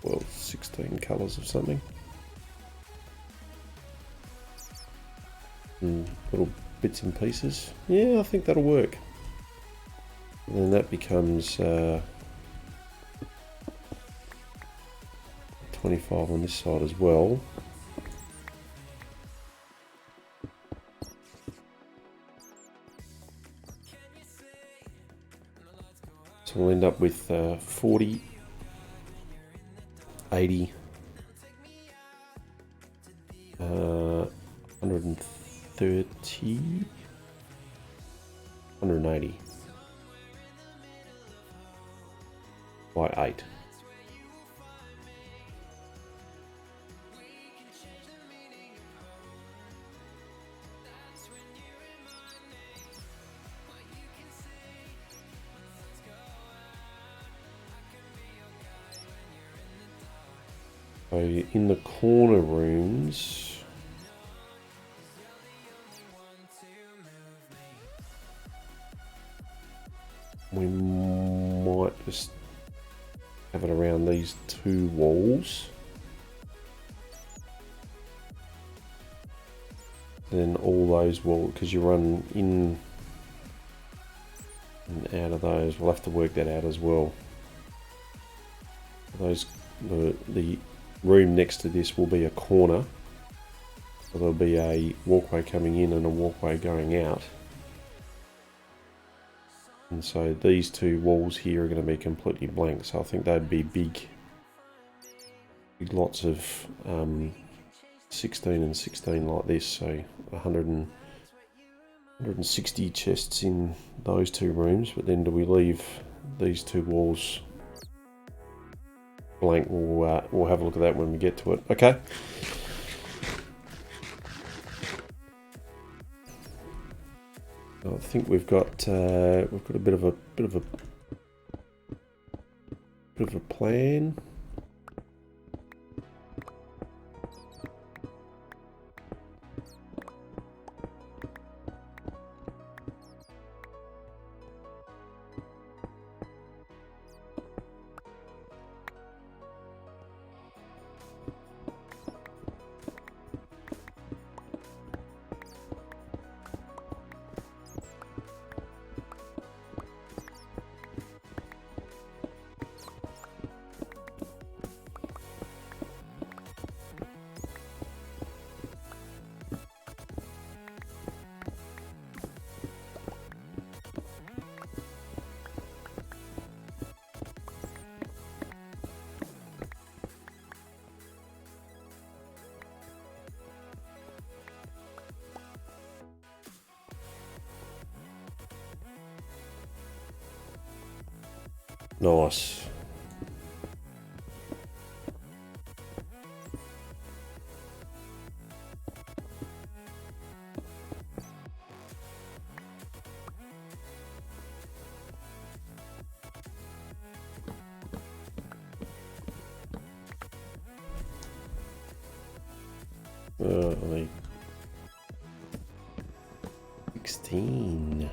well, 16 colours of something. Little bits and pieces. Yeah, I think that'll work. And then that becomes 25 on this side as well. So we'll end up with 40, 80, 130, 180 by 8. So in the corner rooms, we might just have it around these 2 walls. Then all those walls, because you run in and out of those, we'll have to work that out as well. The room next to this will be a corner, so there'll be a walkway coming in and a walkway going out, and so these 2 walls here are going to be completely blank, so I think they'd be big lots of 16 and 16 like this, so 160 chests in those 2 rooms. But then do we leave these 2 walls blank? We'll have a look at that when we get to it. Okay. I think we've got a bit of a plan. Nice. Only 16.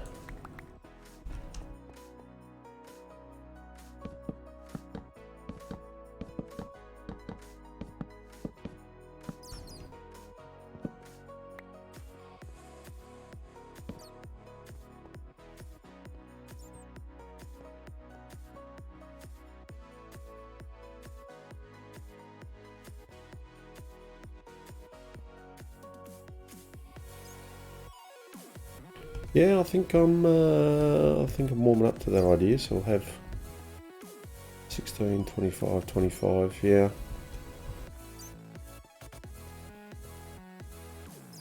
Yeah, I think I'm warming up to that idea. So we'll have 16, 25, 25. Yeah.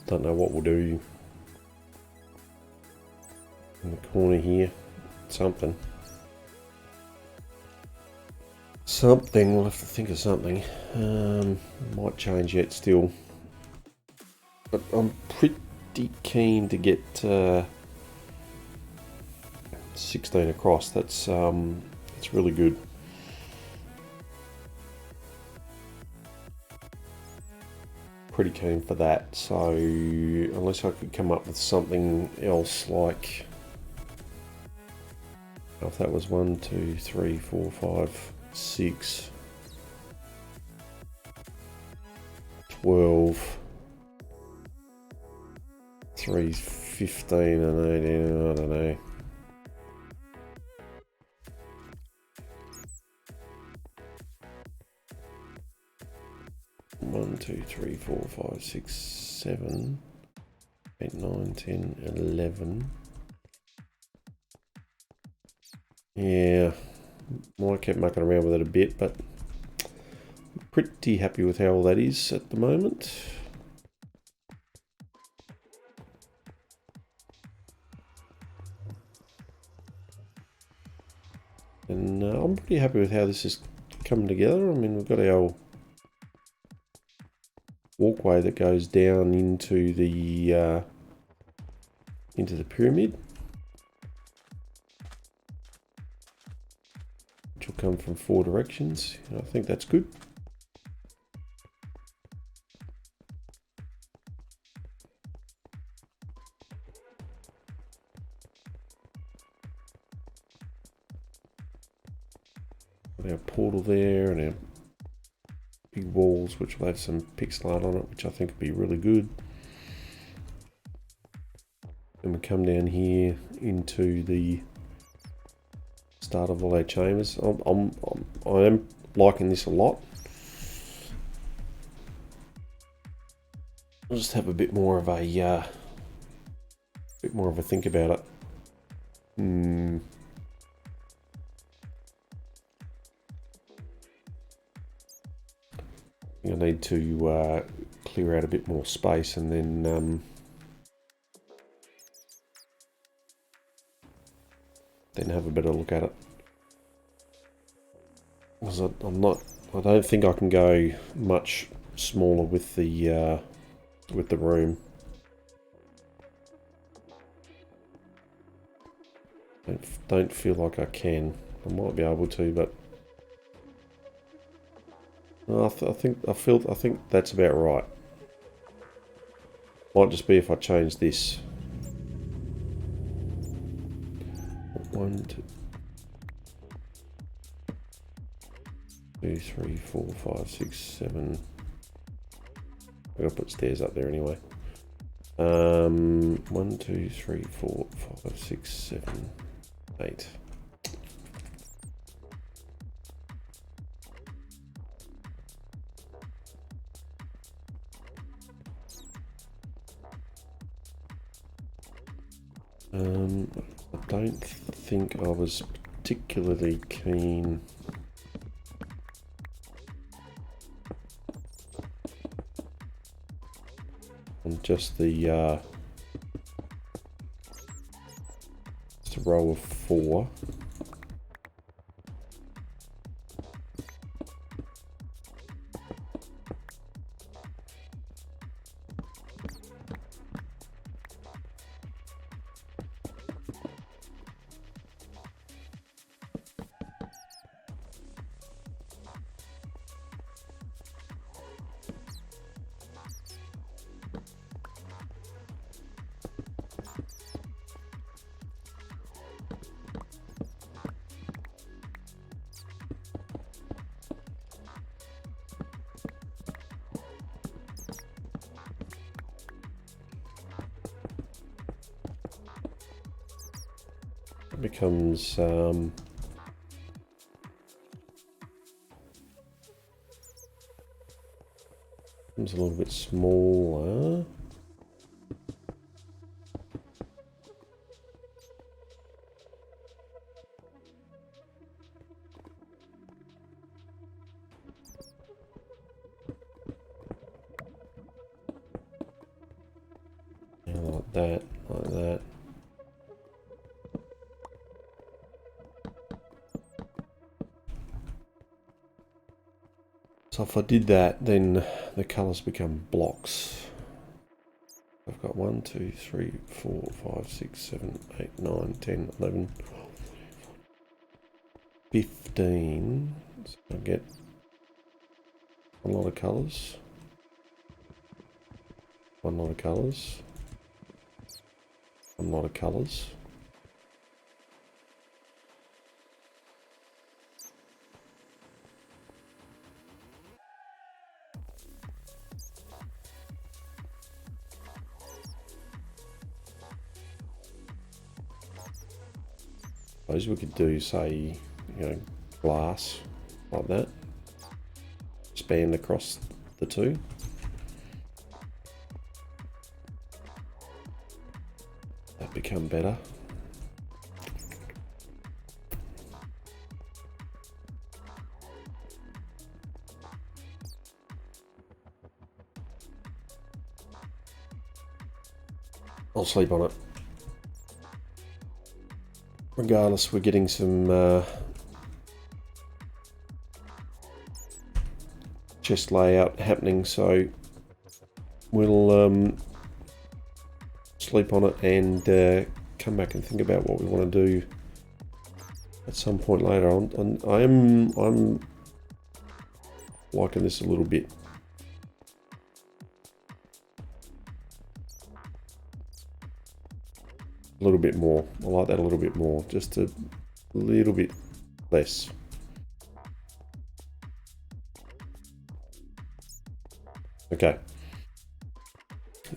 Don't know what we'll do in the corner here. something. Something, we'll have to think of something. Might change yet still. But I'm pretty keen to get 16 across. That's really good. Pretty keen for that. So unless I could come up with something else, like if that was 1, 2, 3, 4, 5, 6, 12, 3, 15 and 18, I don't know. One, 2, 3, 4, 5, 6, 7, 8, 9, 10, 11. Yeah, might keep mucking around with it a bit, but I'm pretty happy with how all that is at the moment. And I'm pretty happy with how this is coming together. I mean, we've got our walkway that goes down into the pyramid, which will come from 4 directions. I think that's good. Got our portal there and our big walls, which will have some pixel art on it, which I think would be really good. And we come down here into the start of all our chambers. I am liking this a lot. I'll just have a bit more of a think about it. I need to clear out a bit more space and then have a better look at it. Because I don't think I can go much smaller with the room. Don't feel like I can. I might be able to, but I think that's about right. Might just be if I change this. 1, 2, 3, 4, 5, 6, 7. I'm gonna put stairs up there anyway. 1, 2, 3, 4, 5, 6, 7, 8. I don't think I was particularly keen on just the row of 4. Becomes a little bit smaller. Like that, like that. So if I did that, then the colours become blocks. I've got 1, 2, 3, 4, 5, 6, 7, 8, 9, 10, 11, 15. So I get a lot of colours. One lot of colours. One lot of colours. I suppose we could do, say, you know, glass like that. Span across the two. That become better. I'll sleep on it. Regardless, we're getting some chest layout happening, so we'll sleep on it and come back and think about what we want to do at some point later on. And I'm liking this a little bit. A little bit more. I like that a little bit more. Just a little bit less. Okay.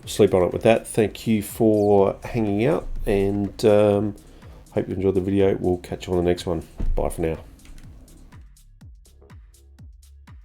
Sleep on it with that. Thank you for hanging out, and hope you enjoyed the video. We'll catch you on the next one. Bye for now.